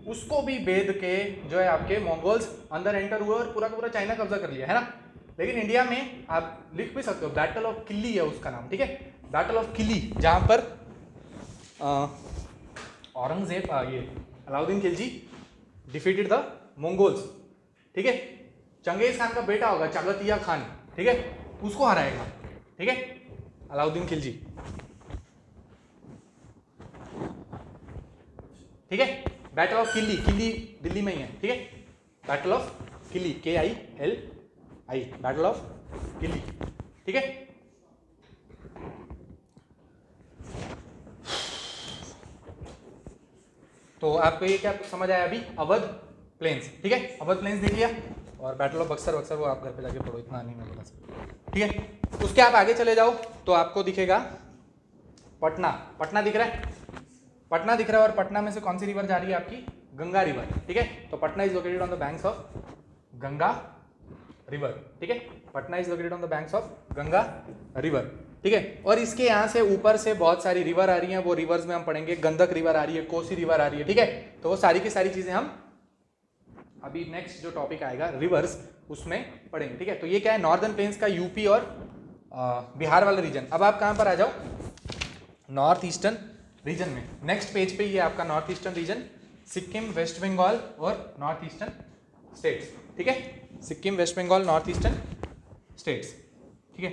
उसको भी भेद के जो है आपके मंगोल्स अंदर एंटर हुए और पूरा का पूरा चाइना कब्जा कर लिया, है ना। लेकिन इंडिया में आप लिख भी सकते हो, बैटल ऑफ किल्ली है उसका नाम, ठीक है, बैटल ऑफ किल्ली, जहां पर औरंगजेब ये Alauddin Khilji defeated the Mongols, ठीक है। चंगेज खान का बेटा होगा चागतिया खान, ठीक है, उसको हराएगा, ठीक है, अलाउद्दीन खिलजी, ठीक है। बैटल ऑफ किल्ली, किल्ली दिल्ली में ही है, ठीक है, बैटल ऑफ किल्ली, KILI, बैटल ऑफ किल्ली, ठीक है। तो आपको ये क्या समझ आया अभी, अवध प्लेन्स, ठीक है, अवध प्लेन्स देख लिया, और बैटल ऑफ बक्सर, वो आप घर पे जाके पढ़ो, इतना नहीं मैं बता सकता, ठीक है। उसके आप आगे चले जाओ तो आपको दिखेगा पटना, पटना दिख रहा है, पटना दिख रहा है, और पटना में से कौन सी रिवर जा रही है आपकी, गंगा रिवर, ठीक है। तो Patna is located on the banks of Ganga river, ठीक है, Patna is located on the banks of Ganga river, ठीक है। और इसके यहाँ से ऊपर से बहुत सारी रिवर आ रही हैं, वो रिवर्स में हम पढ़ेंगे, गंडक रिवर आ रही है, कोसी रिवर आ रही है, ठीक है। तो वो सारी की सारी चीजें हम अभी नेक्स्ट जो टॉपिक आएगा रिवर्स, उसमें पढ़ेंगे, ठीक है। तो ये क्या है, नॉर्दर्न प्लेन्स का यूपी और बिहार वाला रीजन। अब आप कहाँ पर आ जाओ, नॉर्थ ईस्टर्न रीजन में, नेक्स्ट पेज पे ये आपका north eastern region, Sikkim, West Bengal और नॉर्थ ईस्टर्न स्टेट्स, ठीक है, Sikkim, West Bengal, north eastern states, ठीक है।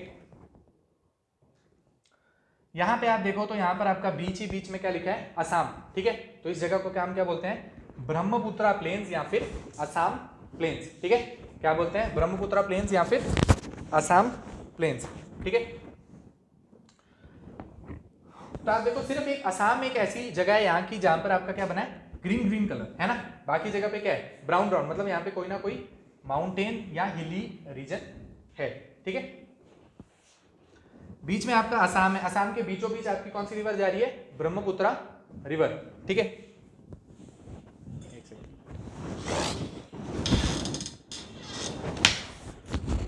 यहां पे आप देखो तो यहां पर आपका बीच ही बीच में क्या लिखा है, असम, ठीक है। तो इस जगह को क्या हम क्या बोलते हैं, ब्रह्मपुत्रा प्लेन्स या फिर असम प्लेन्स, ठीक है, क्या बोलते हैं, ब्रह्मपुत्रा प्लेन्स या फिर असम प्लेन्स, ठीक है। तो आप देखो सिर्फ एक असम एक ऐसी जगह है यहाँ की जहां पर आपका क्या बना है, ग्रीन ग्रीन कलर, है ना, बाकी जगह पे क्या है, ब्राउन ब्राउन, मतलब यहाँ पे कोई ना कोई माउंटेन या हिली रीजन है, ठीक है। बीच में आपका असम है, असम के बीचों बीच आपकी कौन सी रिवर जा रही है, ब्रह्मपुत्रा रिवर, ठीक है।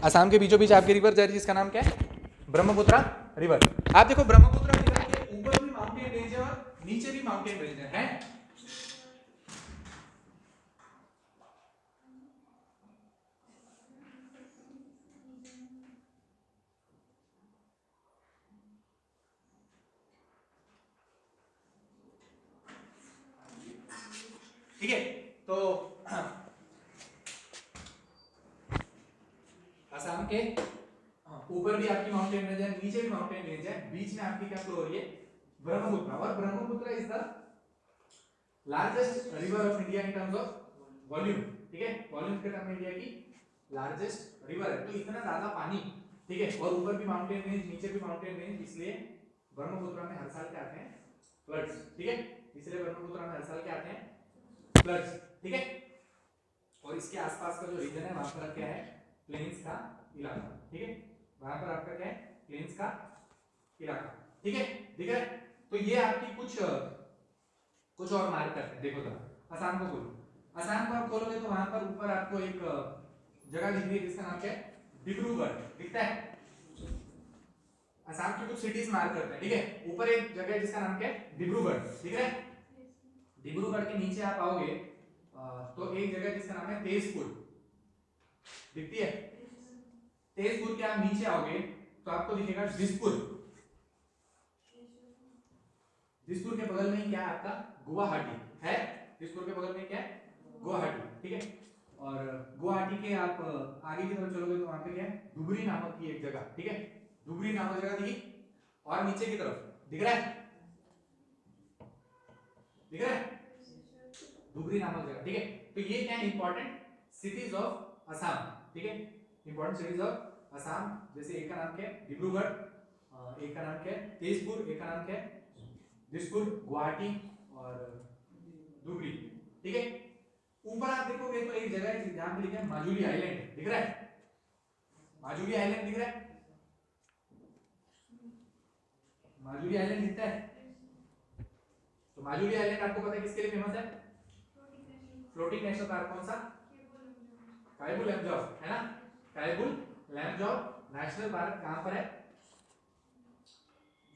असम के बीचों बीच आपकी रिवर जा रही है जिसका नाम क्या है, ब्रह्मपुत्रा रिवर। आप देखो ब्रह्मपुत्रा रिवर के ऊपर भी माउंटेन रेंज है और नीचे भी माउंटेन रेंज है? ठीक है। तो असम के ऊपर भी आपकी माउंटेन रेंज है, नीचे भी माउंटेन रेंज है, बीच में आपकी क्या फ्लो हो रही है, ब्रह्मपुत्र, और Brahmaputra is the largest river of India in terms of volume, ठीक है, वॉल्यूम के टर्म में इंडिया की लार्जेस्ट रिवर है। तो इतना ज्यादा पानी, ठीक है, और ऊपर भी माउंटेन रेंज, नीचे भी माउंटेन रेंज, इसलिए ब्रह्मपुत्र में हर साल क्या आते हैं, फ्लड्स, ठीक है, इसलिए ब्रह्मपुत्र में हर साल क्या आते हैं, फ्लड्स, ठीक है। और इसके आसपास का जो रीजन है वहां पर क्या है, प्लेन्स का इलाका, ठीक है, वहां पर आपका क्या है, प्लेन्स का इलाका, ठीक है, दिख रहा है। तो ये आपकी कुछ और मार्क करते हैं, देखो जरा असम को खोलो, असम को आप खोलोगे तो वहां पर ऊपर आपको एक जगह दिख रही है जिसका नाम क्या है, डिब्रूगढ़, दिखता है। असम की कुछ सिटीज मार्क करते हैं, ठीक है, ऊपर एक जगह है जिसका नाम क्या है, डिब्रूगढ़, दिख रहा है। डिब्रूगढ़ के नीचे आप आओगे तो एक जगह जिसका नाम है तेजपुर, दिखती है। तेजपुर के आप नीचे आओगे तो आपको दिखेगा दिसपुर, दिसपुर के बगल में ही क्या है आपका, गुवाहाटी है, दिसपुर के बगल में क्या है, गुवाहाटी, ठीक है। और गुवाहाटी के आप आगे की तरफ चलोगे तो वहां पे क्या है, धुबरी नामक की एक जगह, ठीक है, धुबरी नामक जगह दिखी, और नीचे की तरफ दिख रहा है, दिख रहा है, धुबरी नामक जगह, ठीक है। तो ये क्या है, इंपॉर्टेंट सिटीज ऑफ असम, ठीक है, इंपॉर्टेंट सिटीज ऑफ असम, जैसे एक का नाम क्या है, डिब्रूगढ़, एक का नाम क्या है, तेजपुर, एक का नाम क्या है, दिसपुर, गुवाहाटी और धुबरी, ठीक है। ऊपर आप देखोगे तो एक जगह है जहां पे लिखा है माजुली आइलैंड, दिख रहा है, माजुली आइलैंड दिख रहा है, माजुली आइलैंड दिखता है। तो माजुली आइलैंड आपको पता है किसके लिए फेमस है, फ्लोटिंग नेशनल पार्क, कौन सा, कायबुल लमजाओ, है ना, कायबुल लमजाओ नेशनल पार्क कहां पर है,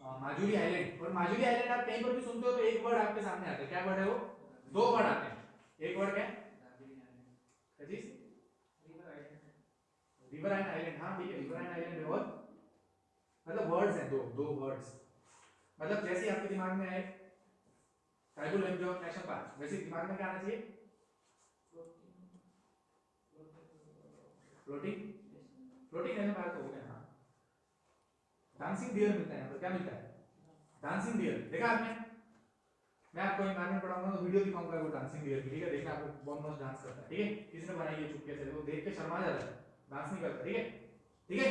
माजुली आइलैंड। और माजुली आइलैंड आप कहीं पर भी सुनते हो तो एक वर्ड आपके सामने आता है, क्या वर्ड है वो? दो वर्ड आते हैं। एक वर्ड क्या है? Riverine island. हाँ ठीक है, रिवराइन आइलैंड। और मतलब वर्ड्स हैं, दो दो वर्ड्स। मतलब जैसे आपके दिमाग में आए ट्राइबल लैंग्वेज नेशनल पार्क, वैसे दिमाग में क्या आना चाहिए? फ्लोटिंग फ्लोटिंग नेशनल पार्क हो गया। हाँ, डांसिंग डियर मिलता है यहाँ पर। क्या मिलता है? Dancing dear. देखा आपने? मैं आपको इन्वायरमेंट पढ़ाऊंगा तो वीडियो दिखाऊंगा वो डांसिंग डियर की, ठीक है? देखना आपको बहुत मस्त डांस करता है, ठीक है? किसने बनाई है चुपके से, वो देख के शर्मा जाता है, डांस नहीं करता, ठीक है? ठीक है,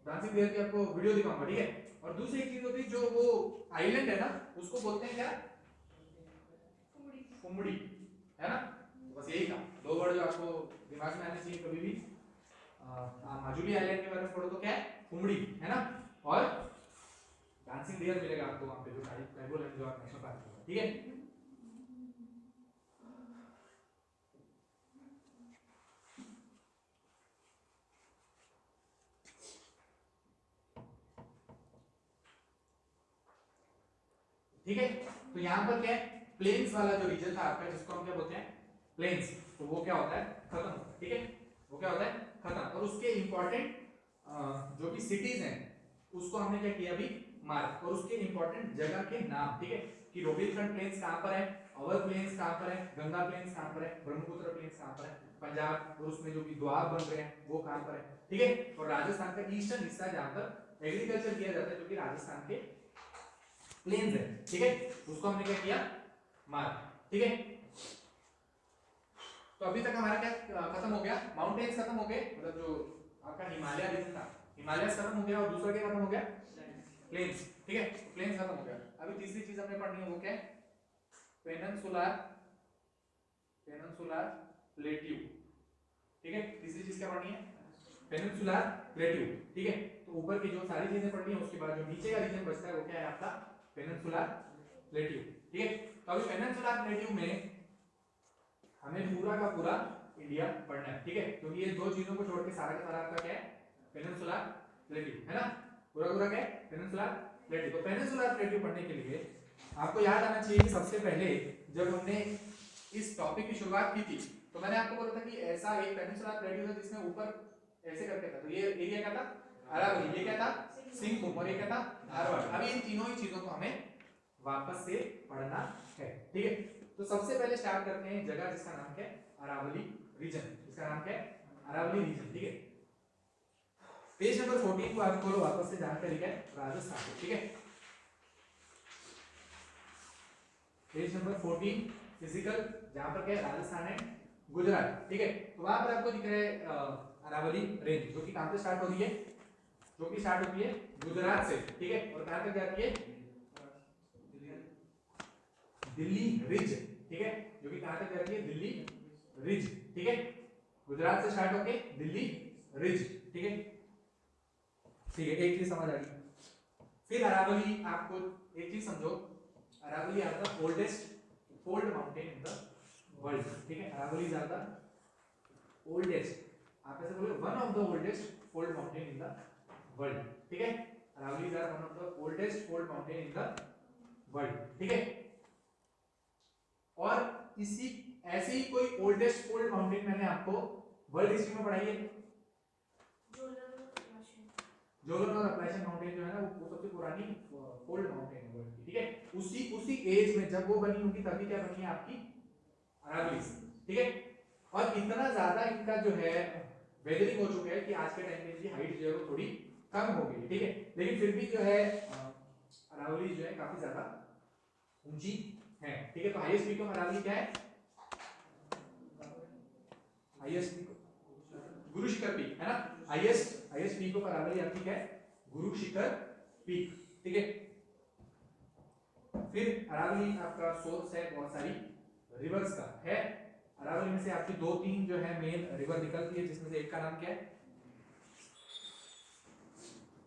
डांसिंग डियर की आपको वीडियो दिखाऊंगा, ठीक है? और दूसरी एक चीज होती है, जो वो आइलैंड है ना, उसको बोलते हैं क्या? फुमड़ी, है ना? तो बस यही था दो वर्ड जो आपको दिमाग में आने चाहिए कभी भी। माजुली आइलैंड के बारे में पढ़ो तो क्या है? फुमड़ी, है ना? और डांसिंग डियर मिलेगा आपको वहां पे, जो ट्राइबल लैंग्वेज नेशनल पार्क है, ठीक है? ठीक है, तो यहाँ पर क्या है? प्लेन्स वाला जो रीजन था आपका, जिसको हम क्या बोलते हैं? प्लेन्स। तो वो क्या होता है? खत्म होता है, ठीक है? वो क्या होता है? खत्म। और उसके इंपॉर्टेंट जो भी सिटीज हैं उसको हमने क्या किया अभी? मार्क। और उसके इंपॉर्टेंट जगह के नाम, ठीक है? कि रोहिलखंड प्लेन्स कहां पर है, अवर प्लेन्स कहां पर है, गंगा प्लेन्स कहां पर है, ब्रह्मपुत्र प्लेन्स कहां पर है, पंजाब और उसमें जो भी दोआब बन रहे हैं वो कहां पर है, ठीक है? और राजस्थान का ईस्टर्न हिस्सा जहां पर एग्रीकल्चर किया जाता है, जो कि राजस्थान के प्लेन्स है, ठीक है? उसको हमने क्या किया? मार्क, ठीक है? तो अभी तक हमारा क्या खत्म हो गया? माउंटेन्स खत्म हो गए, मतलब जो आपका हिमालय रीजन था, हिमालय खत्म हो गया। और दूसरा क्या खत्म हो गया? प्लेन्स, ठीक है? प्लेन्स खत्म हो गया। अभी तीसरी चीज हमने पढ़नी है, वो क्या है? पेनिनसुलर पेनिनसुलर प्लेट्यू, ठीक है? तीसरी चीज क्या पढ़नी है? पेनिनसुलर प्लेट्यू, ठीक है? तो ऊपर की जो सारी चीजें पढ़नी है, उसके बाद जो नीचे का रीजन बचता है वो क्या है आपका? पेनिनसुलर प्लेट्यू, ठीक है? तो अभी पेनिनसुलर प्लेट्यू में हमें पूरा का पूरा इंडिया पढ़ना है, ठीक है? क्योंकि ये दो चीजों को छोड़ के सारा का सारा आपका क्या है? पेनिनसुलर प्लेट्यू, है ना? पूरा पूरा क्या है? Peninsular plateau. तो पेनिनसुलर प्लेट्यू पढ़ने के लिए आपको याद आना चाहिए कि सबसे पहले जब हमने इस टॉपिक की शुरुआत की थी, तो मैंने आपको बोला था कि ऐसा एक पेनिनसुलर प्लेट्यू था जिसमें ऊपर ऐसे करके था। तो ये एरिया क्या था? अरावली। ये क्या था? सिंहभूम। और ये क्या था? धारवाड़। अभी इन तीनों ही चीजों को हमें वापस से पढ़ना है, ठीक है? तो सबसे पहले स्टार्ट करते हैं जगह जिसका नाम क्या है? अरावली रीजन। इसका नाम क्या है? अरावली रीजन, ठीक है? पेज नंबर 14 को आप खोलो, वापस से जानकारी क्या है? राजस्थान, ठीक है? पेज नंबर 14 फिजिकल, जहां पर क्या है? राजस्थान है, गुजरात, ठीक है? तो वहां पर आपको दिख रहा है अरावली रेंज, जो कि कहां से स्टार्ट हो रही है? जो कि स्टार्ट होती है गुजरात से, ठीक है? और कहां तक जाती है? दिल्ली रिज, ठीक है? जो कि कहां तक जाती है? दिल्ली रिज, ठीक है? गुजरात से स्टार्ट होके दिल्ली रिज, ठीक है? ठीक है, एक चीज समझ आ गई। फिर अरावली, आपको एक चीज समझो, Aravalli are the oldest fold mountain in the world, ठीक है? Aravalli is are the oldest, आप ऐसे बोलो, one of the oldest fold mountain in the world, ठीक है? Aravalli is are one of the oldest fold mountain in the world, ठीक है? और इसी ऐसे ही कोई ओल्डेस्ट फोल्ड माउंटेन मैंने आपको वर्ल्ड हिस्ट्री में पढ़ाई है। जोलन और अपलाचियन माउंटेन जो है ना, वो सबसे पुरानी फोल्ड माउंटेन है वर्ल्ड की, ठीक है? उसी उसी एज में जब वो बनी होगी, तभी क्या बनी है आपकी? अरावली, ठीक है? और इतना ज्यादा इनका जो है वेदरिंग हो चुका है कि आज के टाइम में इनकी हाइट जो है वो थोड़ी कम हो गई, ठीक है? लेकिन फिर भी जो है अरावली जो है काफी ज्यादा ऊंची है, ठीक है? तो हाईएस्ट पीक ऑफ अरावली क्या है? Highest peak Guru Shikhar peak, है ना? हाईएस्ट पीक ऑफ अरावली आपकी क्या है? गुरु शिखर पीक, ठीक है? फिर अरावली आपका सोर्स है बहुत सारी रिवर्स का है। अरावली में से आपकी दो तीन जो है मेन रिवर निकलती है, जिसमें से एक का नाम क्या है?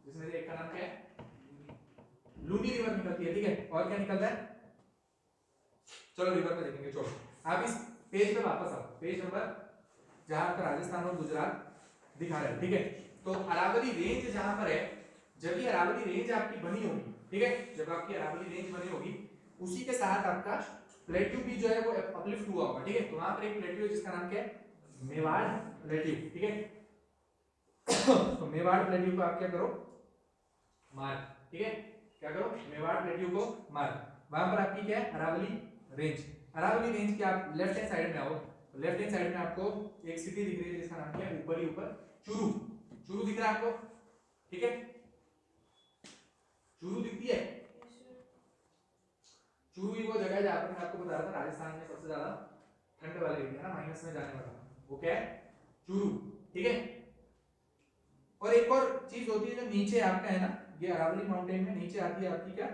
जिसमें से एक का नाम क्या है? लूनी रिवर निकलती है, ठीक है? और क्या निकलता है? चलो रिवर पे देखेंगे। चलो आप इस पेज पे वापस आओ, पेज नंबर जहां पर राजस्थान और गुजरात दिखा रहे हैं, ठीक है? तो अरावली रेंज जहां पर है जब ये अरावली रेंज आपकी बनी होगी, ठीक है, जब आपकी अरावली रेंज बनी होगी उसी के साथ आपका प्लेट्यू भी जो है वो अपलिफ्ट हुआ होगा, ठीक है। तो वहां पर एक प्लेट्यू है जिसका नाम क्या है, मेवाड़ प्लेट्यू, ठीक है। तो मेवाड़ प्लेट्यू को आप क्या करो, मार, ठीक है, क्या करो, मेवाड़ प्लेट्यू को मार। वहां पर आपकी क्या है, अरावली रेंज। अरावली रेंज की आप लेफ्ट हैंड साइड में आओ, लेफ्ट हैंड साइड में आपको एक सिटी दिख रही है जिसका नाम क्या है, ऊपर ही ऊपर चूरू, चूरू दिख रहा है आपको, ठीक है, चूरू दिखती है। चूरू ही वो जगह है जहां पर मैं आपको बता रहा था राजस्थान में सबसे ज्यादा ठंड वाला एरिया ना, माइनस में जाने वाला, वो क्या है, चूरू, ठीक है। और एक और चीज होती है जो नीचे आपका है ना, ये अरावली माउंटेन में नीचे आती है आपकी क्या,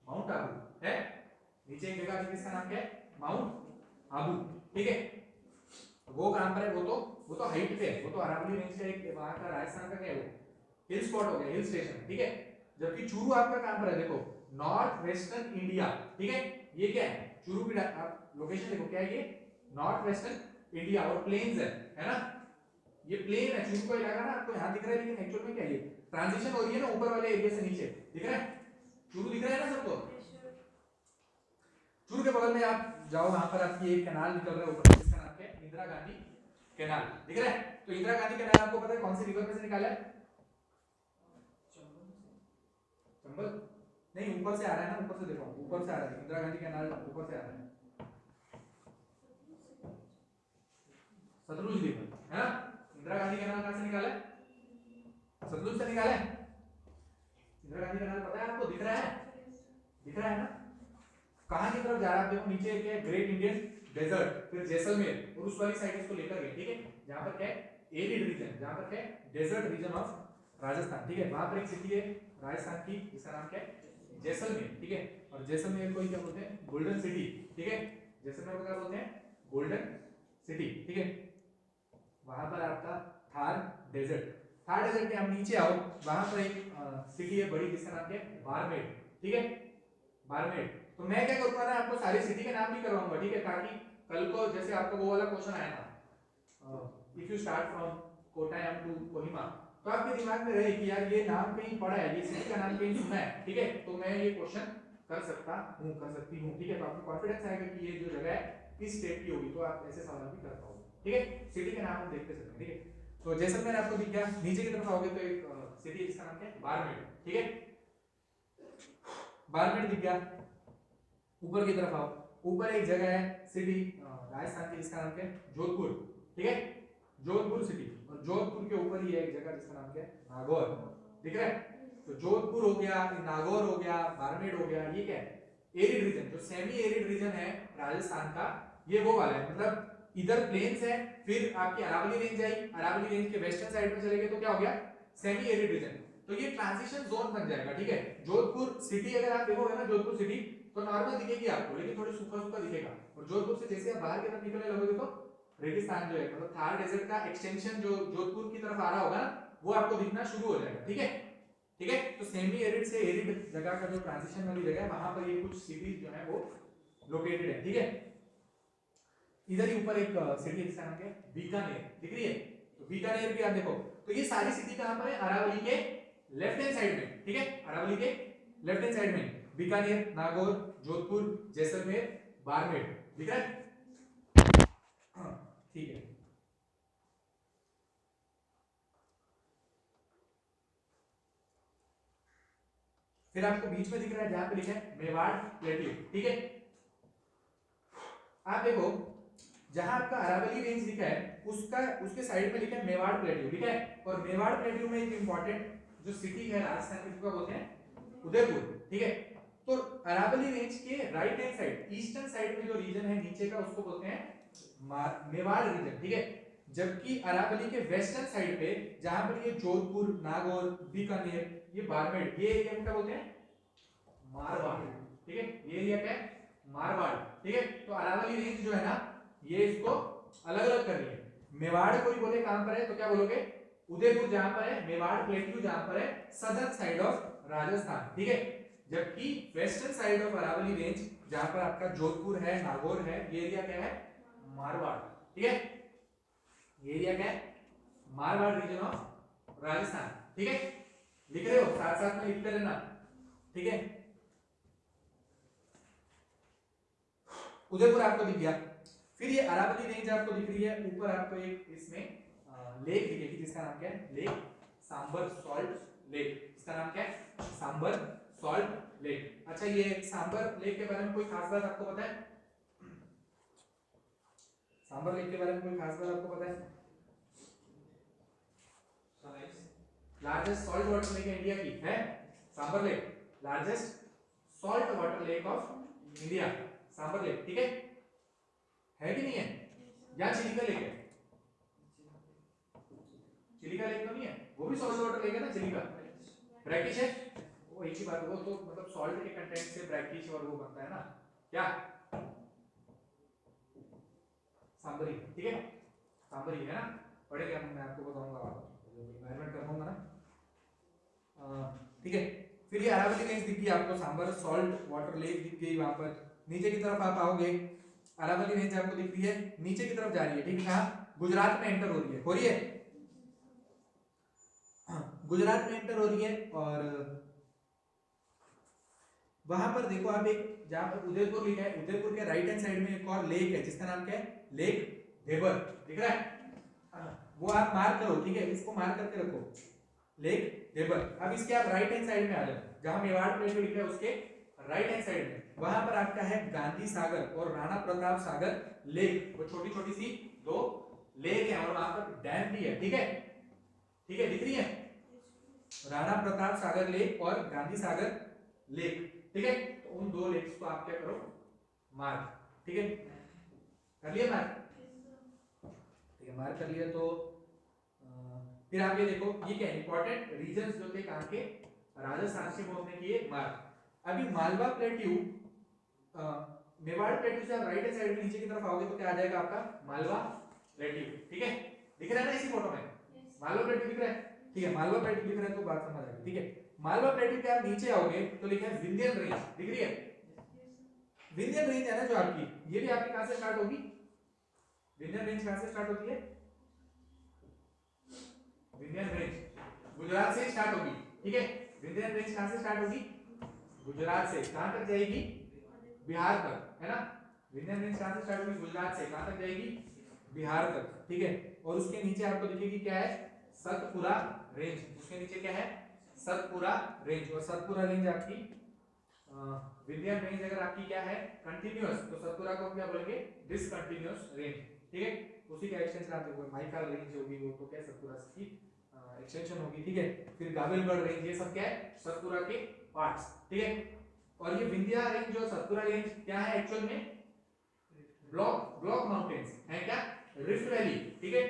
माउंट आबू है। नीचे एक जगह जिसका नाम क्या है, माउंट आबू, ठीक है। वो कहां पर है, वो तो हाइट पे है, वो तो अरावली रेंज का एक वहां का राजस्थान का क्या है, वो हिल स्पॉट हो गया, हिल स्टेशन, ठीक है। जबकि चूरू आपका कहां पर है, देखो नॉर्थ वेस्टर्न इंडिया, ठीक है। ये क्या है, चूरू की आप लोकेशन देखो क्या है, ये नॉर्थ वेस्टर्न इंडिया और प्लेन्स है ना, ये प्लेन है। चूरू का इलाका ना आपको यहां दिख रहा है, लेकिन एक्चुअल में क्या है, ये ट्रांजिशन हो रही है ना ऊपर वाले एरिया से नीचे, दिख रहा है, चूरू दिख रहा है ना सबको। चूरू के बगल में आप जाओ, वहां पर आपकी एक कैनाल निकल रहा है ऊपर, जिसका नाम क्या है, इंदिरा गांधी कैनाल, दिख रहा है। तो इंदिरा गांधी कैनाल आपको पता है कौन सी रिवर में से निकाला है, चंबल नहीं, ऊपर से आ रहा है ना, ऊपर से देखो, ऊपर से आ रहा है इंदिरा गांधी कैनाल, ऊपर से आ रहा है सतलुज रिवर, है ना। इंदिरा गांधी कैनाल कहां से निकाला है, सतलुज से निकाला है। इंदिरा गांधी कैनाल पता है आपको, दिख रहा है, दिख रहा है ना। कहां की तरफ जा रहा है, देखो नीचे एक है ग्रेट इंडियन डेजर्ट, फिर जैसलमेर, और उस वाली साइड इसको लेकर गए, ठीक है। जहां पर क्या है, एरिड रीजन, जहां पर क्या है, डेजर्ट रीजन ऑफ राजस्थान, ठीक है। वहां पर एक सिटी है राजस्थान की जिसका नाम क्या है, जैसलमेर, ठीक है। और जैसलमेर को क्या बोलते हैं, गोल्डन सिटी, ठीक है। जैसलमेर को क्या बोलते हैं, गोल्डन सिटी, ठीक है। वहां पर आपका थार डेजर्ट, थार डेजर्ट के आप नीचे आओ, वहां पर एक सिटी है बड़ी जिसका नाम क्या है, बारमेर, ठीक है, बारमेर। तो मैं क्या करूंगा ना, आपको सारी सिटी के नाम भी करवाऊंगा, ठीक है, ताकि कल को जैसे आपका वो वाला क्वेश्चन आया था, if you start from Kottayam to Kohima, तो आपके दिमाग में रहे कि यार ये नाम कहीं पढ़ा है, ये सिटी का नाम कहीं सुना है, ठीक है। तो मैं ये क्वेश्चन कर सकता हूँ, कर सकती हूँ, ठीक है। तो आपको कॉन्फिडेंस आएगा कि ये जो जगह है इस स्टेट की होगी, तो आप ऐसे सवाल भी कर पाओगे, ठीक है। सिटी के नाम हम देखते सकते हैं, ठीक है। तो जैसलमेर आपको दिख गया, नीचे की तरफ आओगे तो एक सिटी जिसका नाम क्या है, बारमेर, ठीक है, बारमेर दिख गया। ऊपर की तरफ आओ, ऊपर एक जगह है सिटी राजस्थान की जिसका नाम क्या है, जोधपुर, ठीक है, जोधपुर सिटी। और जोधपुर के ऊपर ही है एक जगह जिसका नाम क्या है, नागौर, दिख रहा है। तो जोधपुर हो गया, नागौर हो गया, बाड़मेर हो गया, ये क्या है, एरिड रीजन, जो सेमी एरिड रीजन है राजस्थान का, ये वो वाला है। मतलब इधर प्लेन्स है, फिर आपकी Aravalli range I, Aravalli range के वेस्टर्न साइड में चले गए तो क्या हो गया, सेमी एरिड रीजन। तो ये ट्रांजिशन जोन बन जाएगा, ठीक है। जोधपुर सिटी अगर आप देखोगे ना, जोधपुर सिटी तो नॉर्मल दिखेगी आपको, लेकिन थोड़ी सूखा सूखा दिखेगा। और जोधपुर से जैसे आप बाहर की तरफ निकलने लगोगे तो रेगिस्तान जो है, मतलब थार डेजर्ट का एक्सटेंशन जो जोधपुर की तरफ आ रहा होगा ना, वो आपको दिखना शुरू हो जाएगा, ठीक है, ठीक है। तो सेमी एरिड से एरिड जगह का जो ट्रांजिशन वाली जगह है, वहां पर ये कुछ सिटीज जो है वो लोकेटेड है, ठीक है। इधर ही ऊपर एक सिटी जिसका नाम है बीकानेर, दिख रही है। तो बीकानेर भी आप देखो, तो ये सारी सिटी कहां पर है, अरावली के लेफ्ट हैंड साइड में, ठीक है, अरावली के लेफ्ट हैंड साइड में बीकानेर, नागौर, जोधपुर, जैसलमेर, बाड़मेर, दिख रहा है, हाँ, ठीक है। फिर आपको बीच में दिख रहा है जहां पे लिखा है मेवाड़ प्लेट्यू, ठीक है। आप देखो जहां आपका अरावली रेंज लिखा है, उसका उसके साइड में लिखा है मेवाड़ प्लेट्यू, ठीक है। और मेवाड़ प्लेट्यू में एक इंपॉर्टेंट जो सिटी है राजस्थान की, उसको बोलते हैं उदयपुर, ठीक है। तो अरावली रेंज के right hand side, eastern side में जो रीजन है नीचे का, उसको बोलते हैं मेवाड़ रीजन, ठीक है। जबकि अरावली के वेस्टर्न साइड पे जहां पर ये जोधपुर, नागौर, बीकानेर, ये बाड़मेर, ये एरिया को क्या बोलते हैं, मारवाड़, ठीक है। ये एरिया क्या है, मारवाड़, ठीक है। तो अरावली रेंज जो है ना, ये इसको अलग अलग करनी है। मेवाड़ कोई बोले कहां पर है, तो क्या बोलोगे, उदयपुर जहां पर है, मेवाड़ प्लेट्यू जहां पर है सदर्न साइड ऑफ राजस्थान, ठीक है। जबकि western side of Aravalli range जहां पर आपका जोधपुर है, नागौर है, ये एरिया क्या है, मारवाड़, ठीक है। ये एरिया क्या है, मारवाड़ रीजन ऑफ राजस्थान, ठीक है। लिख रहे हो, साथ साथ में लिखते रहना, ठीक है। उदयपुर आपको दिख गया। फिर ये अरावली रेंज आपको दिख रही है, ऊपर आपको एक इसमें लेक दिखेगी जिसका नाम क्या है, लेक सांबर सॉल्ट लेक। इसका नाम क्या है, सांबर सॉल्ट लेक। अच्छा, ये सांबर लेक के बारे में कोई खास बात आपको पता है? सांबर लेक के बारे में कोई खास बात आपको पता है? Largest salt water lake India की है Sambhar lake, largest salt water lake of India Sambhar lake, ठीक है कि नहीं है? या चिलिका लेक है? चिलिका लेक तो नहीं है, वो भी सॉल्ट वाटर लेक है ना चिलिका। ब्रैकिश है, वो एक ही बात, वो तो मतलब सॉल्ट के कंटेंट से ब्रैकिश और वो बनता है ना, क्या सांबरी, ठीक है, सांबरी है ना, पढ़ेंगे हम, मैं आपको बताऊंगा एनवायरनमेंट करवाऊंगा ना, ठीक है। फिर ये अरावली रेंज दिख गई आपको, सांबर सॉल्ट वाटर लेक दिख गई। वहां पर नीचे की तरफ आप आओगे, अरावली रेंज आपको दिख रही है, नीचे की तरफ जा रही है, ठीक है, कहाँ? गुजरात में एंटर हो रही है, हो रही है, गुजरात में एंटर हो रही है। और वहां पर देखो आप, एक जहां पर उदयपुर लिखा है, उदयपुर के राइट हैंड साइड में एक और लेक है जिसका नाम क्या है, लेक देवर, दिख रहा है? वो आप मार्क करो, ठीक है, इसको मार्क करके रखो, लेक देवर। अब इसके आप राइट हैंड साइड में आ जाओ, जहां मेवाड़ प्लेटू लिखा है उसके राइट हैंड साइड में, वहां पर आपका है गांधी सागर और राणा प्रताप सागर लेक। वो छोटी छोटी सी दो लेक है और वहां पर डैम भी है, ठीक है, ठीक है, दिख रही है? राणा प्रताप सागर लेक और गांधी सागर लेक, ठीक है। तो उन दो लेक्स को आप क्या करो, मार्क, ठीक है, कर लिया मार्क, ठीक है, मार्क कर लिया। तो फिर आप ये देखो, ये क्या इंपॉर्टेंट रीजन्स जो थे कहां के, राजस्थान से वो हमने किए मार्क। अभी मालवा प्लेट्यू, मेवाड़ प्लेट्यू से आप राइट हैंड साइड में नीचे की तरफ आओगे तो क्या आ जाएगा आपका, मालवा प्लेट्यू, ठीक है, दिख रहा है ना इसी फोटो में, मालवा प्लेट्यू दिख रहा है, ठीक है, मालवा प्लेट्यू दिख रहा है तो बात समझ आ गई, ठीक है। मालवा प्लेट्यू के आप नीचे आओगे तो लिखा है विंध्यन रेंज, दिख रही है? विंध्यन रेंज है ना जो आपकी, ये भी आपकी कहां से स्टार्ट होगी, विंध्यन रेंज कहां से स्टार्ट होती है? विंध्यन रेंज गुजरात से स्टार्ट होगी, ठीक है, विंध्यन रेंज कहां से स्टार्ट होगी, गुजरात से, कहां तक जाएगी, बिहार तक, है ना। विंध्यन रेंज कहां से स्टार्ट होगी, गुजरात से, कहां तक जाएगी, बिहार तक, ठीक है। और उसके नीचे आपको दिखेगी क्या है, सतपुरा रेंज, उसके नीचे क्या है, सतपुरा रेंज। और सतपुरा रेंज आपकी विंध्यन रेंज अगर आपकी क्या है, कंटिन्यूअस, तो सतपुरा को क्या बोलेंगे, डिसकंटिन्यूअस रेंज, ठीक है। उसी का एक्सटेंशन आप देखोगे, माइकल रेंज होगी वो तो क्या सतपुरा की एक्सटेंशन होगी, ठीक है। फिर गाविलगढ़ रेंज, ये सब क्या है, सतपुरा के पार्ट्स, ठीक है। और ये विंध्या रेंज जो सतपुरा रेंज क्या है एक्चुअल में, ब्लॉक माउंटेन्स है, क्या, रिफ्ट वैली, ठीक है,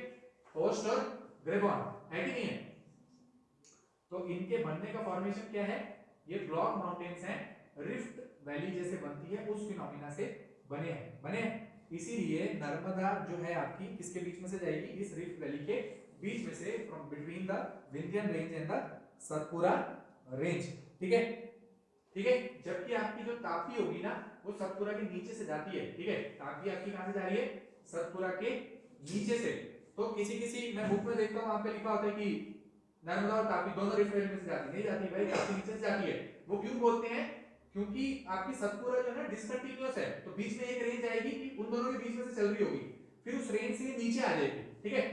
होस्ट और ग्रेबॉन, है कि नहीं है? तो इनके बनने का फॉर्मेशन क्या है, ये ब्लॉक माउंटेन्स हैं, रिफ्ट वैली जैसे बनती है उस फिनोमिना से बने हैं। इसीलिए नर्मदा जो है आपकी किसके बीच में से जाएगी, इस रिफ्ट वैली के बीच में से, from between the Vindhyan range and the Satpura range, ठीक है, ठीक है। जबकि आपकी जो तापी होगी ना, वो सतपुरा के नीचे से जाती है, ठीक है, तापी आपकी कहां से जा रही है, सतपुरा के नीचे से। तो किसी मैं बुक में देखता हूं वहां पे लिखा होता है कि नर्मदा और तापी दोनों रिफ्ट वैली में से जाती, नहीं जाती भाई, तापी नीचे से जाती है। वो क्यों बोलते हैं, क्योंकि आपकी सतपुरा जो है ना डिसकंटिन्यूअस है, तो बीच में एक रेंज आएगी कि उन दोनों के बीच में से चल रही होगी, फिर उस रेंज से नीचे आ जाएगी, ठीक है।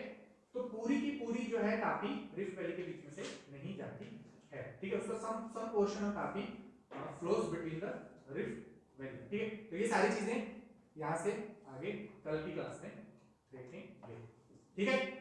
तो पूरी की पूरी जो है तापी रिफ्ट वैली के बीच में से नहीं जाती है, ठीक है, उसका some portion of Tapi flows between the rift valley, ठीक है। तो ये सारी चीजें यहां से आगे कल की क्लास में देखेंगे, ठीक है।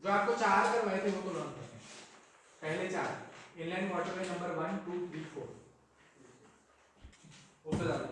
जो आपको 4 करवाए थे वो तो लर्न करते हैं, पहले 4 इनलाइन वाटरवे नंबर 1 2 3 4, उससे ज्यादा